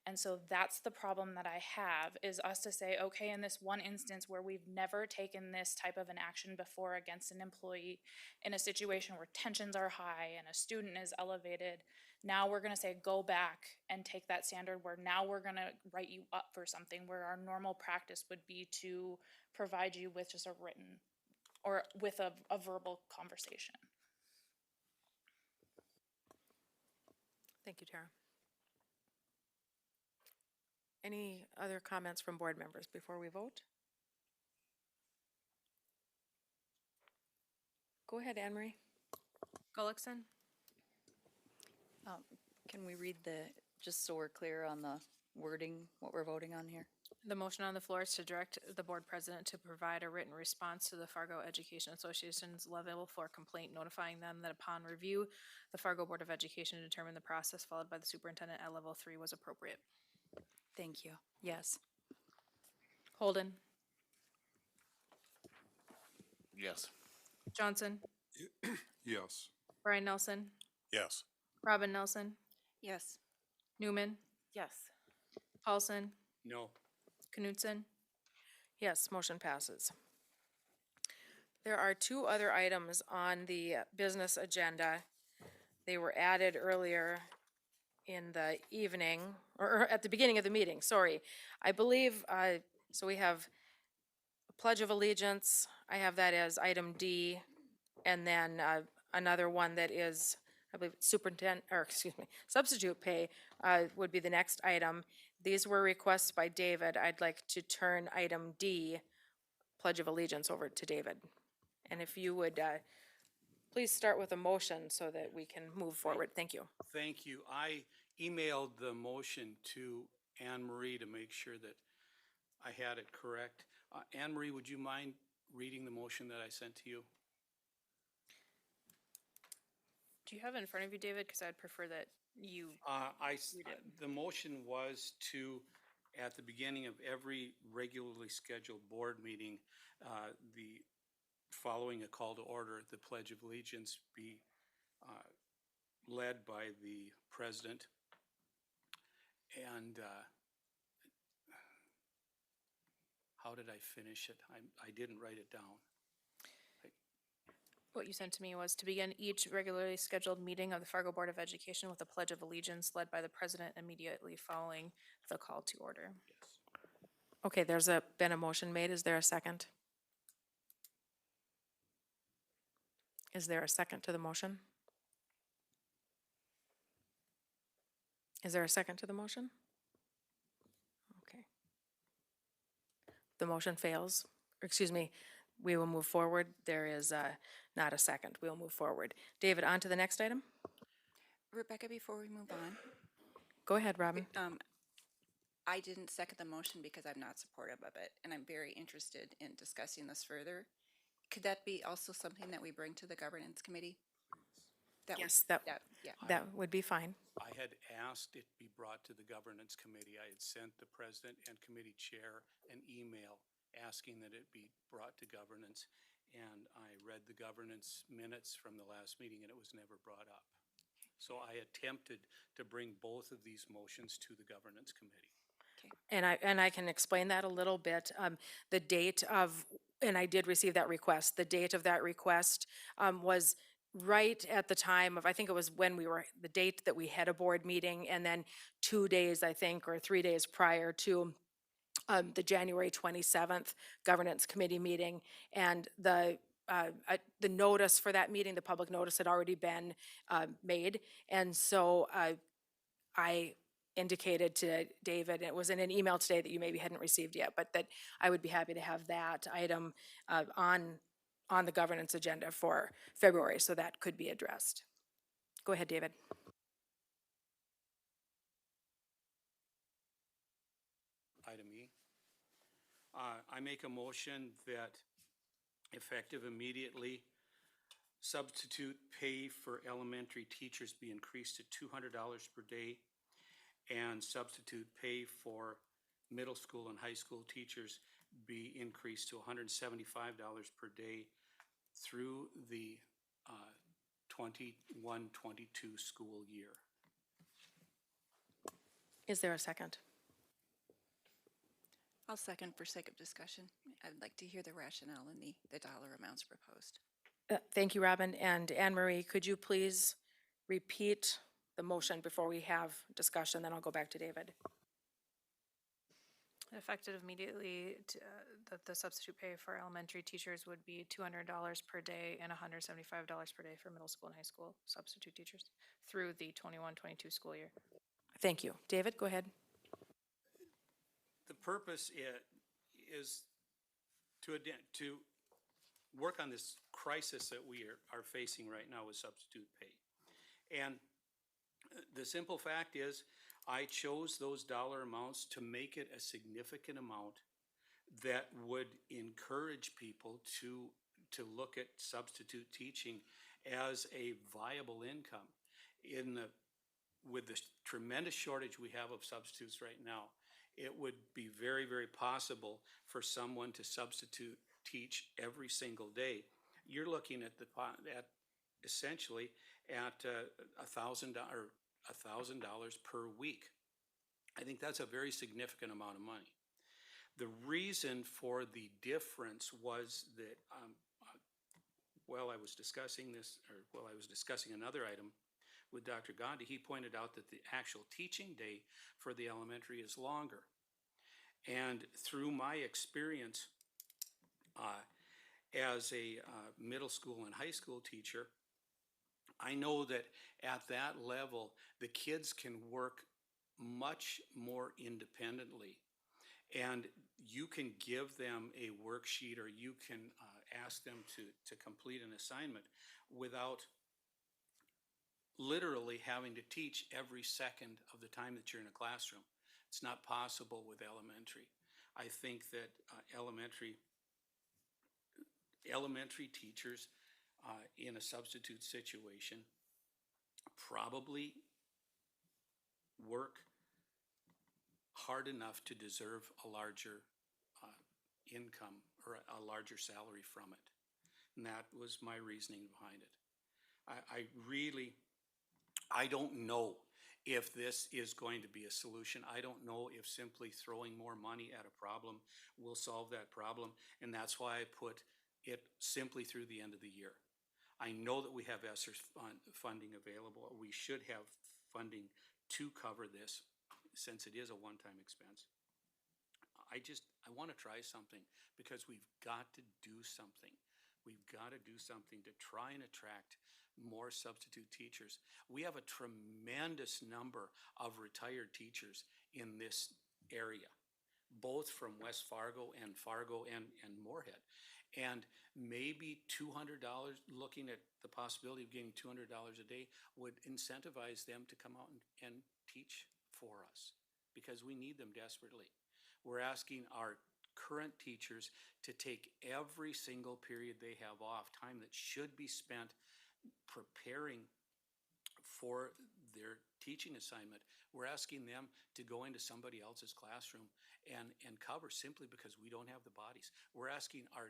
And so that's the problem that I have, is us to say, okay, in this one instance where we've never taken this type of an action before against an employee in a situation where tensions are high and a student is elevated, now we're gonna say, go back and take that standard where now we're gonna write you up for something where our normal practice would be to provide you with just a written or with a verbal conversation.
Thank you, Tara. Any other comments from board members before we vote? Go ahead, Anne Marie.
Gullickson,
Can we read just so we're clear on the wording, what we're voting on here?
the motion on the floor is to direct the board president to provide a written response to the Fargo Education Association's level 4 complaint, notifying them that upon review, the Fargo Board of Education determined the process followed by the superintendent at level 3 was appropriate.
Thank you. Yes.
Holden,
Yes.
Johnson,
Yes.
Brian Nelson,
Yes.
Robin Nelson,
Yes.
Newman,
Yes.
Paulson,
No.
Knutson.
Yes, motion passes. There are two other items on the business agenda. They were added earlier in the evening, or at the beginning of the meeting, sorry. I believe, so we have a Pledge of Allegiance, I have that as item D, and then another one that is, I believe, substitute pay would be the next item. These were requests by David. I'd like to turn item D, Pledge of Allegiance, over to David. And if you would please start with a motion so that we can move forward. Thank you.
Thank you. I emailed the motion to Anne Marie to make sure that I had it correct. Anne Marie, would you mind reading the motion that I sent to you?
Do you have it in front of you, David? Because I'd prefer that you read it.
The motion was to, at the beginning of every regularly scheduled board meeting, the following a call to order, the Pledge of Allegiance be led by the president. And how did I finish it? I didn't write it down.
What you sent to me was to begin each regularly scheduled meeting of the Fargo Board of Education with a Pledge of Allegiance led by the president immediately following the call to order.
Yes.
Okay, there's been a motion made. Is there a second? Is there a second to the motion? Is there a second to the motion? Okay. The motion fails. Excuse me, we will move forward. There is not a second. We'll move forward. David, on to the next item.
Rebecca, before we move on,
Go ahead, Robin.
I didn't second the motion because I'm not supportive of it, and I'm very interested in discussing this further. Could that be also something that we bring to the governance committee? That would-
Yes, that,
Yeah.
that would be fine.
I had asked it be brought to the governance committee. I had sent the president and committee chair an email asking that it be brought to governance. And I read the governance minutes from the last meeting and it was never brought up. So I attempted to bring both of these motions to the governance committee.
And I can explain that a little bit. The date of, and I did receive that request, the date of that request was right at the time of, I think it was when we were, the date that we had a board meeting, and then 2 days, I think, or 3 days prior to the January 27th governance committee meeting. And the notice for that meeting, the public notice had already been made. And so I indicated to David, and it was in an email today that you maybe hadn't received yet, but that I would be happy to have that item on the governance agenda for February, so that could be addressed. Go ahead, David.
Item E. I make a motion that effective immediately, substitute pay for elementary teachers be increased to $200 per day, and substitute pay for middle school and high school teachers be increased to $175 per day through the 21-22 school year.
Is there a second?
I'll second for sake of discussion. I'd like to hear the rationale and the dollar amounts proposed.
Thank you, Robin. And Anne Marie, could you please repeat the motion before we have discussion? Then I'll go back to David.
Effective immediately, that the substitute pay for elementary teachers would be $200 per day and $175 per day for middle school and high school substitute teachers through the 21-22 school year.
Thank you. David, go ahead.
The purpose is to work on this crisis that we are facing right now with substitute pay. And the simple fact is, I chose those dollar amounts to make it a significant amount that would encourage people to look at substitute teaching as a viable income. With the tremendous shortage we have of substitutes right now, it would be very, very possible for someone to substitute teach every single day. You're looking at essentially at $1,000 per week. I think that's a very significant amount of money. The reason for the difference was that while I was discussing another item with Dr. Gandhi, he pointed out that the actual teaching day for the elementary is longer. And through my experience as a middle school and high school teacher, I know that at that level, the kids can work much more independently. And you can give them a worksheet, or you can ask them to complete an assignment without literally having to teach every second of the time that you're in a classroom. It's not possible with elementary. I think that elementary teachers in a substitute situation probably work hard enough to deserve a larger income or a larger salary from it. And that was my reasoning behind it. I don't know if this is going to be a solution. I don't know if simply throwing more money at a problem will solve that problem. And that's why I put it simply through the end of the year. I know that we have ESSER funding available. We should have funding to cover this, since it is a one-time expense. I want to try something, because we've got to do something. We've got to do something to try and attract more substitute teachers. We have a tremendous number of retired teachers in this area, both from West Fargo and Moorhead. And maybe $200, looking at the possibility of getting $200 a day, would incentivize them to come out and teach for us because we need them desperately. We're asking our current teachers to take every single period they have off, time that should be spent preparing for their teaching assignment. We're asking them to go into somebody else's classroom and cover simply because we don't have the bodies. We're asking our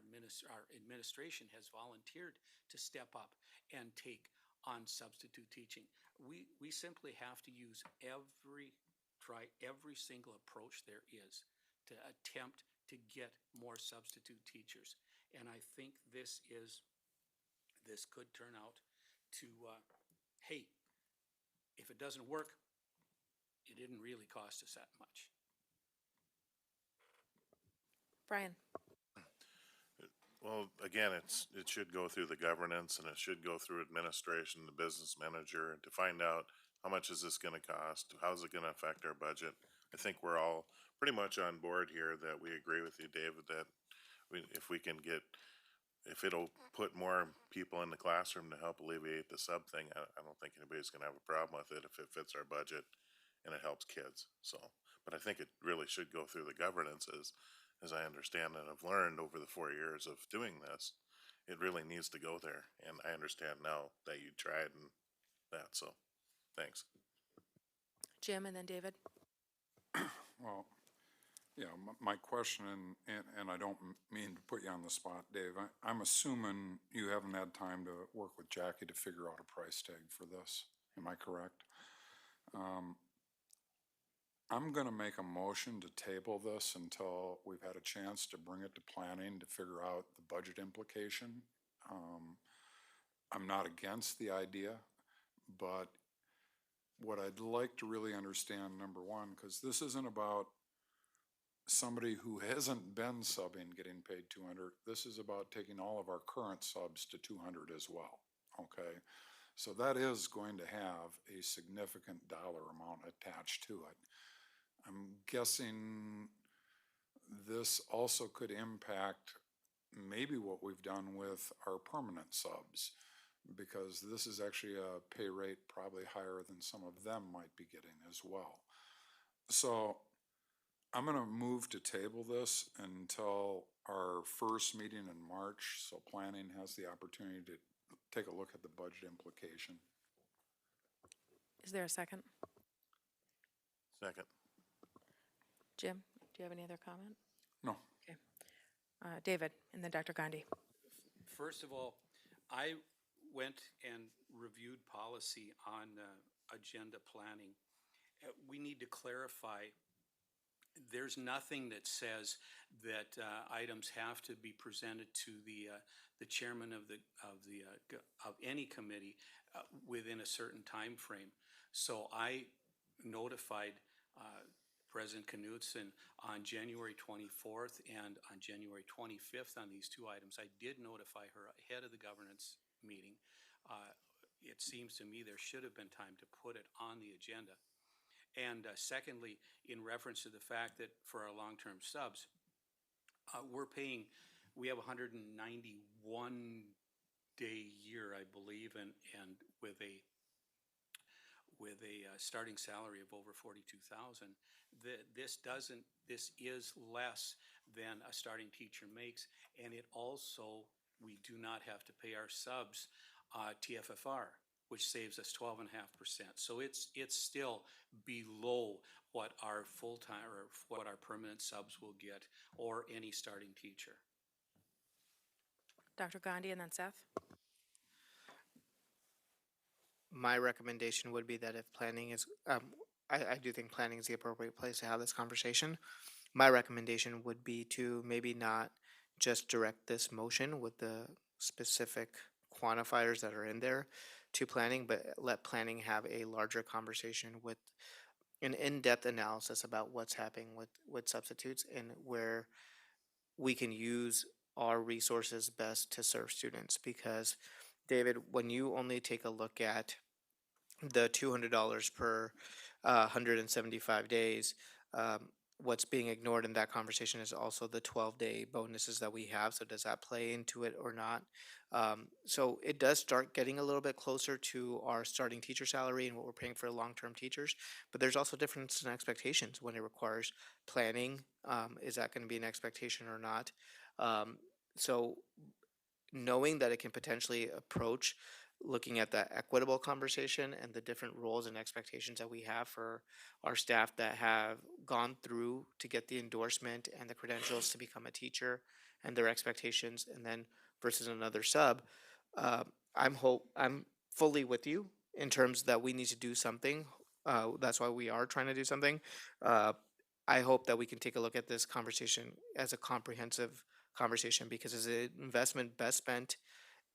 administration has volunteered to step up and take on substitute teaching. We simply have to try every single approach there is to attempt to get more substitute teachers. And I think this could turn out to, hey, if it doesn't work, it didn't really cost us that much.
Brian?
Well, again, it should go through the governance and it should go through administration, the business manager, to find out how much is this gonna cost? How's it gonna affect our budget? I think we're all pretty much on board here that we agree with you, David, that if we can get, if it'll put more people in the classroom to help alleviate the sub thing, I don't think anybody's gonna have a problem with it if it fits our budget and it helps kids, so. But I think it really should go through the governance as I understand and have learned over the 4 years of doing this. It really needs to go there, and I understand now that you tried and that, so, thanks.
Jim and then David?
Well, yeah, my question, and I don't mean to put you on the spot, Dave, I'm assuming you haven't had time to work with Jackie to figure out a price tag for this. Am I correct? I'm gonna make a motion to table this until we've had a chance to bring it to planning to figure out the budget implication. I'm not against the idea, but what I'd like to really understand, number one, because this isn't about somebody who hasn't been subbing getting paid 200. This is about taking all of our current subs to 200 as well, okay? So that is going to have a significant dollar amount attached to it. I'm guessing this also could impact maybe what we've done with our permanent subs, because this is actually a pay rate probably higher than some of them might be getting as well. So I'm gonna move to table this until our first meeting in March, so planning has the opportunity to take a look at the budget implication.
Is there a second?
Second.
Jim, do you have any other comment?
No.
Okay. David, and then Dr. Gandhi.
First of all, I went and reviewed policy on agenda planning. We need to clarify, there's nothing that says that items have to be presented to the chairman of any committee within a certain time frame. So I notified President Knudsen on January 24th and on January 25th on these two items. I did notify her ahead of the governance meeting. It seems to me there should have been time to put it on the agenda. And secondly, in reference to the fact that for our long-term subs, we have a 191-day year, I believe, and with a starting salary of over 42,000, this is less than a starting teacher makes, and it also, we do not have to pay our subs TFFR, which saves us 12.5%. So it's still below what our full-time or what our permanent subs will get, or any starting teacher.
Dr. Gandhi and then Seth.
My recommendation would be that if planning is, I do think planning is the appropriate place to have this conversation. My recommendation would be to maybe not just direct this motion with the specific quantifiers that are in there to planning, but let planning have a larger conversation with an in-depth analysis about what's happening with substitutes and where we can use our resources best to serve students. Because David, when you only take a look at the $200 per 175 days, what's being ignored in that conversation is also the 12-day bonuses that we have. So does that play into it or not? So it does start getting a little bit closer to our starting teacher salary and what we're paying for long-term teachers. But there's also difference in expectations when it requires planning. Is that going to be an expectation or not? So knowing that it can potentially approach looking at that equitable conversation and the different roles and expectations that we have for our staff that have gone through to get the endorsement and the credentials to become a teacher and their expectations, and then versus another sub, I'm fully with you in terms that we need to do something. That's why we are trying to do something. I hope that we can take a look at this conversation as a comprehensive conversation, because is it investment best spent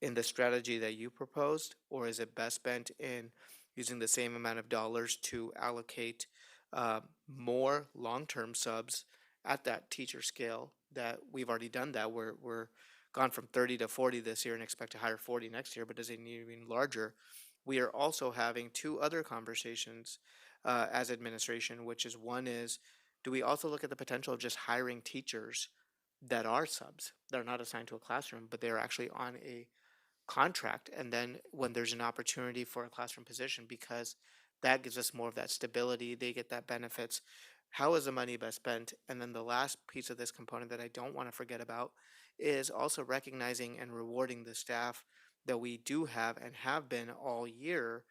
in the strategy that you proposed, or is it best spent in using the same amount of dollars to allocate more long-term subs at that teacher scale that we've already done that? We're gone from 30 to 40 this year and expect to hire 40 next year, but does it need to be larger? We are also having two other conversations as administration, which is one is, do we also look at the potential of just hiring teachers that are subs? They're not assigned to a classroom, but they're actually on a contract. And then when there's an opportunity for a classroom position, because that gives us more of that stability, they get that benefits. How is the money best spent? And then the last piece of this component that I don't want to forget about is also recognizing and rewarding the staff that we do have and have been all year,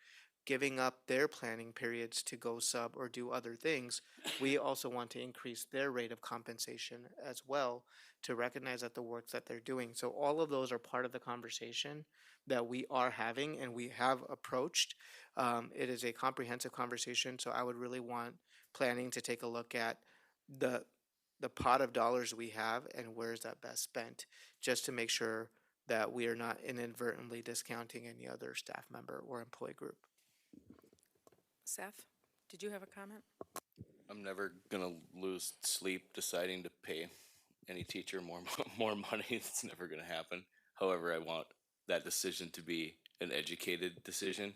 giving up their planning periods to go sub or do other things. We also want to increase their rate of compensation as well, to recognize that the work that they're doing. So all of those are part of the conversation that we are having and we have approached. It is a comprehensive conversation, so I would really want planning to take a look at the pot of dollars we have and where is that best spent, just to make sure that we are not inadvertently discounting any other staff member or employee group.
Seth, did you have a comment?
I'm never gonna lose sleep deciding to pay any teacher more money. It's never gonna happen. However, I want that decision to be an educated decision,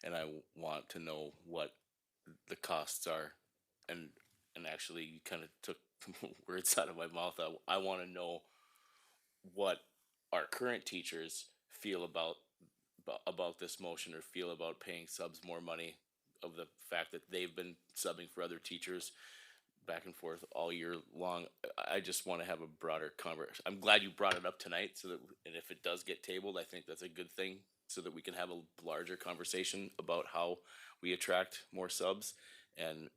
and I want to know what the costs are. And actually, you kind of took words out of my mouth. I want to know what our current teachers feel about this motion, or feel about paying subs more money, of the fact that they've been subbing for other teachers back and forth all year long. I just want to have a broader conversation. I'm glad you brought it up tonight, so that, and if it does get tabled, I think that's a good thing, so that we can have a larger conversation about how we attract more subs. And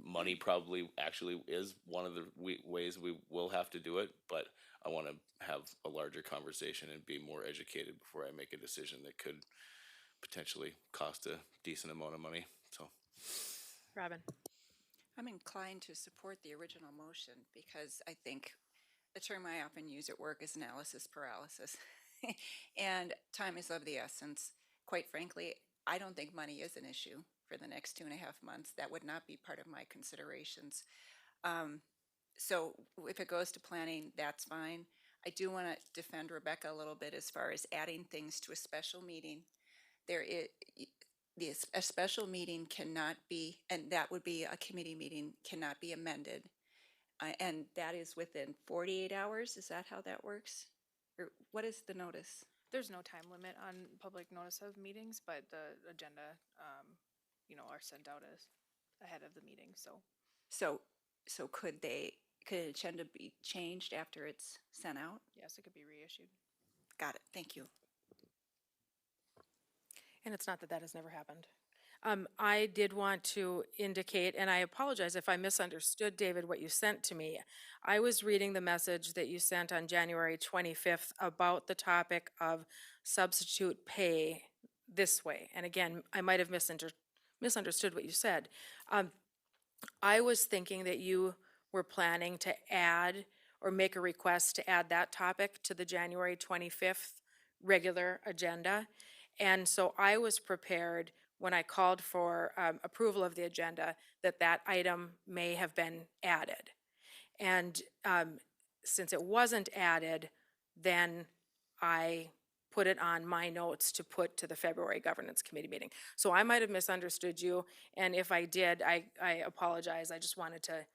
money probably actually is one of the ways we will have to do it, but I want to have a larger conversation and be more educated before I make a decision that could potentially cost a decent amount of money. So,
Robin?
I'm inclined to support the original motion, because I think the term I often use at work is analysis paralysis. And time is of the essence. Quite frankly, I don't think money is an issue for the next 2.5 months. That would not be part of my considerations. So if it goes to planning, that's fine. I do want to defend Rebecca a little bit as far as adding things to a special meeting. A special meeting cannot be, and that would be a committee meeting, cannot be amended. And that is within 48 hours. Is that how that works? Or what is the notice?
There's no time limit on public notice of meetings, but the agenda, are sent out as ahead of the meeting, so.
So could an agenda be changed after it's sent out?
Yes, it could be reissued.
Got it. Thank you.
And it's not that that has never happened. I did want to indicate, and I apologize if I misunderstood, David, what you sent to me. I was reading the message that you sent on January 25th about the topic of substitute pay this way. And again, I might have misunderstood what you said. I was thinking that you were planning to add or make a request to add that topic to the January 25th regular agenda. And so I was prepared, when I called for approval of the agenda, that item may have been added. And since it wasn't added, then I put it on my notes to put to the February Governance Committee meeting. So I might have misunderstood you, and if I did, I apologize. I just wanted to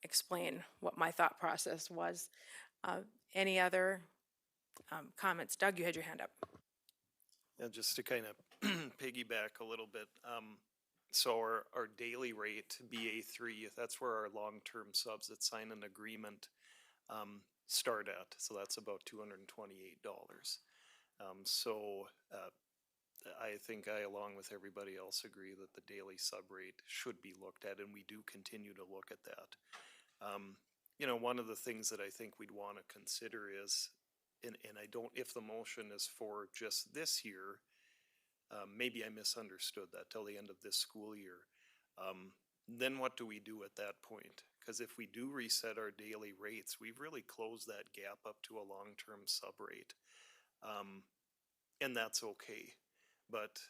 explain what my thought process was. Any other comments? Doug, you had your hand up.
Yeah, just to kind of piggyback a little bit. So our daily rate, BA3, that's where our long-term subs that sign an agreement start at. So that's about $228. I think I, along with everybody else, agree that the daily sub rate should be looked at, and we do continue to look at that. One of the things that I think we'd want to consider is, and I don't, if the motion is for just this year, maybe I misunderstood that till the end of this school year. Then what do we do at that point? Because if we do reset our daily rates, we've really closed that gap up to a long-term sub rate. And that's okay. But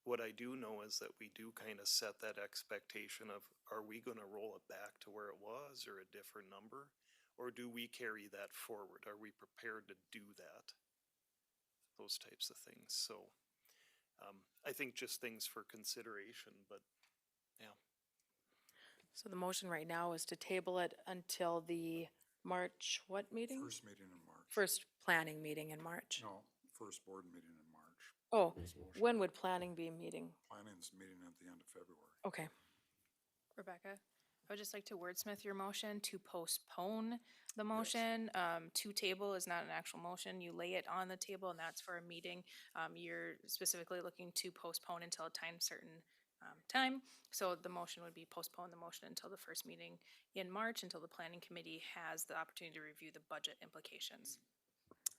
what I do know is that we do kind of set that expectation of, are we going to roll it back to where it was or a different number? Or do we carry that forward? Are we prepared to do that? Those types of things. So I think just things for consideration, but yeah.
So the motion right now is to table it until the March, what meeting?
First meeting in March.
First planning meeting in March.
No, first board meeting in March.
Oh, when would planning be meeting?
Planning's meeting at the end of February.
Okay.
Rebecca, I would just like to wordsmith your motion to postpone the motion. To table is not an actual motion. You lay it on the table and that's for a meeting. You're specifically looking to postpone until a time certain time. So the motion would be postpone the motion until the first meeting in March, until the planning committee has the opportunity to review the budget implications.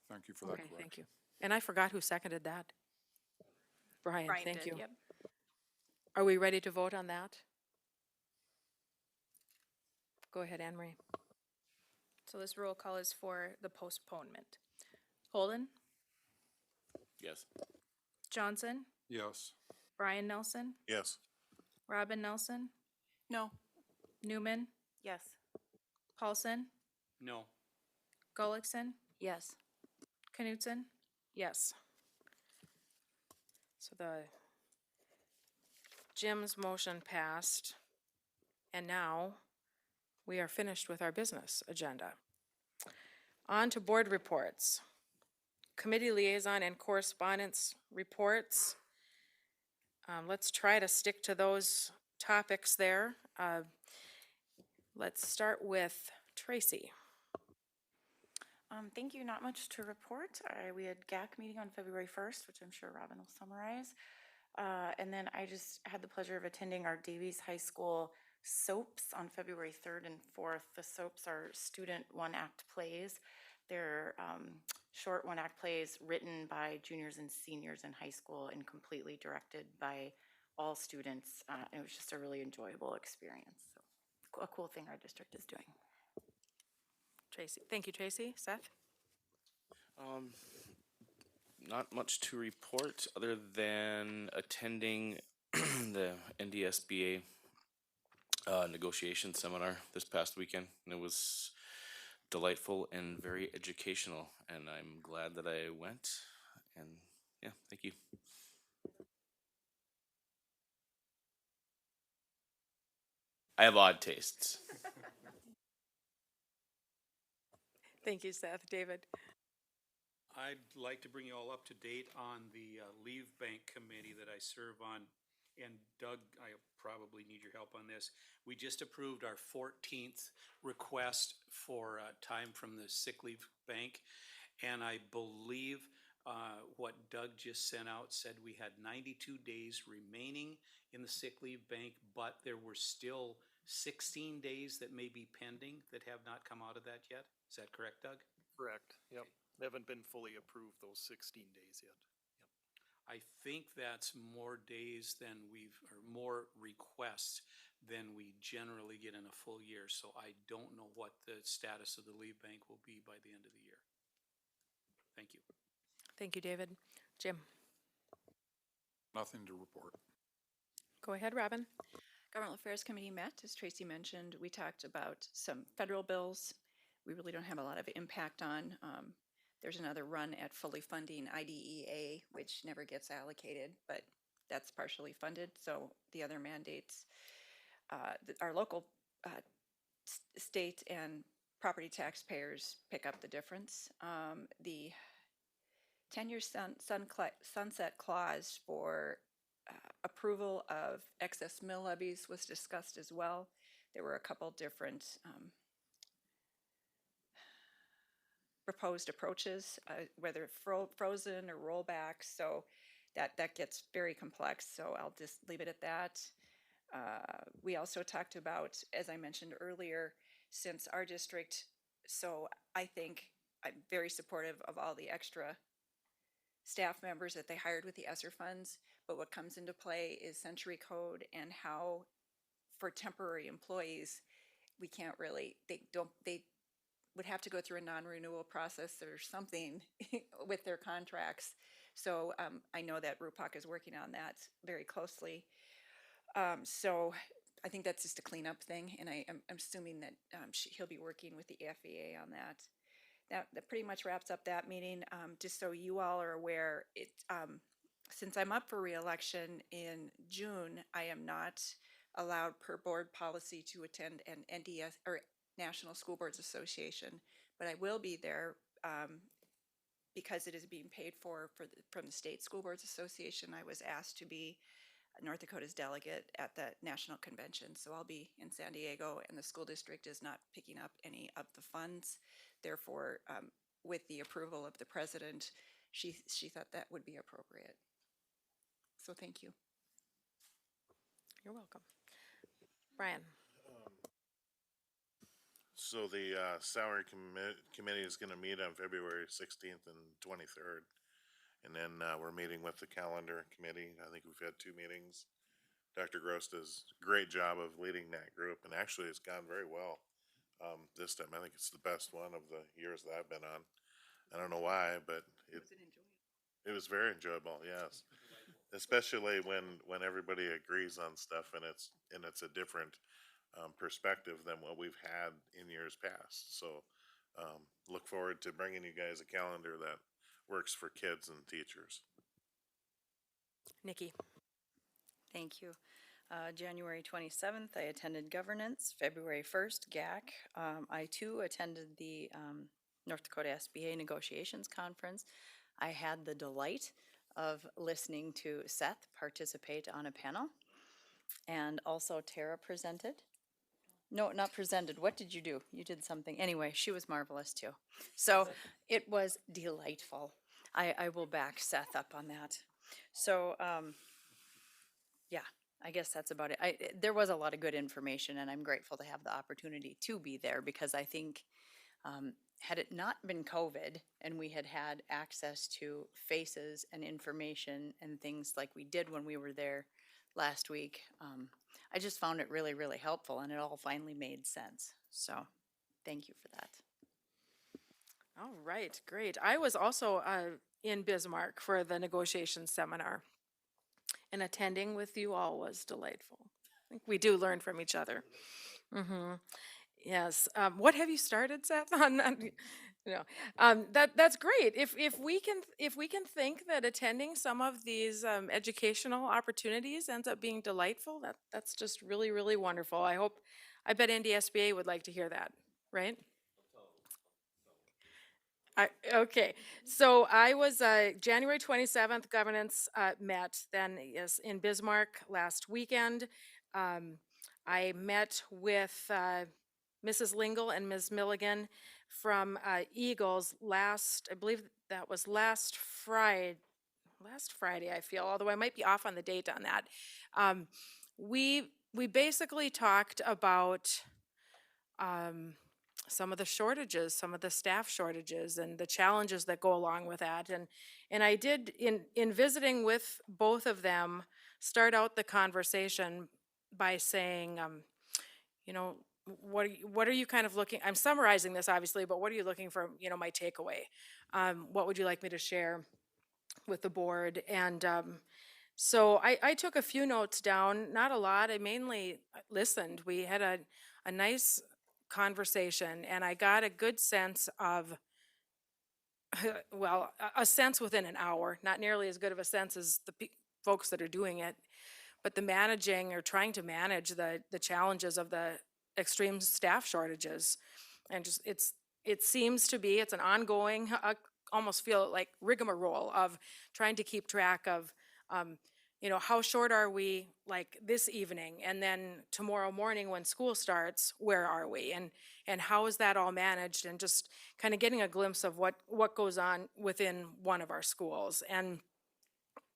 Thank you for that
Okay,
correction.
thank you. And I forgot who seconded that. Brian, thank you.
Yep.
Are we ready to vote on that? Go ahead, Anne Marie.
So this roll call is for the postponement. Holden,
Yes.
Johnson,
Yes.
Brian Nelson,
Yes.
Robin Nelson,
No.
Newman,
Yes.
Paulson,
No.
Gullickson,
Yes.
Knutson.
Yes. So the Jim's motion passed, and now we are finished with our business agenda. On to board reports. Committee liaison and correspondence reports. Let's try to stick to those topics there. Let's start with Tracy.
Thank you. Not much to report. We had GAC meeting on February 1st, which I'm sure Robin will summarize. And then I just had the pleasure of attending our Davies High School SOAPs on February 3rd and 4th. The SOAPs are student one-act plays. They're short one-act plays written by juniors and seniors in high school and completely directed by all students. It was just a really enjoyable experience. So a cool thing our district is doing.
Tracy. Thank you, Tracy. Seth?
Not much to report other than attending the NDSBA negotiation seminar this past weekend. And it was delightful and very educational, and I'm glad that I went. And yeah, thank you. I have odd tastes.
Thank you, Seth. David?
I'd like to bring you all up to date on the leave bank committee that I serve on. And Doug, I probably need your help on this. We just approved our 14th request for time from the sick leave bank. And I believe what Doug just sent out said we had 92 days remaining in the sick leave bank, but there were still 16 days that may be pending that have not come out of that yet. Is that correct, Doug?
Correct, yep. They haven't been fully approved those 16 days yet.
I think that's more days than or more requests than we generally get in a full year. So I don't know what the status of the leave bank will be by the end of the year. Thank you.
Thank you, David. Jim?
Nothing to report.
Go ahead, Robin.
Government Affairs Committee met, as Tracy mentioned. We talked about some federal bills we really don't have a lot of impact on. There's another run at fully funding IDEA, which never gets allocated, but that's partially funded. So the other mandates, our local
state and property taxpayers pick up the difference. The 10-year sunset clause for approval of excess mill levies was discussed as well. There were a couple different proposed approaches, whether frozen or rollback, so that gets very complex, so I'll just leave it at that. We also talked about, as I mentioned earlier, since our district, so I think I'm very supportive of all the extra staff members that they hired with the ESSER funds, but what comes into play is century code and how for temporary employees, we can't really, they would have to go through a non-renewal process or something with their contracts. So I know that RUPOC is working on that very closely. So I think that's just a cleanup thing, and I'm assuming that he'll be working with the FAA on that. That pretty much wraps up that meeting. Just so you all are aware, since I'm up for re-election in June, I am not allowed per board policy to attend an NDS or National School Boards Association, but I will be there because it is being paid for from the State School Boards Association. I was asked to be North Dakota's delegate at the national convention, so I'll be in San Diego, and the school district is not picking up any of the funds. Therefore, with the approval of the president, she thought that would be appropriate. So thank you.
You're welcome. Brian.
So the salary committee is going to meet on February 16th and 23rd. And then we're meeting with the calendar committee. I think we've had 2 meetings. Dr. Gross does a great job of leading that group, and actually it's gone very well this time. I think it's the best one of the years that I've been on. I don't know why, but it was very enjoyable, yes. Especially when everybody agrees on stuff and it's a different perspective than what we've had in years past. So look forward to bringing you guys a calendar that works for kids and teachers.
Nikki.
Thank you. January 27th, I attended governance. February 1st, GAC. I too attended the North Dakota SBA negotiations conference. I had the delight of listening to Seth participate on a panel, and also Tara presented. No, not presented. What did you do? You did something. Anyway, she was marvelous too. So it was delightful. I will back Seth up on that. So, yeah, I guess that's about it. There was a lot of good information, and I'm grateful to have the opportunity to be there, because I think had it not been COVID and we had had access to faces and information and things like we did when we were there last week, I just found it really, really helpful, and it all finally made sense. So thank you for that.
All right, great. I was also in Bismarck for the negotiation seminar, and attending with you all was delightful. I think we do learn from each other. Mm-hmm. Yes. What have you started, Seth? On that? That's great. If we can think that attending some of these educational opportunities ends up being delightful, that's just really, really wonderful. I bet NDSBA would like to hear that, right? Okay, so I was January 27th, governance met then in Bismarck last weekend. I met with Mrs. Lingle and Ms. Milligan from Eagles I believe that was last Friday, I feel, although I might be off on the date on that. We basically talked about some of the shortages, some of the staff shortages and the challenges that go along with that. And I did, in visiting with both of them, start out the conversation by saying, what are you kind of looking, I'm summarizing this obviously, but what are you looking for, my takeaway? What would you like me to share with the board? And so I took a few notes down, not a lot. I mainly listened. We had a nice conversation, and I got a good sense of, well, a sense within an hour, not nearly as good of a sense as the folks that are doing it, but the managing or trying to manage the challenges of the extreme staff shortages. And just, it seems to be, it's an ongoing, almost feel like rigmarole of trying to keep track of, you know, how short are we like this evening? And then tomorrow morning when school starts, where are we? And how is that all managed? And just kind of getting a glimpse of what goes on within one of our schools. And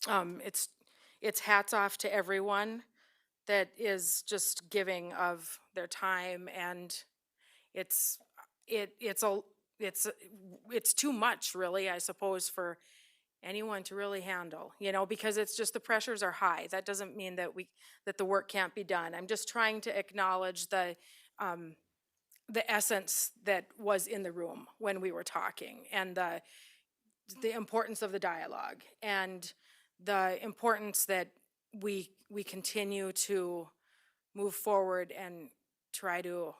it's hats off to everyone that is just giving of their time, and it's it's too much, really, I suppose, for anyone to really handle, you know, because it's just the pressures are high. That doesn't mean that the work can't be done. I'm just trying to acknowledge the essence that was in the room when we were talking, and the importance of the dialogue, and the importance that we continue to move forward and try to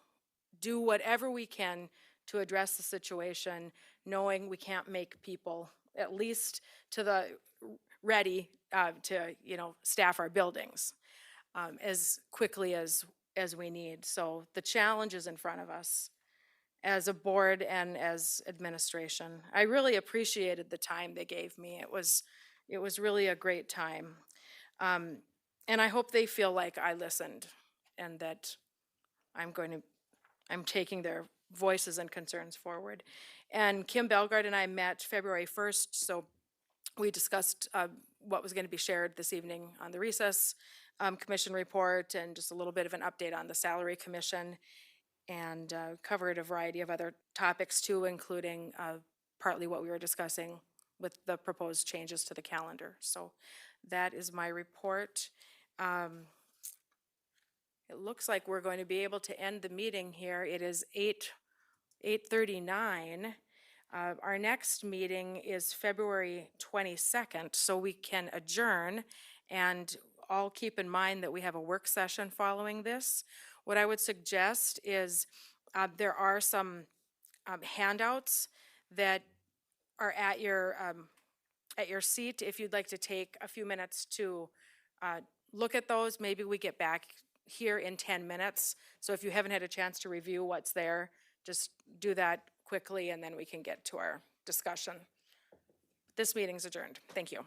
do whatever we can to address the situation, knowing we can't make people, at least to the ready to, you know, staff our buildings as quickly as we need. So the challenge is in front of us as a board and as administration. I really appreciated the time they gave me. It was really a great time. And I hope they feel like I listened and that I'm taking their voices and concerns forward. And Kim Belgard and I met February 1st, so we discussed what was going to be shared this evening on the recess commission report, and just a little bit of an update on the salary commission, and covered a variety of other topics too, including partly what we were discussing with the proposed changes to the calendar. So that is my report. It looks like we're going to be able to end the meeting here. It is 8:39. Our next meeting is February 22nd, so we can adjourn, and all keep in mind that we have a work session following this. What I would suggest is there are some handouts that are at your seat. If you'd like to take a few minutes to look at those, maybe we get back here in 10 minutes. So if you haven't had a chance to review what's there, just do that quickly, and then we can get to our discussion. This meeting's adjourned. Thank you.